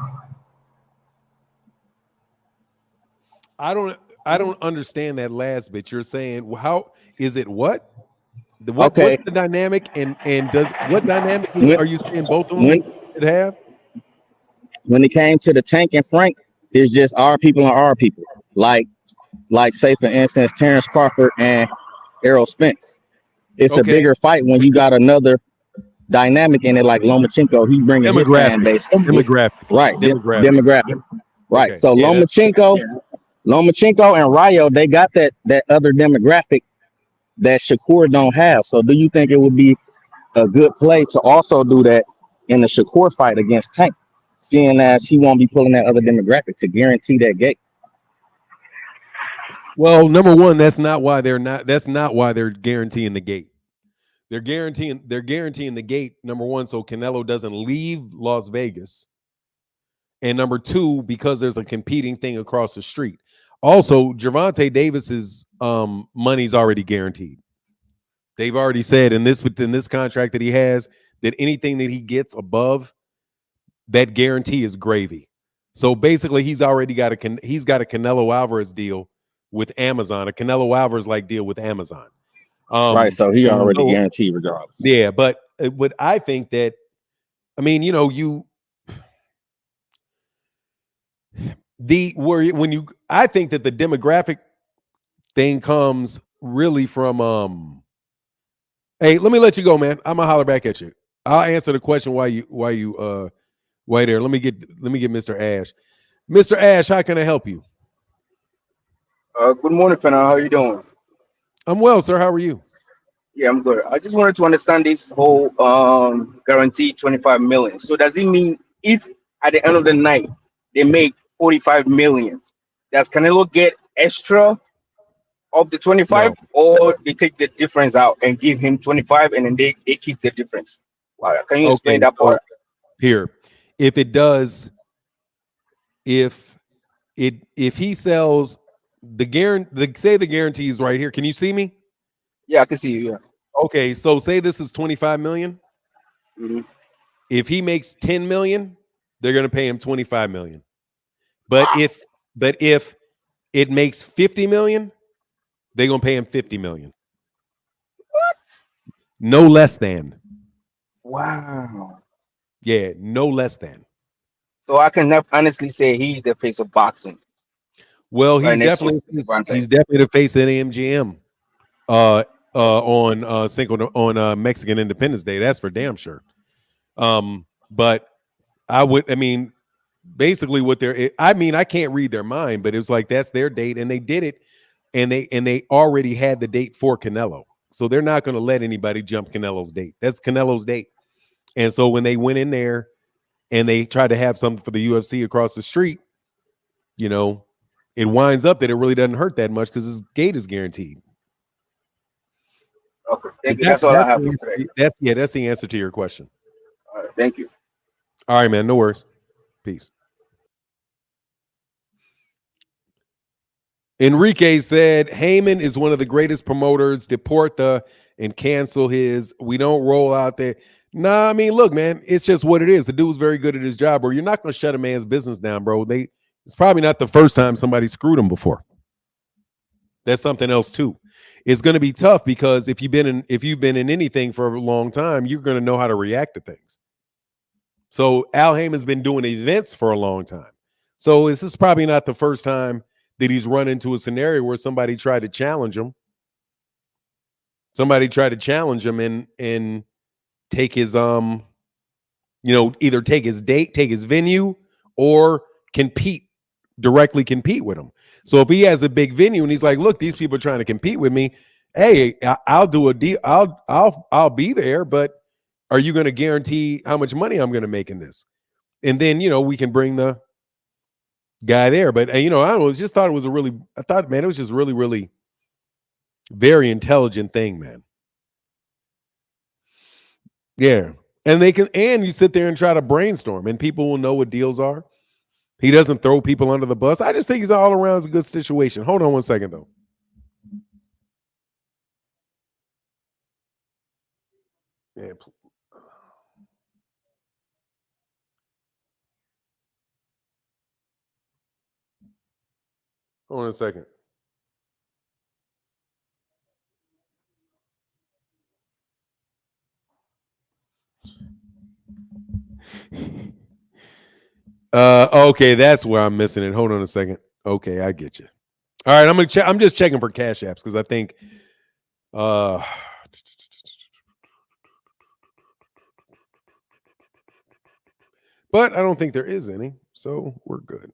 I don't understand that last bit. You're saying how is it what? What's the dynamic and does what dynamic are you saying both of them should have? When it came to the Tank and Frank, it's just our people and our people. Like say for instance, Terrence Crawford and Errol Spence. It's a bigger fight when you got another dynamic in it, like Lomachenko. He bringing his fan base. Demographic. Right. Demographic. Right. Okay. So Lomachenko and Ryo, they got that other demographic that Shakur don't have. So do you think it would be a good play to also do that in the Shakur fight against Tank, seeing as he won't be pulling that other demographic to guarantee that gate? Well, number one, that's not why they're guaranteeing the gate. They're guaranteeing the gate, number one, so Canelo doesn't leave Las Vegas. And number two, because there's a competing thing across the street. Also, Gervonta Davis's money's already guaranteed. They've already said within this contract that he has that anything that he gets above that guarantee is gravy. So basically, he's got a Canelo Alvarez deal with Amazon, a Canelo Alvarez like deal with Amazon. Right, so he already guaranteed regardless. Yeah, but I think that, I mean, I think that the demographic thing comes really from hey, let me let you go, man. I'm gonna holler back at you. I'll answer the question why you there. Let me get Mr. Ash. Mr. Ash, how can I help you? Good morning, Fernando. How are you doing? I'm well, sir. How are you? Yeah, I'm good. I just wanted to understand this whole guaranteed 25 million. So does it mean if at the end of the night they make 45 million, does Canelo get extra of the 25, No. or they take the difference out and give him 25, and then they keep the difference? Wow, can you explain Okay. that So part? here, if it does, if he sells the guarantee, say the guarantee is right here. Can you see me? Yeah, I can see you. Yeah. Okay. So say this is 25 million. Mhm. If he makes 10 million, they're going to pay him 25 million. But if it makes 50 million, they're going to pay him 50 million. What? No less than. Wow. Yeah, no less than. So I can honestly say he's the face of boxing Well, right he's next to definitely Gervonta. the face of the MGM on Cinco on Mexican Independence Day. That's for damn sure. But I mean, basically what they're I mean, I can't read their mind, but it was like that's their date, and they did it, and they already had the date for Canelo. So they're not going to let anybody jump Canelo's date. That's Canelo's date. And so when they went in there and they tried to have something for the UFC across the street, you know, it winds up that it really doesn't hurt that much because his gate is guaranteed. Okay, But thank you. That's all I have for today. that's the answer to your question. All right, thank you. All right, man. No worries. Peace. Enrique said Haymon is one of the greatest promoters. Deport and cancel his. We don't roll out there. Nah, I mean, look, man, it's just what it is. The dude's very good at his job, bro. You're not going to shut a man's business down, bro. It's probably not the first time somebody screwed him before. That's something else too. It's going to be tough because if you've been in anything for a long time, you're going to know how to react to things. So Al Haymon's been doing events for a long time. So this is probably not the first time that he's run into a scenario where somebody tried to challenge him. Somebody tried to challenge him and take his either take his date, take his venue, or directly compete with him. So if he has a big venue and he's like, look, these people are trying to compete with me. Hey, I'll do a deal. I'll be there, but are you going to guarantee how much money I'm going to make in this? And then, we can bring the guy there. But, I don't know. Just thought it was man, it was just really, really very intelligent thing, man. Yeah. And you sit there and try to brainstorm and people will know what deals are. He doesn't throw people under the bus. I just think he's all around a good situation. Hold on one second, though. Yeah. Hold on a second. Okay, that's where I'm missing it. Hold on a second. Okay, I get you. All right, I'm gonna check. I'm just checking for cash apps because I think but I don't think there is any, so we're good.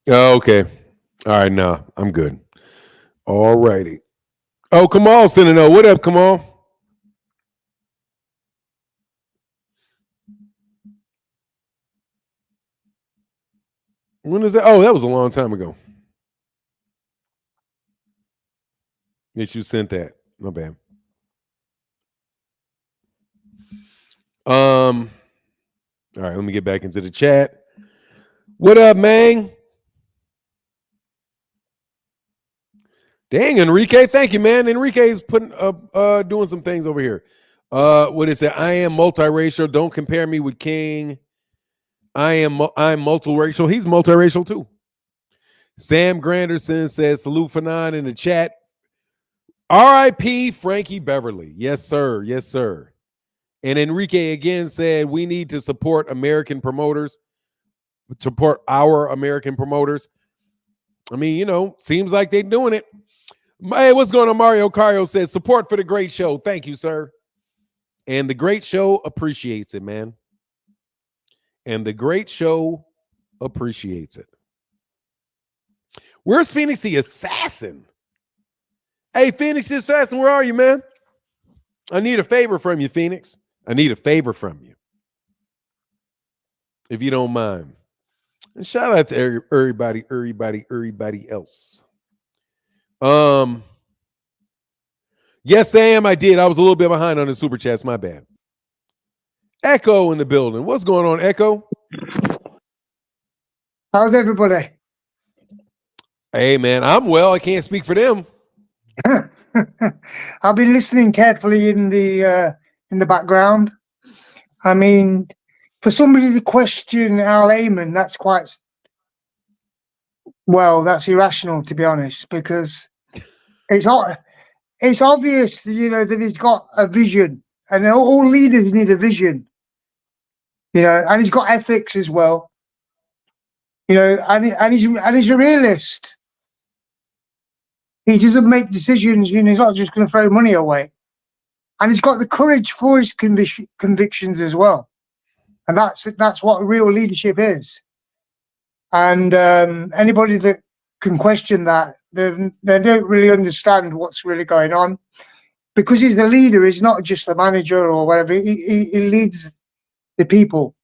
Oh, okay. All right, no, I'm good. All righty. Oh, Kamal sending a what up, Kamal? When is that? Oh, that was a long time ago. That you sent that. No bad. All right, let me get back into the chat. What up, man? Dang, Enrique. Thank you, man. Enrique is doing some things over here. What is it? I am multiracial. Don't compare me with King. I'm multiracial. He's multiracial too. Sam Granderson says salute for nine in the chat. R.I.P. Frankie Beverly. Yes, sir. Yes, sir. And Enrique again said, we need to support American promoters, support our American promoters. I mean, you know, seems like they're doing it. Hey, what's going on? Mario Cario says, support for the great show. Thank you, sir. And the great show appreciates it, man. And the great show appreciates it. Where's Phoenix the Assassin? Hey, Phoenix the Assassin, where are you, man? I need a favor from you, Phoenix. I need a favor from you. If you don't mind. And shout out to everybody else. Yes, Sam, I did. I was a little bit behind on the super chats. My bad. Echo in the building. What's going on, Echo? How's everybody? Hey, man, I'm well. I can't speak for them. I've been listening carefully in the background. I mean, for somebody to question Al Haymon, that's that's irrational, to be honest, because it's obvious that, you know, that he's got a vision, and all leaders need a vision, you know, and he's got ethics as well, you know, and he's a realist. He doesn't make decisions, you know, he's not just going to throw money away. And he's got the courage for his convictions as well. And that's what real leadership is. And anybody that can question that, they don't really understand what's really going on. Because he's the leader, he's not just the manager or whatever. He leads the people,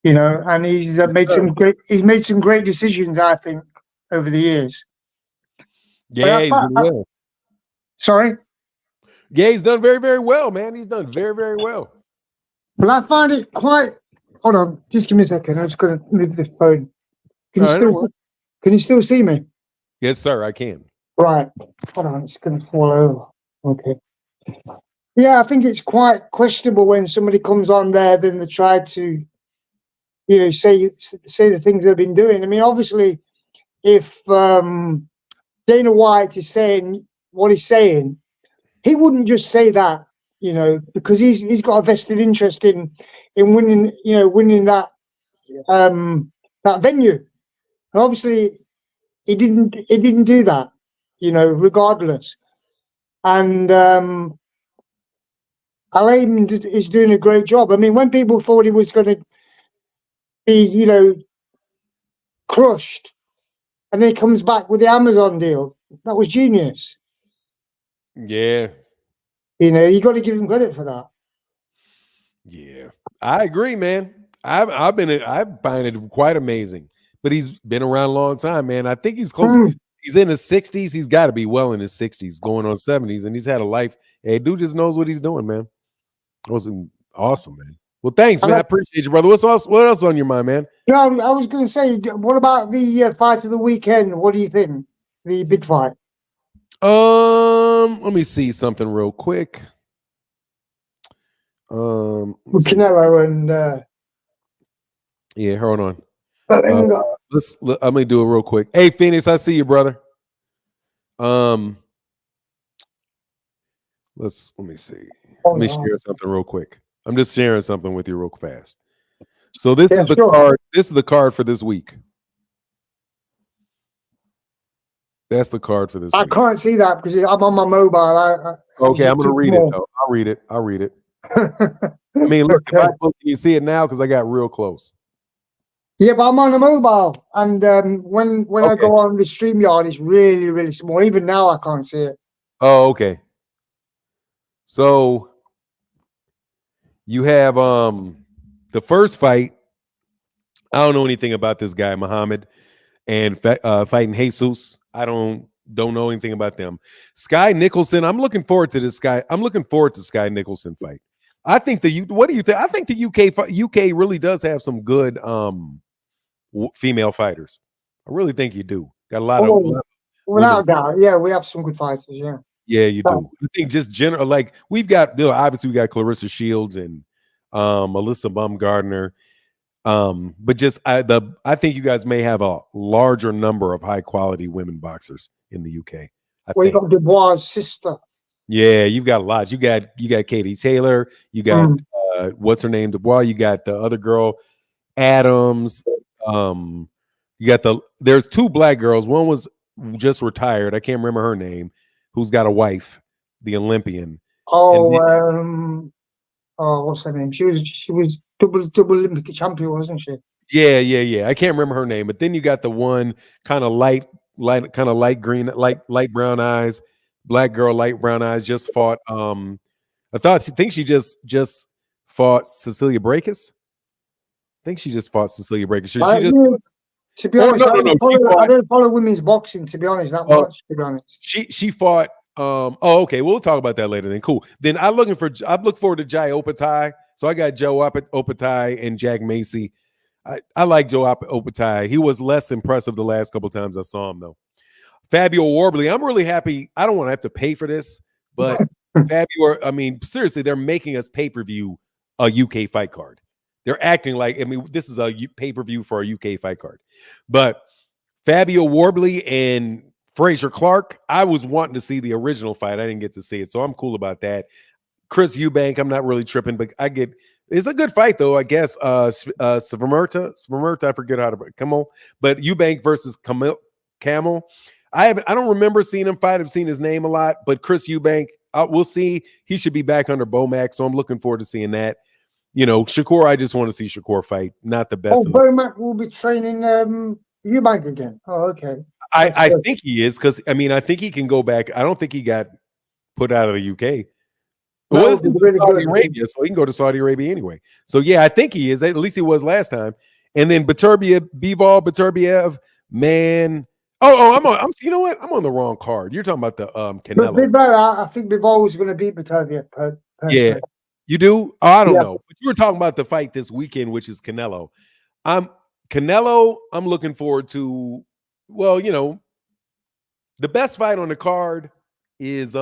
you know, and he's made some great decisions, I think, over the years. Yeah, he's done well. Sorry? Yeah, he's done very, very well, man. He's done very, very well. Well, I find it quite. Hold on, just give me a second. I'm just going to move the phone. Can you still see me? Yes, sir, I can. Right. Hold on, it's going to fall over. Okay. Yeah, I think it's quite questionable when somebody comes on there, then they try to, you know, say the things they've been doing. I mean, obviously, if Dana White is saying what he's saying, he wouldn't just say that, you know, because he's got a vested interest in winning, you know, winning that that venue. And obviously, he didn't do that, you know, regardless. And Al Haymon is doing a great job. I mean, when people thought he was going to be, you know, crushed, and then he comes back with the Amazon deal, that was genius. Yeah. You know, you got to give him credit for that. Yeah, I agree, man. I find it quite amazing. But he's been around a long time, man. I think he's close. He's in his 60s. He's got to be well in his 60s, going on 70s, and he's had a life. Hey, dude just knows what he's doing, man. It was awesome, man. Well, thanks, man. I appreciate you, brother. What else on your mind, man? No, I was going to say, what about the fight of the weekend? What do you think? The big fight. Let me see something real quick. Canelo and yeah, hold on. Let me do it real quick. Hey, Phoenix, I see you, brother. Let me see. Let me share something real quick. I'm just sharing something with you real fast. So this is the card. This is the card for this week. That's the card for this week. I can't see that because I'm on my mobile. Okay, I'm going to read it, though. I'll read it. I mean, look, if you see it now because I got real close. Yeah, but I'm on a mobile, and when I go on the StreamYard, it's really, really small. Even now, I can't see it. Oh, okay. So you have the first fight. I don't know anything about this guy, Muhammad, and fighting Jesus. I don't know anything about them. Sky Nicholson. I'm looking forward to this guy. I'm looking forward to Sky Nicholson fight. I think what do you think? I think the UK really does have some good female fighters. I really think you do. Got a lot of without doubt. Yeah, we have some good fighters. Yeah. Yeah, you do. I think just general, like we've got, obviously we got Clarissa Shields and Alyssa Baumgardner. But just I think you guys may have a larger number of high quality women boxers in the UK. You got Dubois' sister. Yeah, you've got a lot. You got Katie Taylor. You got what's her name? Dubois. You got the other girl, Adams. You got there's two black girls. One was just retired. I can't remember her name. Who's got a wife? The Olympian. What's her name? She was double Olympic champion, wasn't she? Yeah. I can't remember her name. But then you got the one kind of light green, light brown eyes, black girl, light brown eyes. Just fought. I think she just fought Cecilia Brækhus. I think she just fought Cecilia Brækhus. To be honest, I don't follow women's boxing. To be honest, that much. To be honest, she fought. Okay, we'll talk about that later. Then cool. Then I look forward to Jai Opatai. So I got Joe Opatai and Jack Macy. I like Joe Opatai. He was less impressive the last couple times I saw him though. Fabio Wardley. I'm really happy. I don't want to have to pay for this, but Fabio. I mean, seriously, they're making us pay-per-view a UK fight card. They're acting like, I mean, this is a pay-per-view for a UK fight card. But Fabio Wardley and Fraser Clark, I was wanting to see the original fight. I didn't get to see it, so I'm cool about that. Chris Eubank, I'm not really tripping, but it's a good fight, though, I guess. Svermerta, I forget how to come on. But Eubank versus Camel. I don't remember seeing him fight. I've seen his name a lot, but Chris Eubank, we'll see. He should be back under Bomac, so I'm looking forward to seeing that. You know, Shakur, I just want to see Shakur fight. Not the best. Bomac will be training Eubank again. Oh, okay. I think he is, because, I mean, I think he can go back. I don't think he got put out of the UK. Well, really Saudi Arabia, so he can go to Saudi Arabia anyway. So, yeah, I think he is. At least he was last time. And then Beterbiev, man. I'm you know what? I'm on the wrong card. You're talking about the Canelo. But I think Bivol was going to beat Beterbiev. Yeah. You do? Oh, I don't know. But you were talking about the fight this weekend, which is Canelo. I'm looking forward to, well, you know, the best fight on the card is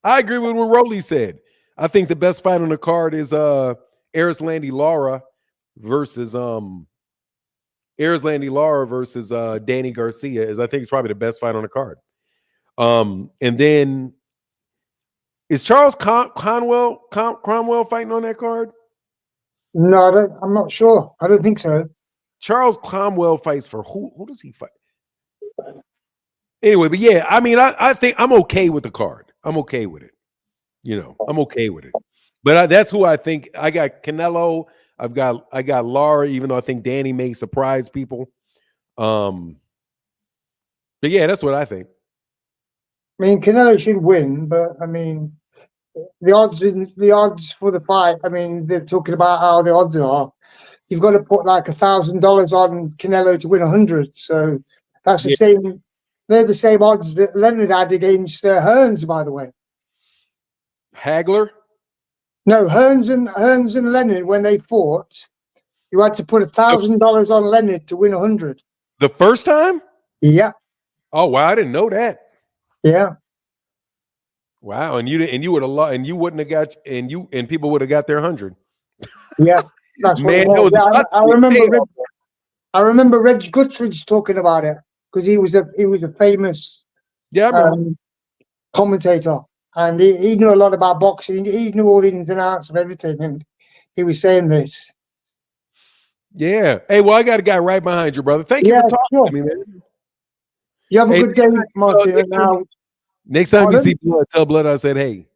I agree with what Rolly said. I think the best fight on the card is Erislandy Lara versus Danny Garcia. I think it's probably the best fight on the card. And then is Charles Cromwell fighting on that card? No, I'm not sure. I don't think so. Charles Cromwell fights for who? Who does he fight? Anyway, but yeah, I mean, I think I'm okay with the card. I'm okay with it. You know, I'm okay with it. But that's who I think. I got Canelo. I got Lara, even though I think Danny may surprise people. But yeah, that's what I think. I mean, Canelo should win, but I mean, the odds for the fight. I mean, they're talking about how the odds are. You've got to put like $1,000 on Canelo to win 100. So that's the same. They're the same odds that Leonard had against Hearns, by the way. Hagler? No, Hearns and Leonard, when they fought, you had to put $1,000 on Leonard to win 100. The first time? Yeah. Oh wow, I didn't know that. Yeah. Wow, and you would have lost, and you wouldn't have got, and people would have got their 100. Yeah, that's man. I remember Reg Guttridge talking about it because he was a famous commentator, and he knew a lot about boxing. He knew all the ins and outs of everything, and he was saying this. Yeah. Hey, well, I got a guy right behind you, brother. Thank you for talking to me, man. You have a good day, Martin. Next time you see Blood, tell Blood I said, hey.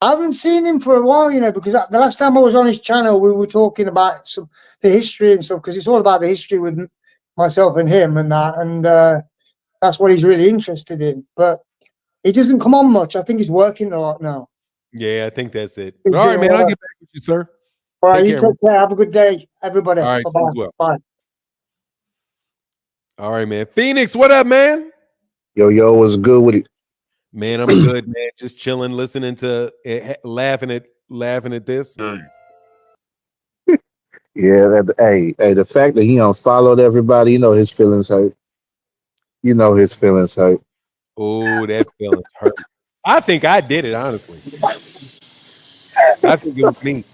I haven't seen him for a while, you know, because the last time I was on his channel, we were talking about the history and stuff, because it's all about the history with myself and him and that, and that's what he's really interested in. But he doesn't come on much. I think he's working a lot now. Yeah, I think that's it. All right, man. I'll get back with you, sir. All right, you take care. Have a good day, everybody. All right, bye-bye. well. Bye. All right, man. Phoenix, what up, man? Yo, what's good with it? Man, I'm good, man. Just chilling, listening to laughing at this. Yeah, hey, the fact that he unfollowed everybody, you know his feelings hurt. Oh, that feelings hurt. I think I did it, honestly. I think it was me.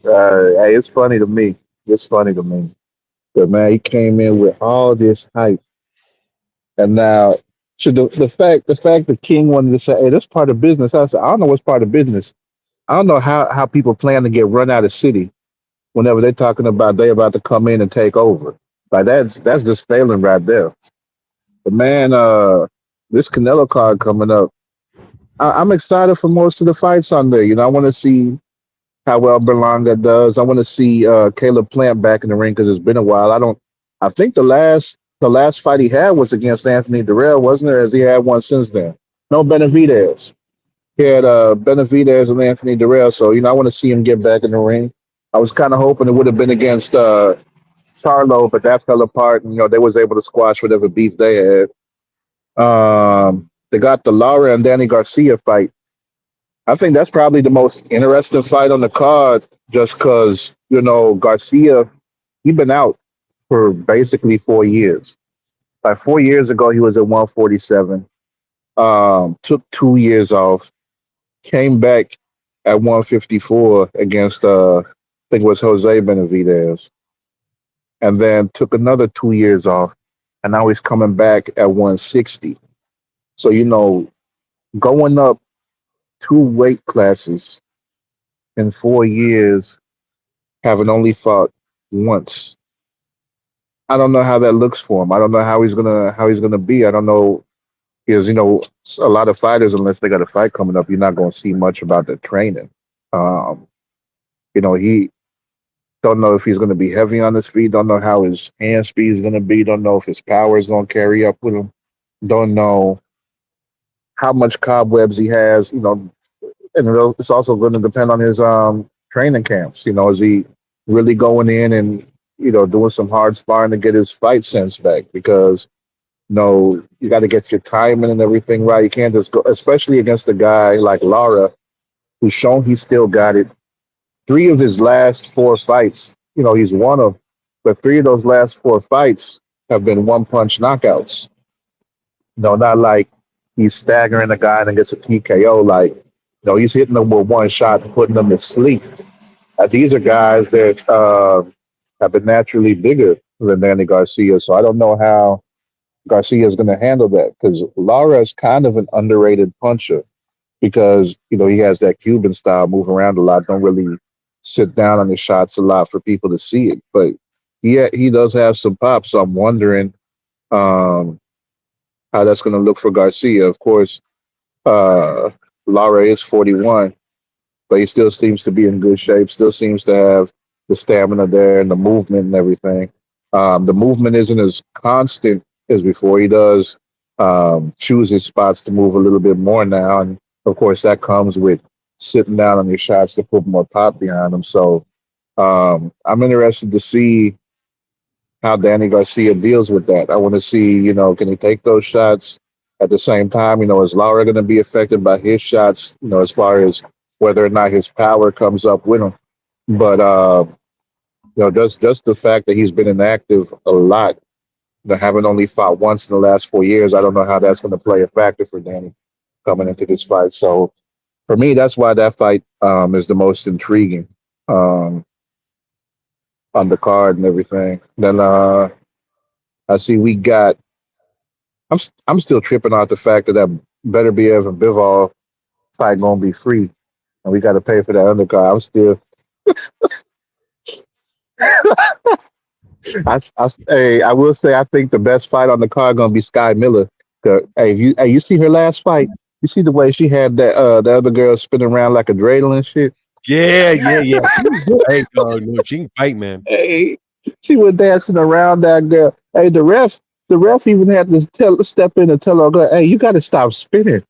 Hey, it's funny to me. But man, he came in with all this hype, and now So the fact the king wanted to say, hey, that's part of business. I said, I don't know what's part of business. I don't know how people plan to get run out of city whenever they're talking about they about to come in and take over. Like that's just failing right there. But man, this Canelo card coming up. I'm excited for most of the fights on there. I want to see how well Berlanga does. I want to see Caleb Plant back in the ring because it's been a while. I think the last fight he had was against Anthony Durrell, wasn't there? Has he had one since then? No, Benavidez. He had Benavidez and Anthony Durrell. So I want to see him get back in the ring. I was kind of hoping it would have been against Charlo, but that fell apart. And they was able to squash whatever beef they had. They got the Lara and Danny Garcia fight. I think that's probably the most interesting fight on the card, just because Garcia, he been out for basically 4 years. Like 4 years ago, he was at 147. Took 2 years off, came back at 154 against I think it was Jose Benavidez, and then took another 2 years off, and now he's coming back at 160. So going up two weight classes in 4 years, having only fought once. I don't know how that looks for him. I don't know how he's gonna be. I don't know because a lot of fighters, unless they got a fight coming up, you're not going to see much about their training. Um, he don't know if he's going to be heavy on his feet. Don't know how his hand speed is going to be. Don't know if his power is going to carry up with him. Don't know how much cobwebs he has. And it's also going to depend on his training camps. Is he really going in and doing some hard sparring to get his fight sense back? Because you got to get your timing and everything right. You can't just go, especially against a guy like Lara, who's shown he's still got it. Three of his last four fights, he's won them, but three of those last four fights have been one punch knockouts. Not like he's staggering a guy and then gets a TKO. Like, he's hitting them with one shot and putting them to sleep. These are guys that have been naturally bigger than Danny Garcia. So I don't know how Garcia is going to handle that, because Lara is kind of an underrated puncher because he has that Cuban style, move around a lot, don't really sit down on his shots a lot for people to see it. But yeah, he does have some pop. So I'm wondering um, how that's going to look for Garcia. Of course, uh, Lara is 41, but he still seems to be in good shape. Still seems to have the stamina there and the movement and everything. The movement isn't as constant as before. He does choose his spots to move a little bit more now, and of course that comes with sitting down on your shots to put more pop behind them. So I'm interested to see how Danny Garcia deals with that. I want to see, can he take those shots at the same time? Is Lara going to be affected by his shots? As far as whether or not his power comes up with him. But just the fact that he's been inactive a lot, having only fought once in the last 4 years, I don't know how that's going to play a factor for Danny coming into this fight. So for me, that's why that fight is the most intriguing um, on the card and everything. Then I see we got. I'm still tripping out the fact that Better Be Evan Bivol fight gonna be free, and we got to pay for that undercard. I'm still. I will say I think the best fight on the card gonna be Sky Miller. Hey, you see her last fight? You see the way she had that the other girl spinning around like a dreidel and shit. Yeah. Hey, no, she can fight, man. Hey, she was dancing around that girl. Hey, the ref even had to step in and tell her, girl, hey, you got to stop spinning.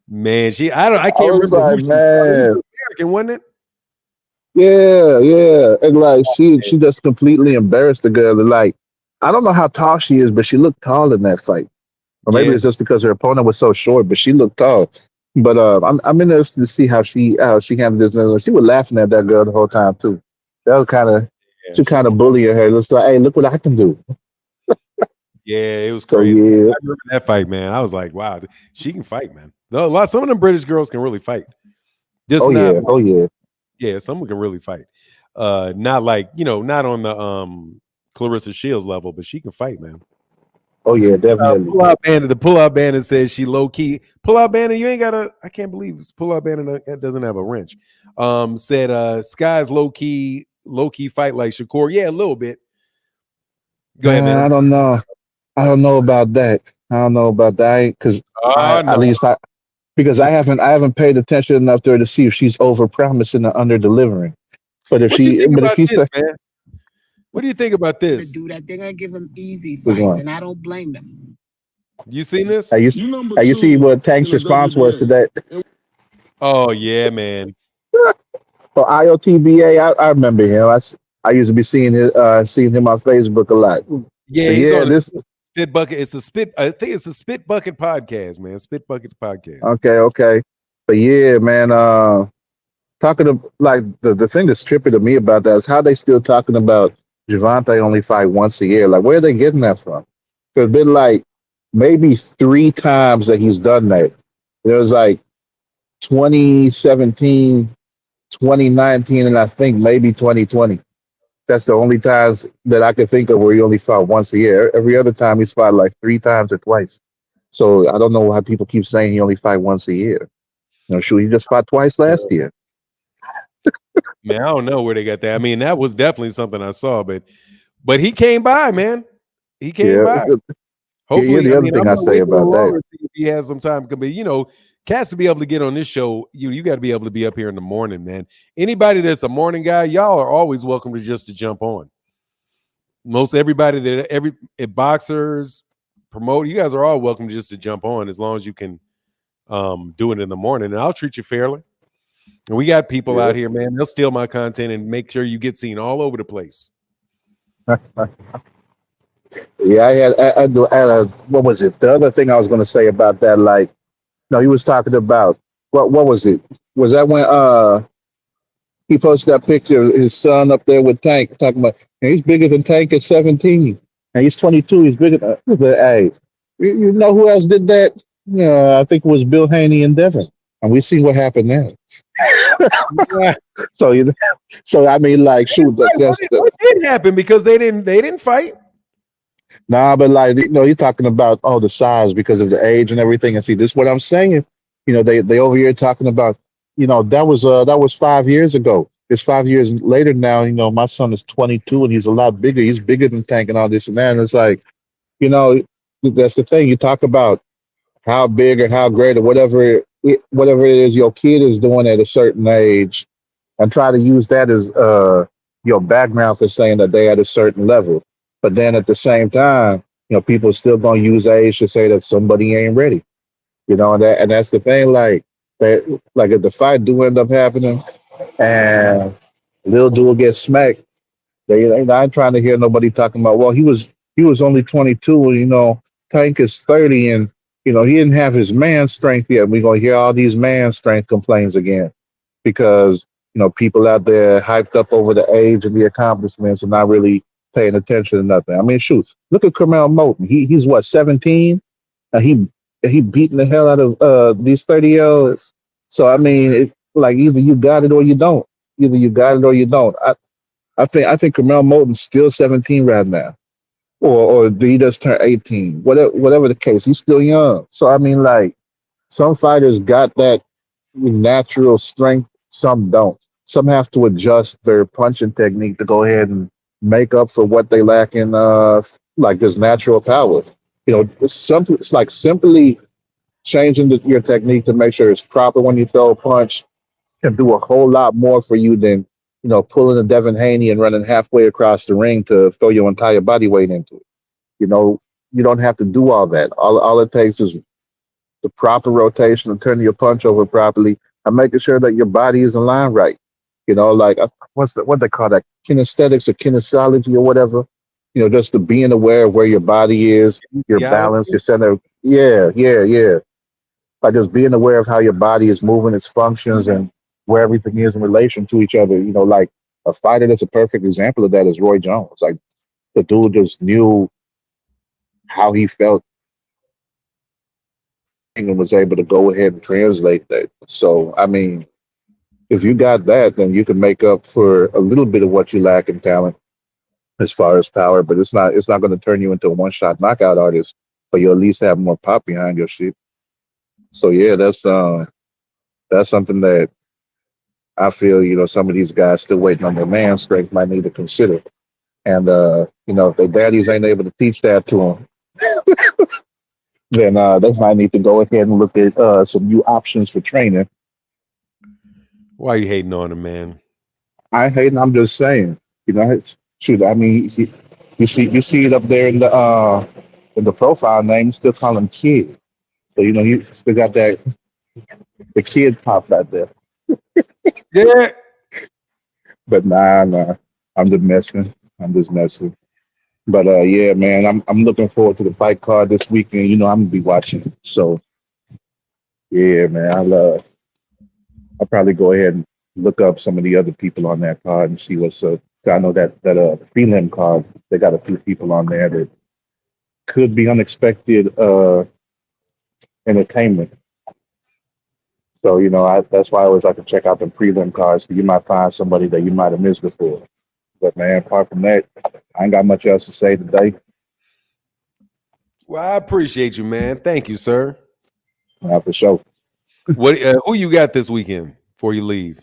Man, I I can't was remember like, who she man, was. American, wasn't it? yeah, and like she just completely embarrassed the girl. And like, I don't know how tall she is, but she looked tall in that fight. Or maybe Yeah. it's just because her opponent was so short, but she looked tall. But I'm interested to see how she handled this. And she was laughing at that girl the whole time too. That was Yeah, she she kind was of funny. bullying her. It's like, hey, look what I can do. Yeah, it was So crazy. yeah, I remember that fight, man. I was like, wow, she can fight, man. Some of them British girls can really fight. Just oh not yeah, like, oh yeah. yeah, some can really fight. Not like, not on the Clarissa Shields level, but she can fight, man. Oh yeah, definitely. The pull-out bandit says she low-key. Pull-out bandit, you ain't got a. I can't believe pull-out bandit doesn't have a wrench. Said Sky's low-key fight like Shakur. Yeah, a little bit. Go ahead, man. I don't know. I don't know about that. I don't know about that because because I haven't paid attention enough to her to see if she's over promising and under delivering. But if What you she, think but if about she's this, man? What do you think about this? Do that, they're gonna give him easy Which fights, one? and I don't blame them. You seen this? you You number you see two what Tank's in the response was to WBA. that? Oh yeah, man. For IOTBA, I remember him. I used to be seeing him on Facebook a lot. Yeah, But he's yeah, on this Spit Bucket. It's a spit. I think it's a Spit Bucket podcast, man. Spit Bucket podcast. okay. But yeah, man, talking to like the thing that's trippy to me about that is how they still talking about Gervonta only fight once a year. Like, where are they getting that from? There's been like maybe 3 times that he's done that. There was like 2017, 2019, and I think maybe 2020. That's the only times that I can think of where he only fought once a year. Every other time he's fought like 3 times or twice. So I don't know why people keep saying he only fight once a year. Shoot, he just fought twice last year. Man, I don't know where they got that. I mean, that was definitely something I saw, but he came by, man. He came by. Hopefully, the other thing I say about that. See if he has some time. But cats to be able to get on this show, you got to be able to be up here in the morning, man. Anybody that's a morning guy, y'all are always welcome to jump on. Most everybody that boxers promote, you guys are all welcome just to jump on as long as you can do it in the morning, and I'll treat you fairly. And we got people out here, man. They'll steal my content and make sure you get seen all over the place. Yeah, I had what was it? The other thing I was going to say about that, like, no, he was talking about what was it? Was that when he posted that picture of his son up there with Tank talking about he's bigger than Tank at 17 and he's 22. He's bigger than. But hey, you know who else did that? Yeah, I think it was Bill Haney and Devin, and we see what happened there. So I mean, like, shoot, what did happen? Because they didn't fight. Nah, but like, you're talking about the size because of the age and everything. And see, this is what I'm saying. They over here talking about, that was 5 years ago. It's 5 years later now. My son is 22 and he's a lot bigger. He's bigger than Tank and all this and that. And it's like, that's the thing. You talk about how big or how great or whatever it is your kid is doing at a certain age, and try to use that as your background for saying that they at a certain level. But then at the same time, people are still gonna use age to say that somebody ain't ready. And that's the thing. Like that, like if the fight do end up happening, and Lil Dude gets smacked, they ain't trying to hear nobody talking about. Well, he was only 22. Tank is 30, and he didn't have his man strength yet. We're gonna hear all these man strength complaints again because people out there hyped up over the age and the accomplishments and not really paying attention to nothing. I mean, shoot, look at Carmel Moulton. He's what, 17? He beating the hell out of these 30-year-olds. So I mean, it's like either you got it or you don't. I think Carmel Moulton's still 17 right now, or he just turned 18. Whatever the case, he's still young. So I mean, like, some fighters got that natural strength, some don't. Some have to adjust their punching technique to go ahead and make up for what they lack in like just natural power. It's like simply changing your technique to make sure it's proper when you throw a punch can do a whole lot more for you than pulling a Devin Haney and running halfway across the ring to throw your entire body weight into it. You don't have to do all that. All it takes is the proper rotation and turning your punch over properly and making sure that your body is aligned right. Like what they call that, kinesthetics or kinesiology or whatever. Just to being aware of where your body is, your balance, your center. Yeah. Like just being aware of how your body is moving, its functions, and where everything is in relation to each other. Like a fighter that's a perfect example of that is Roy Jones. Like the dude just knew how he felt and was able to go ahead and translate that. So, I mean, if you got that, then you can make up for a little bit of what you lack in talent. as far as power, but it's not going to turn you into a one shot knockout artist, but you at least have more pop behind your shit. So yeah, that's something that I feel, some of these guys still waiting on their man strength might need to consider. And if their daddies ain't able to teach that to them, then they might need to go ahead and look at some new options for training. Why are you hating on him, man? I ain't hating. I'm just saying. Shoot. I mean, you see it up there in the profile name. You still call him kid. So you still got the kid pop out there. Yeah. But nah. I'm just messing. But yeah, man, I'm looking forward to the fight card this weekend. I'm gonna be watching. So yeah, man, I'll probably go ahead and look up some of the other people on that card and see what's up. I know that prelim card, they got a few people on there that could be unexpected entertainment. So that's why I always like to check out the prelim cards. You might find somebody that you might have missed before. But man, apart from that, I ain't got much else to say today. Well, I appreciate you, man. Thank you, sir. For sure. What? Who you got this weekend before you leave?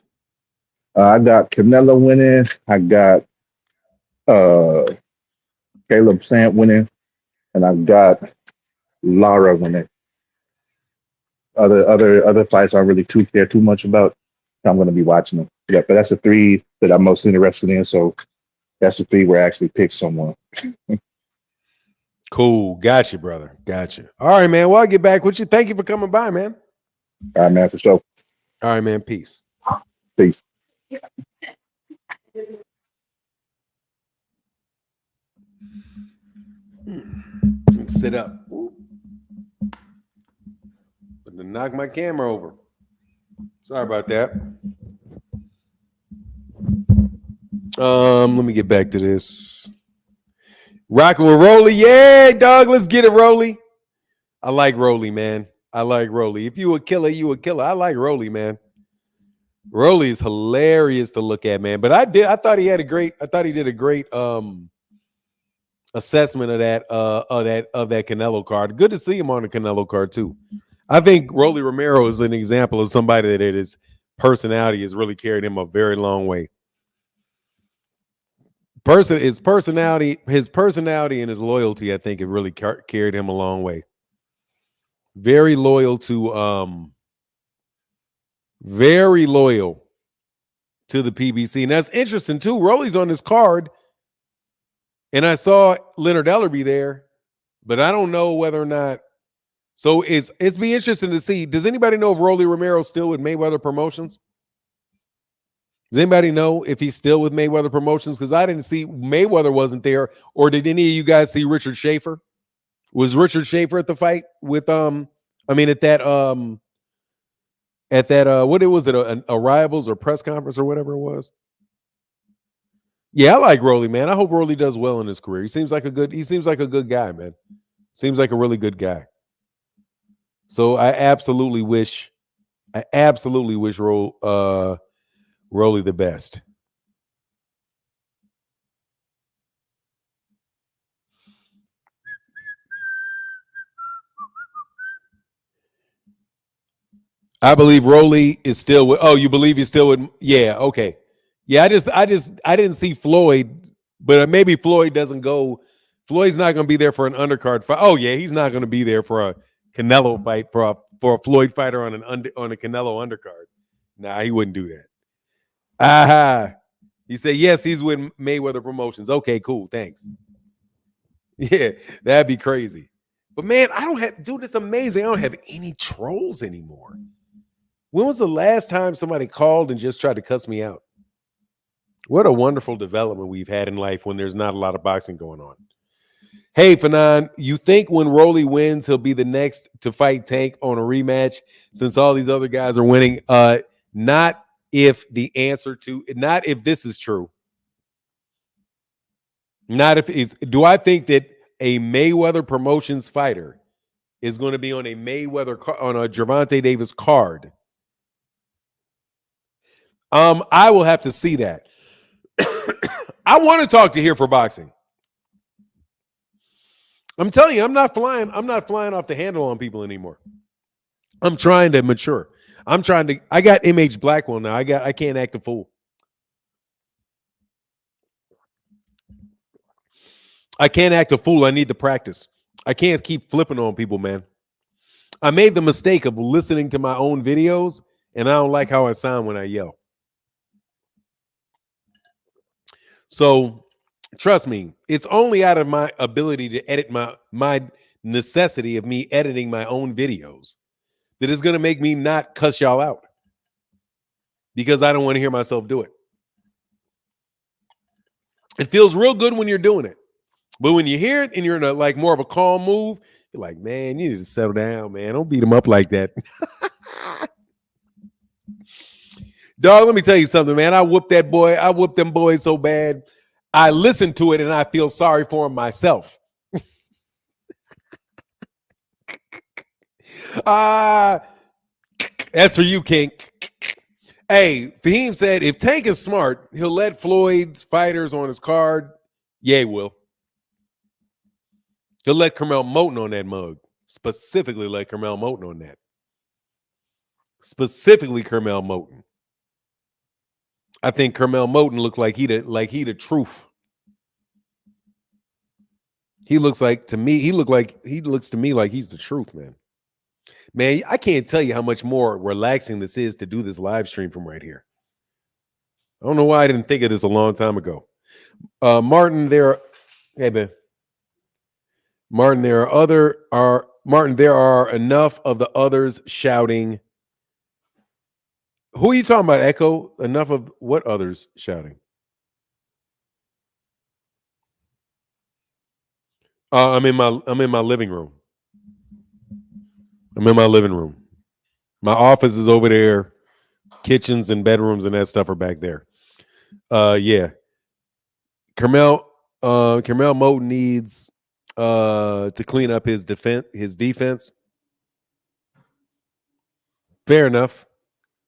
I got Canelo winning. I got Caleb Sant winning, and I've got Lara winning. Other fights I really care too much about. I'm going to be watching them. Yeah, but that's the three that I'm most interested in. So that's the three where I actually pick someone. Cool. Gotcha, brother. Gotcha. All right, man. Well, I'll get back with you. Thank you for coming by, man. All right, man, for sure. All right, man. Peace. Peace. Sit up. But to knock my camera over. Sorry about that. Let me get back to this. Rocking with Rolly. Yeah, dog. Let's get it, Rolly. I like Rolly, man. I like Rolly. If you a killer, you a killer. I like Rolly, man. Rolly is hilarious to look at, man. But I thought he did a great assessment of that Canelo card. Good to see him on the Canelo card too. I think Rolly Romero is an example of somebody that his personality has really carried him a very long way. His personality and his loyalty, I think, have really carried him a long way. Very loyal to the PBC. And that's interesting too. Rolly's on this card. And I saw Leonard Ellerby there, but I don't know whether or not. So it's be interesting to see. Does anybody know if Rolly Romero's still with Mayweather Promotions? Does anybody know if he's still with Mayweather Promotions? Because I didn't see Mayweather wasn't there. Or did any of you guys see Richard Schaefer? Was Richard Schaefer at the fight with what was it, a Rivals or press conference or whatever it was? Yeah, I like Rolly, man. I hope Rolly does well in his career. He seems like a good guy, man. Seems like a really good guy. So I absolutely wish Rolly the best. I believe Rolly is still with. Oh, you believe he's still with? Yeah, okay. Yeah, I didn't see Floyd, but maybe Floyd doesn't go. Floyd's not going to be there for an undercard fight. Oh yeah, he's not going to be there for a Canelo fight for a Floyd fighter on a Canelo undercard. Nah, he wouldn't do that. Aha. He said yes, he's with Mayweather Promotions. Okay, cool, thanks. Yeah, that'd be crazy. But man, it's amazing. I don't have any trolls anymore. When was the last time somebody called and just tried to cuss me out? What a wonderful development we've had in life when there's not a lot of boxing going on. Hey, Fanon, you think when Rolly wins, he'll be the next to fight Tank on a rematch since all these other guys are winning? Not if this is true. Do I think that a Mayweather Promotions fighter is going to be on a Gervonta Davis card? I will have to see that. I want to talk to Here for Boxing. I'm telling you, I'm not flying off the handle on people anymore. I'm trying to mature. I got MH Blackwell now. I can't act a fool. I can't act a fool. I need to practice. I can't keep flipping on people, man. I made the mistake of listening to my own videos, and I don't like how I sound when I yell. So, trust me, it's only out of my ability to edit my necessity of me editing my own videos that is going to make me not cuss y'all out because I don't want to hear myself do it. It feels real good when you're doing it. But when you hear it and you're in a like more of a calm move, you're like, man, you need to settle down, man. Don't beat him up like that. Dog, let me tell you something, man. I whooped that boy. I whooped them boys so bad. I listened to it and I feel sorry for him myself. That's for you, King. Hey, Fahim said if Tank is smart, he'll let Floyd's fighters on his card. Yeah, he will. He'll let Carmel Moten on that mug. Specifically let Carmel Moten on that. Specifically Carmel Moten. I think Carmel Moten looked like he the truth. He looks to me like he's the truth, man. Man, I can't tell you how much more relaxing this is to do this live stream from right here. I don't know why I didn't think of this a long time ago. Martin, there are enough of the others shouting. Who are you talking about, Echo? Enough of what others shouting? I'm in my living room. I'm in my living room. My office is over there. Kitchens and bedrooms and that stuff are back there. Yeah. Carmel Moten needs to clean up his defense. Fair enough.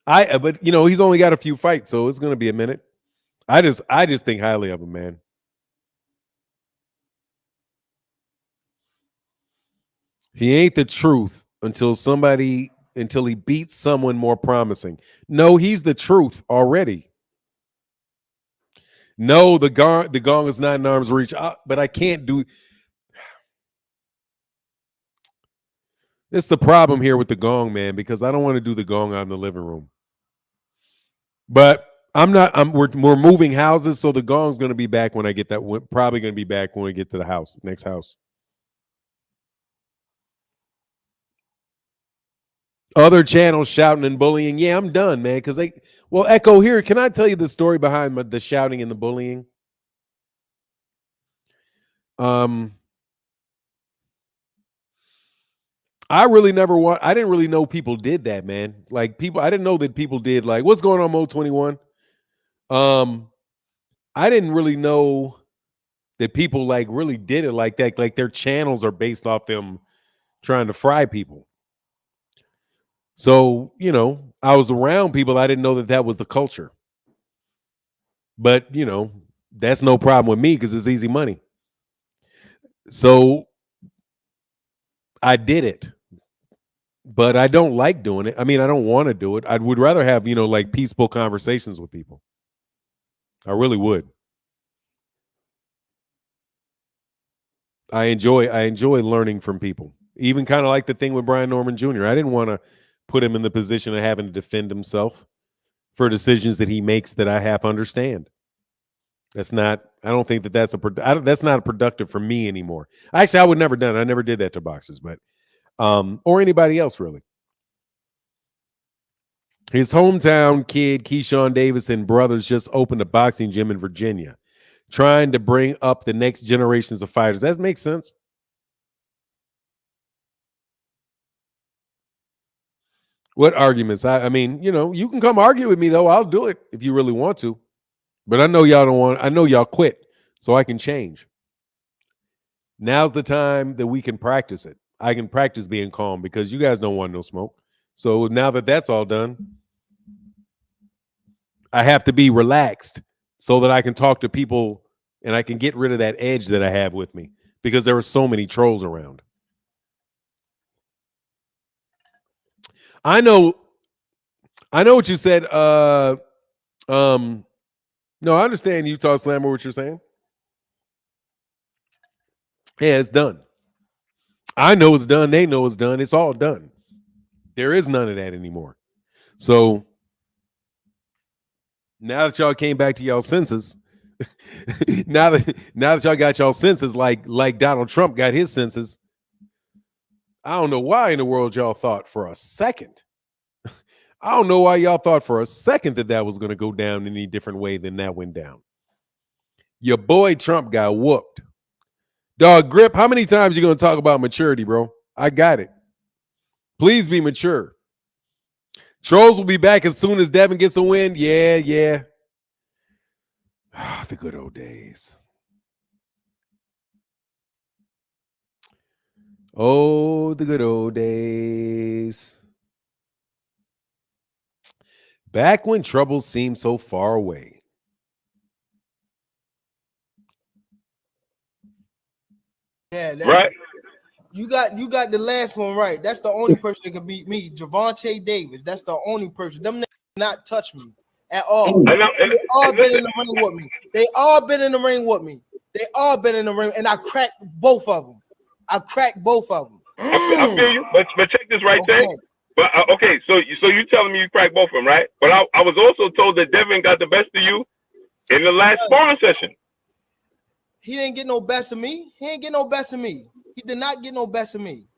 But he's only got a few fights, so it's gonna be a minute. I just think highly of him, man. He ain't the truth until he beats someone more promising. No, he's the truth already. No, the gong is not in arm's reach. But I can't do. It's the problem here with the gong, man, because I don't want to do the gong out in the living room. But we're moving houses, so the gong's going to be back when I get that. Probably going to be back when we get to the next house. Other channels shouting and bullying. Yeah, I'm done, man. Because Echo here. Can I tell you the story behind the shouting and the bullying? I didn't really know people did that, man. Like I didn't know that people did like, what's going on, Mo 21? I didn't really know that people like really did it like that. Like their channels are based off them trying to fry people. So, I was around people. I didn't know that was the culture. But, that's no problem with me because it's easy money. So I did it. But I don't like doing it. I mean, I don't want to do it. I would rather have, like peaceful conversations with people. I really would. I enjoy learning from people. Even kind of like the thing with Brian Norman Jr. I didn't want to put him in the position of having to defend himself for decisions that he makes that I half understand. I don't think that's not productive for me anymore. Actually, I would never done it. I never did that to boxers, but or anybody else really. His hometown kid, Keyshawn Davis and brothers just opened a boxing gym in Virginia, trying to bring up the next generations of fighters. That makes sense. What arguments? I mean, you can come argue with me though. I'll do it if you really want to. But I know y'all don't want. I know y'all quit, so I can change. Now's the time that we can practice it. I can practice being calm because you guys don't want no smoke. So now that that's all done, I have to be relaxed so that I can talk to people and I can get rid of that edge that I have with me because there were so many trolls around. I know what you said. No, I understand Utah Slammer, what you're saying. Yeah, it's done. I know it's done. They know it's done. It's all done. There is none of that anymore. So now that y'all came back to y'all senses, now that y'all got y'all senses like Donald Trump got his senses, I don't know why in the world y'all thought for a second. I don't know why y'all thought for a second that was going to go down any different way than that went down. Your boy Trump got whooped. Dog, Grip, how many times you going to talk about maturity, bro? I got it. Please be mature. Trolls will be back as soon as Devin gets a win. Yeah. The good old days. Oh, the good old days. Back when trouble seemed so far away. Yeah, Right. You got the last one right. That's the only person that can beat me. Gervonta Davis. That's the only person. Them niggas not touch me at all. They all been in the ring with me. They all been in the ring with me. They all been in the ring, and I cracked both of them. I feel you, but check this right there. But okay, so you telling me you cracked both of them, right? But I was also told that Devin got the best of you in the last sparring session. He didn't get no best of me. He did not get no best of me.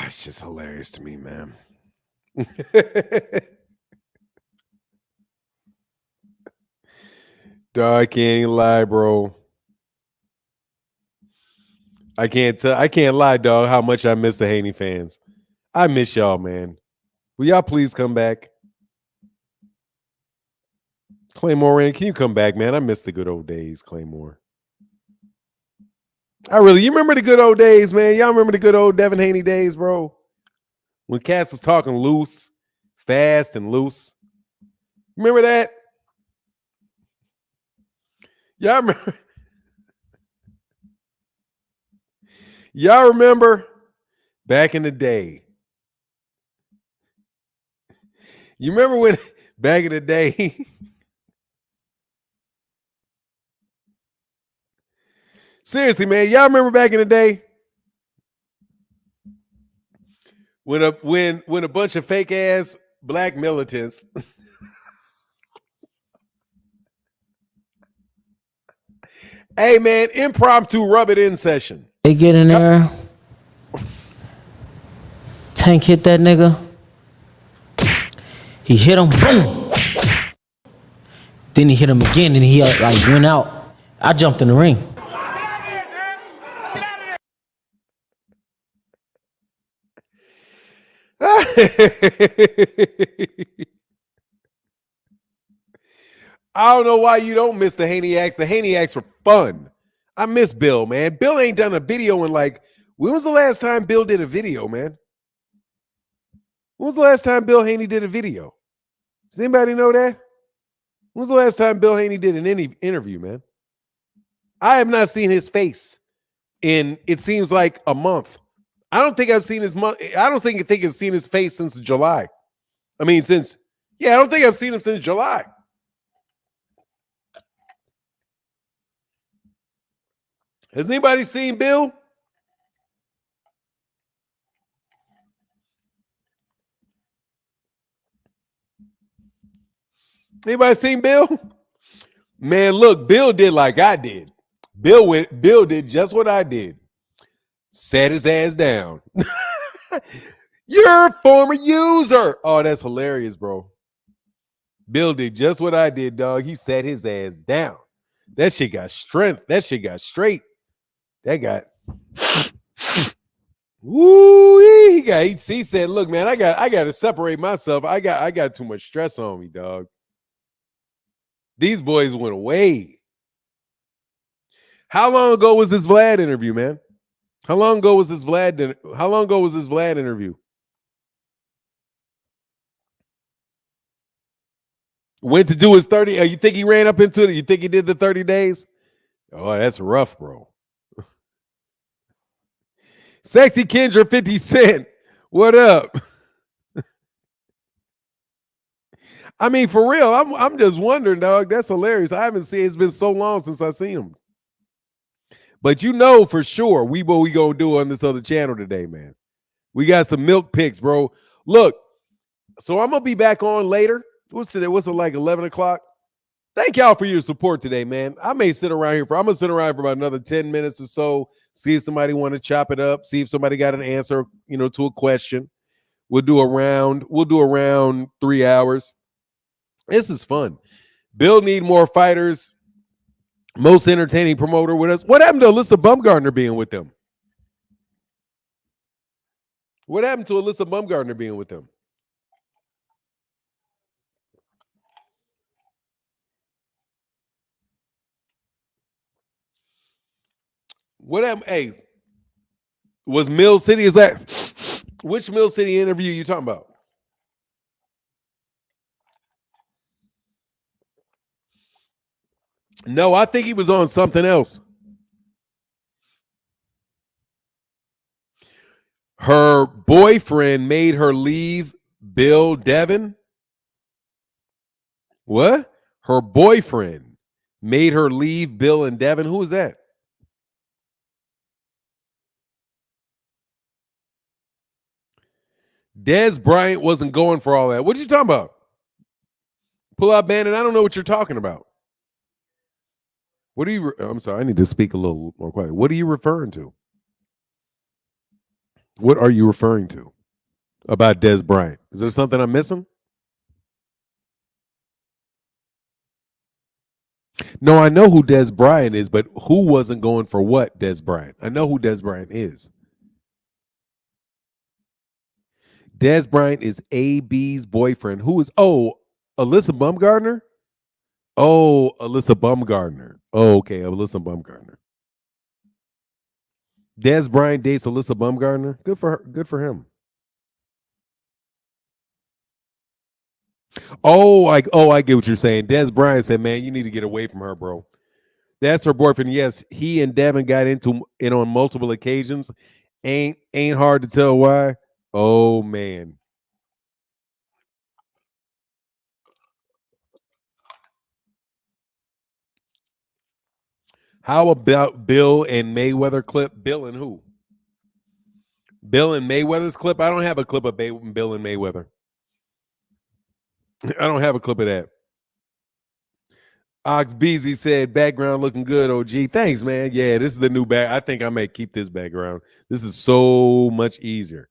It's just hilarious to me, man. Dog, I can't even lie, bro. I can't lie, dog, how much I miss the Haney fans. I miss y'all, man. Will y'all please come back? Claymore, can you come back, man? I miss the good old days, Claymore. You remember the good old days, man? Y'all remember the good old Devin Haney days, bro? When Cass was talking loose, fast and loose. Remember that? Y'all remember? Y'all remember back in the day? You remember when back in the day? Seriously, man, y'all remember back in the day when a bunch of fake ass black militants hey man, impromptu rub it in session. They get in there. Tank hit that nigga. He hit him, boom. Then he hit him again, and he like went out. I jumped in the ring. I don't know why you don't miss the Haney acts. The Haney acts were fun. I miss Bill, man. Bill ain't done a video in when was the last time Bill did a video, man? When was the last time Bill Haney did a video? Does anybody know that? When was the last time Bill Haney did an interview, man? I have not seen his face in, it seems like, a month. I don't think I've seen I've seen his face since July. I don't think I've seen him since July. Has anybody seen Bill? Anybody seen Bill? Man, look, Bill did like I did. Bill did just what I did. Sat his ass down. You're a former user. Oh, that's hilarious, bro. Bill did just what I did, dog. He sat his ass down. That shit got strength. That shit got straight. That got woo. He said, look, man, I got to separate myself. I got too much stress on me, dog. These boys went away. How long ago was this Vlad interview, man? How long ago was this Vlad interview? Went to do his 30. You think he ran up into it? You think he did the 30 days? Oh, that's rough, bro. Sexy Kendra 50 Cent. What up? I mean, for real, I'm just wondering, dog. That's hilarious. I haven't seen. It's been so long since I seen him. But you know for sure what we gonna do on this other channel today, man. We got some milk picks, bro. Look, so I'm gonna be back on later. What's it like 11 o'clock? Thank y'all for your support today, man. I'm gonna sit around for about another 10 minutes or so. See if somebody want to chop it up. See if somebody got an answer, to a question. We'll do around 3 hours. This is fun. Bill need more fighters. Most entertaining promoter with us. What happened to Alyssa Bumgarner being with them? What happened to Alyssa Bumgarner being with them? What happened? Hey, was Mill City? Is that which Mill City interview you talking about? No, I think he was on something else. Her boyfriend made her leave Bill Devin. What? Her boyfriend made her leave Bill and Devin. Who was that? Des Bryant wasn't going for all that. What are you talking about? Pull out Bandit. I don't know what you're talking about. What are you? I'm sorry. I need to speak a little more quietly. What are you referring to? What are you referring to about Des Bryant? Is there something I'm missing? No, I know who Des Bryant is, but who wasn't going for what Des Bryant? I know who Des Bryant is. Des Bryant is AB's boyfriend. Who is? Oh, Alyssa Bumgarner? Oh, Alyssa Bumgarner. Oh, okay, Alyssa Bumgarner. Des Bryant dates Alyssa Bumgarner. Good for her. Good for him. I get what you're saying. Des Bryant said, "Man, you need to get away from her, bro." That's her boyfriend. Yes, he and Devin got into it on multiple occasions. Ain't hard to tell why. Oh man. How about Bill and Mayweather clip? Bill and who? Bill and Mayweather's clip? I don't have a clip of Bill and Mayweather. I don't have a clip of that. Ox Beezy said, background looking good, OG. Thanks, man. Yeah, this is the new back. I think I may keep this background. This is so much easier.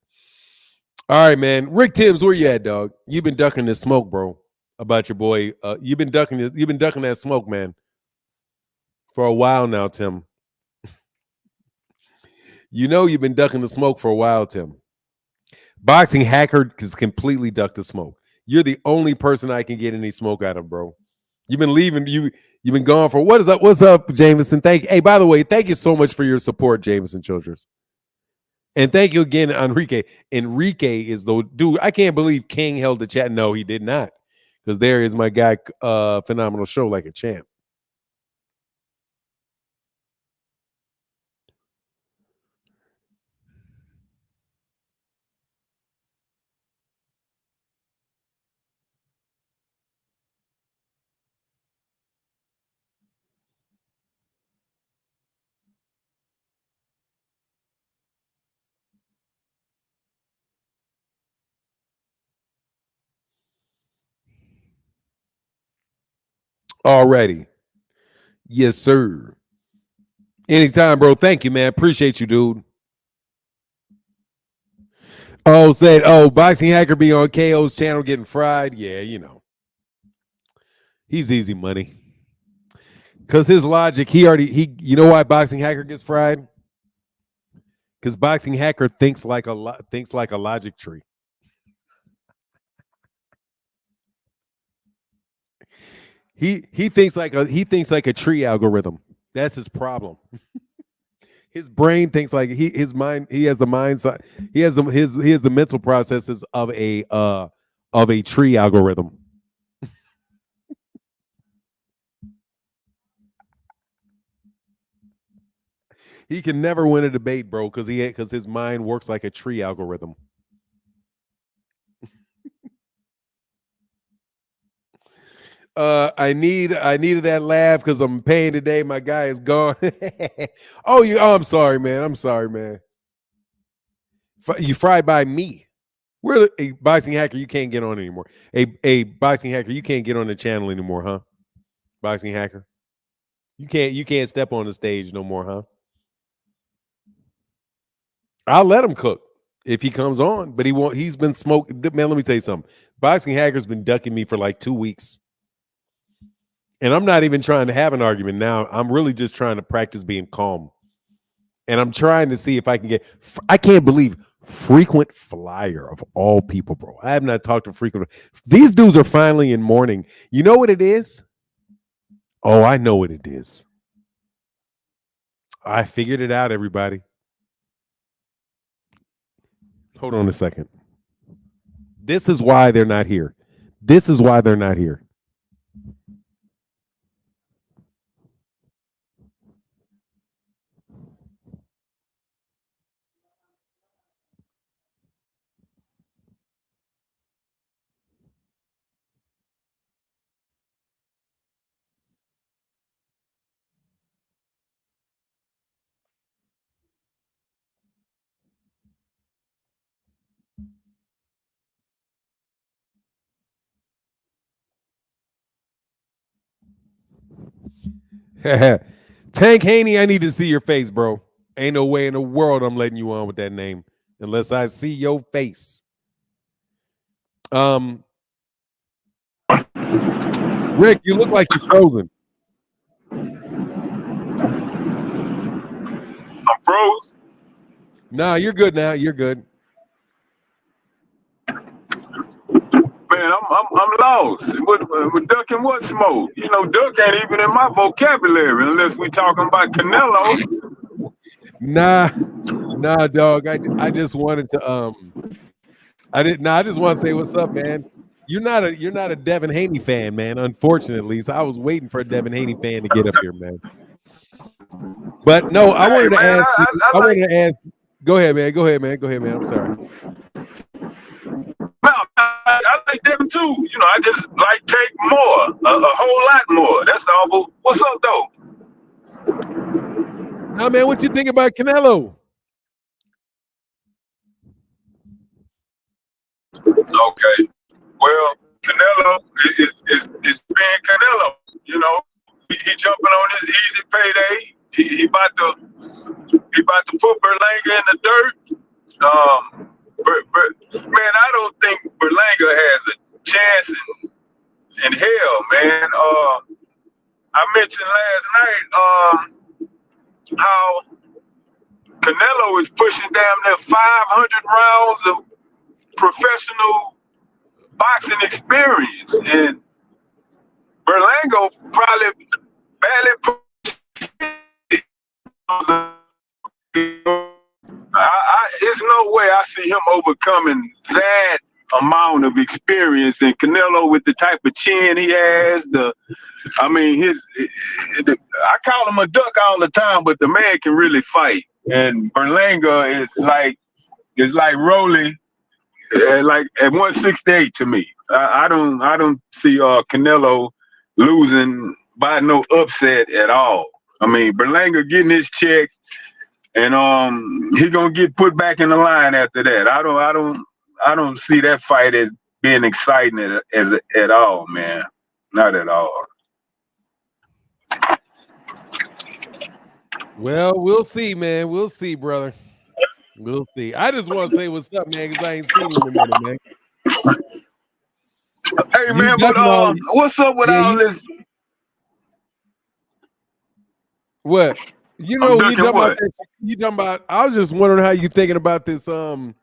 All right, man. Rick Timms, where you at, dog? You've been ducking this smoke, bro. About your boy. You've been ducking that smoke, man. For a while now, Tim. You've been ducking the smoke for a while, Tim. Boxing hacker has completely ducked the smoke. You're the only person I can get any smoke out of, bro. You've been leaving. You've been gone for what is up? What's up, Jameson? Hey, by the way, thank you so much for your support, Jameson Childress. And thank you again, Enrique. Enrique is the dude. I can't believe King held the chat. No, he did not. Because there is my guy, Phenomenal Show Like a Champ. Already. Yes, sir. Anytime, bro. Thank you, man. Appreciate you, dude. Oh, said, Boxing Hacker be on KO's channel getting fried. Yeah, you know. He's easy money. Because his logic, you know why Boxing Hacker gets fried? Because Boxing Hacker thinks like a logic tree. He thinks like a tree algorithm. That's his problem. His brain thinks like his mind. He has the mindset. He has the mental processes of a tree algorithm. He can never win a debate, bro, because his mind works like a tree algorithm. I needed that laugh because I'm paying today. My guy is gone. I'm sorry, man. I'm sorry, man. You fried by me. We're a Boxing Hacker. You can't get on anymore. A Boxing Hacker. You can't get on the channel anymore, huh? Boxing Hacker. You can't step on the stage no more, huh? I'll let him cook if he comes on, but he won't. He's been smoking. Man, let me tell you something. Boxing Hacker's been ducking me for like 2 weeks. And I'm not even trying to have an argument now. I'm really just trying to practice being calm. And I'm trying to see if I can get. I can't believe Frequent Flyer of all people, bro. I have not talked to Frequent. These dudes are finally in mourning. You know what it is? Oh, I know what it is. I figured it out, everybody. Hold on a second. This is why they're not here. This is why they're not here. Tank Haney, I need to see your face, bro. Ain't no way in the world I'm letting you on with that name unless I see your face. Rick, you look like you're frozen. I'm froze. Nah, you're good now. You're good. Man, I'm lost. With Duck and what smoke? You know, Duck ain't even in my vocabulary unless we talking about Canelo. Nah, dog. I just wanted to I just want to say what's up, man. You're not a Devin Haney fan, man. Unfortunately, so I was waiting for a Devin Haney fan to get up here, man. But no, I wanted to ask. I wanted to ask. Go ahead, man. I'm sorry. I like them too. You know, I just like take more, a whole lot more. That's all. But what's up, though? Nah, man, what you think about Canelo? Okay. Well, Canelo is being Canelo. You know, he jumping on his easy payday. He about to put Berlanga in the dirt. Man, I don't think Berlanga has a chance in hell, man. I mentioned last night how Canelo is pushing damn near 500 rounds of professional boxing experience, and Berlanga probably barely it's no way I see him overcoming that amount of experience. And Canelo, with the type of chin he has, I call him a duck all the time, but the man can really fight. And Berlanga is like Rolly, like at 168 to me. I don't see Canelo losing by no upset at all. I mean, Berlanga getting his check, and he gonna get put back in the line after that. I don't see that fight as being exciting at all, man. Not at all. Well, we'll see, man. We'll see, brother. We'll see. I just want to say what's up, man, because I ain't seen you in a minute, man. Hey, You man, but ducking all, what's up with yeah, all this? what? You I'm know, you ducking talking about what? that. You talking about? I was just wondering how you thinking about this. About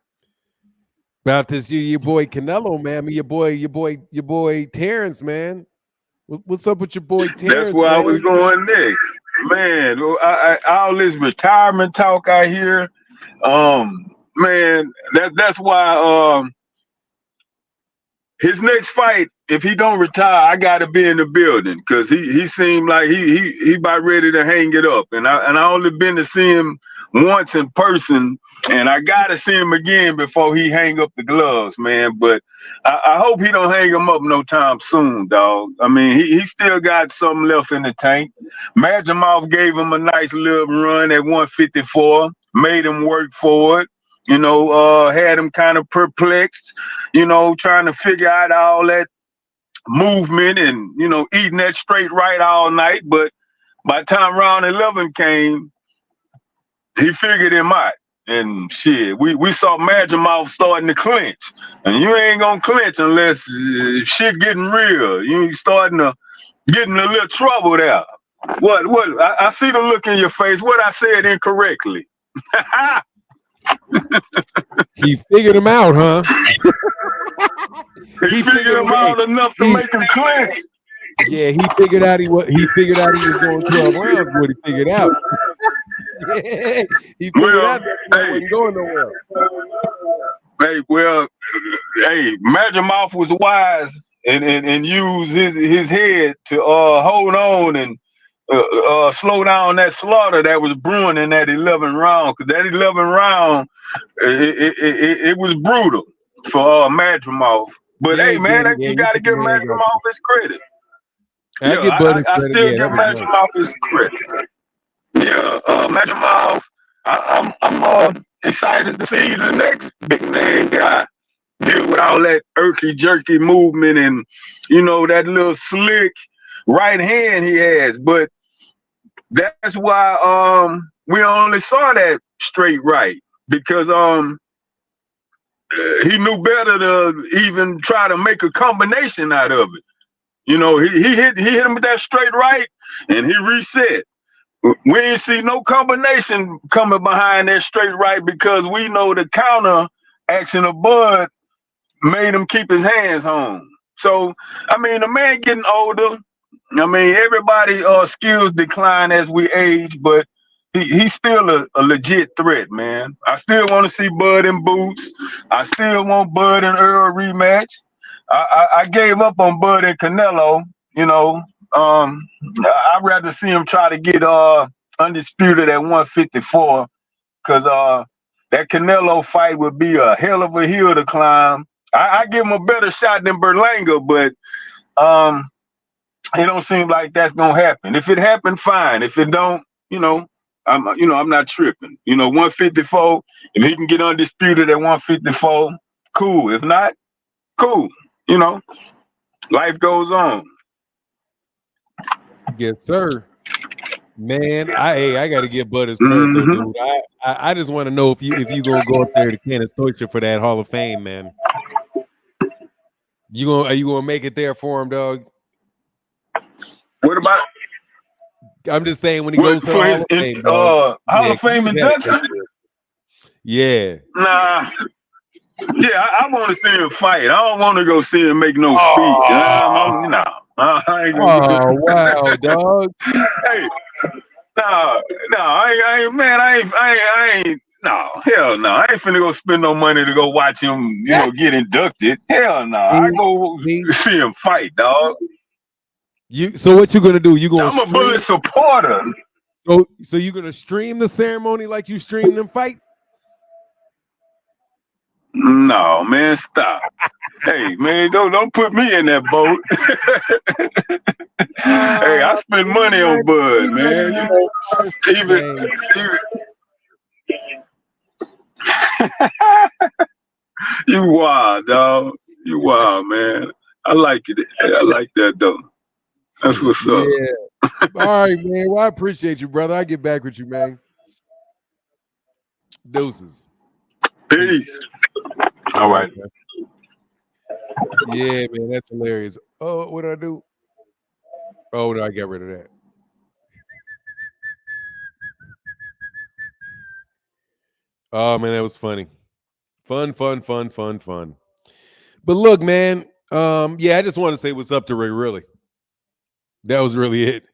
this, your boy Canelo, man. I mean, your boy Terrence, man. What's up with your boy That's Terrence, where I man? was going next. Man, all this retirement talk I hear, man, that's why his next fight, if he don't retire, I gotta be in the building because he seemed like he about ready to hang it up, and I only been to see him once in person, and I gotta see him again before he hang up the gloves, man. But I hope he don't hang him up no time soon, dog. I mean, he still got something left in the tank. Majimov gave him a nice little run at 154, made him work for it. You know, had him kind of perplexed, you know, trying to figure out all that movement and, you know, eating that straight right all night. But by the time round 11 came, he figured him out. And shit, we saw Majimov starting to clinch. And you ain't gonna clinch unless shit getting real. You starting to getting a little trouble there. What? I see the look in your face. What I said incorrectly. He figured him out, huh? He figured him out enough to make him clinch. Yeah, he figured out he was going 12 rounds. What he figured out. Yeah, he figured out that wasn't going nowhere. Hey, Majimov was wise and used his head to hold on and slow down that slaughter that was brewing in that 11th round. Because that 11th round, it was brutal for Majimov. But hey, man, you got to give Majimov his credit. I still give Majimov his credit. Yeah, Majimov, I'm excited to see the next big name guy deal with all that jerky movement and, you know, that little slick right hand he has. But that's why we only saw that straight right because he knew better to even try to make a combination out of it. You know, he hit him with that straight right and he reset. We ain't see no combination coming behind that straight right because we know the counter action of Bud made him keep his hands home. So, I mean, the man getting older. I mean, everybody skills decline as we age, but he's still a legit threat, man. I still want to see Bud in boots. I still want Bud and Earl rematch. I gave up on Bud and Canelo, you know. I'd rather see him try to get undisputed at 154 because that Canelo fight would be a hell of a hill to climb. I give him a better shot than Berlanga, but it don't seem like that's gonna happen. If it happened, fine. If it don't, I'm not tripping. 154. If he can get undisputed at 154, cool. If not, cool. Life goes on. Yes, sir. Man, I got to give Bud his credit though, dude. I just want to know if you gonna go up there to Kansas Deutsche for that Hall of Fame, man. Are you gonna make it there for him, dog? What about? I'm just saying when he goes to the Hall of Fame, Hall of Fame induction. Yeah. Nah. Yeah, I want to see him fight. I don't want to go see him make no speech. No. I ain't gonna wow, dog. Hey, I ain't, man. I ain't. No, hell no. I ain't finna go spend no money to go watch him, get inducted. Hell no. I go see him fight, dog. So what you gonna do? I'm a Bullet supporter. So you gonna stream the ceremony like you stream them fights? No, man, stop. Hey, man, don't put me in that boat. Hey, I spend money on Bud, man. You wild, dog. You wild, man. I like it. I like that though. That's what's up. Yeah. All right, man. Well, I appreciate you, brother. I get back with you, man. Deuces. Peace. All right. Man. Yeah, man. That's hilarious. Oh, what did I do? Oh, no, I got rid of that. Oh, man, that was funny. Fun. But look, man, yeah, I just want to say what's up to Ray, really. That was really it.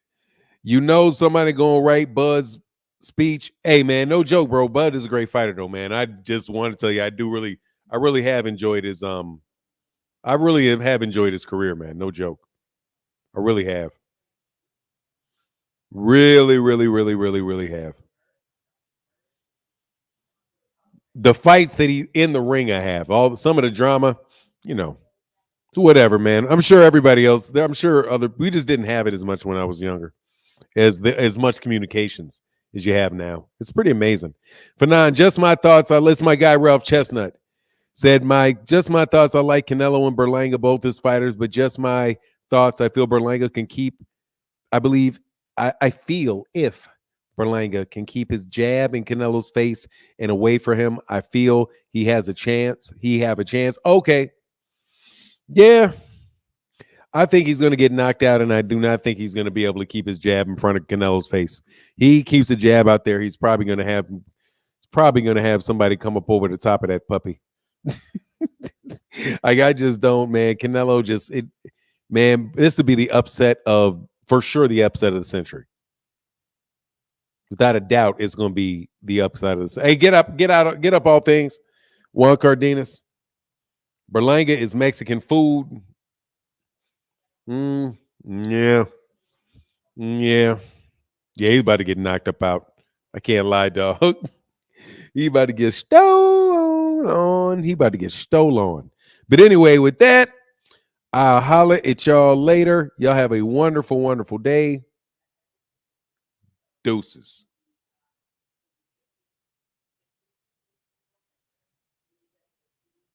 You know somebody gonna write Bud's speech. Hey, man, no joke, bro. Bud is a great fighter, though, man. I just want to tell you, I really have enjoyed his I really have enjoyed his career, man. No joke. I really have. Really have. The fights that he in the ring, I have. Some of the drama, you know. Whatever, man. I'm sure everybody else. I'm sure we just didn't have it as much when I was younger, as much communications as you have now. It's pretty amazing. Fanon, just my thoughts. I listen. My guy Ralph Chestnut said my thoughts. I like Canelo and Berlanga both as fighters, but just my thoughts. I feel Berlanga can keep. I feel if Berlanga can keep his jab in Canelo's face and away from him, I feel he has a chance. Okay. Yeah, I think he's going to get knocked out, and I do not think he's going to be able to keep his jab in front of Canelo's face. He keeps a jab out there. He's probably going to have somebody come up over the top of that puppy. I just don't, man. Canelo this would be for sure the upset of the century. Without a doubt, it's going to be the upside of this. Hey, get up, all things. Juan Cardenas. Berlanga is Mexican food. Yeah. He's about to get knocked up out. I can't lie, dog. He about to get stolen on. But anyway, with that, I'll holler at y'all later. Y'all have a wonderful day. Deuces.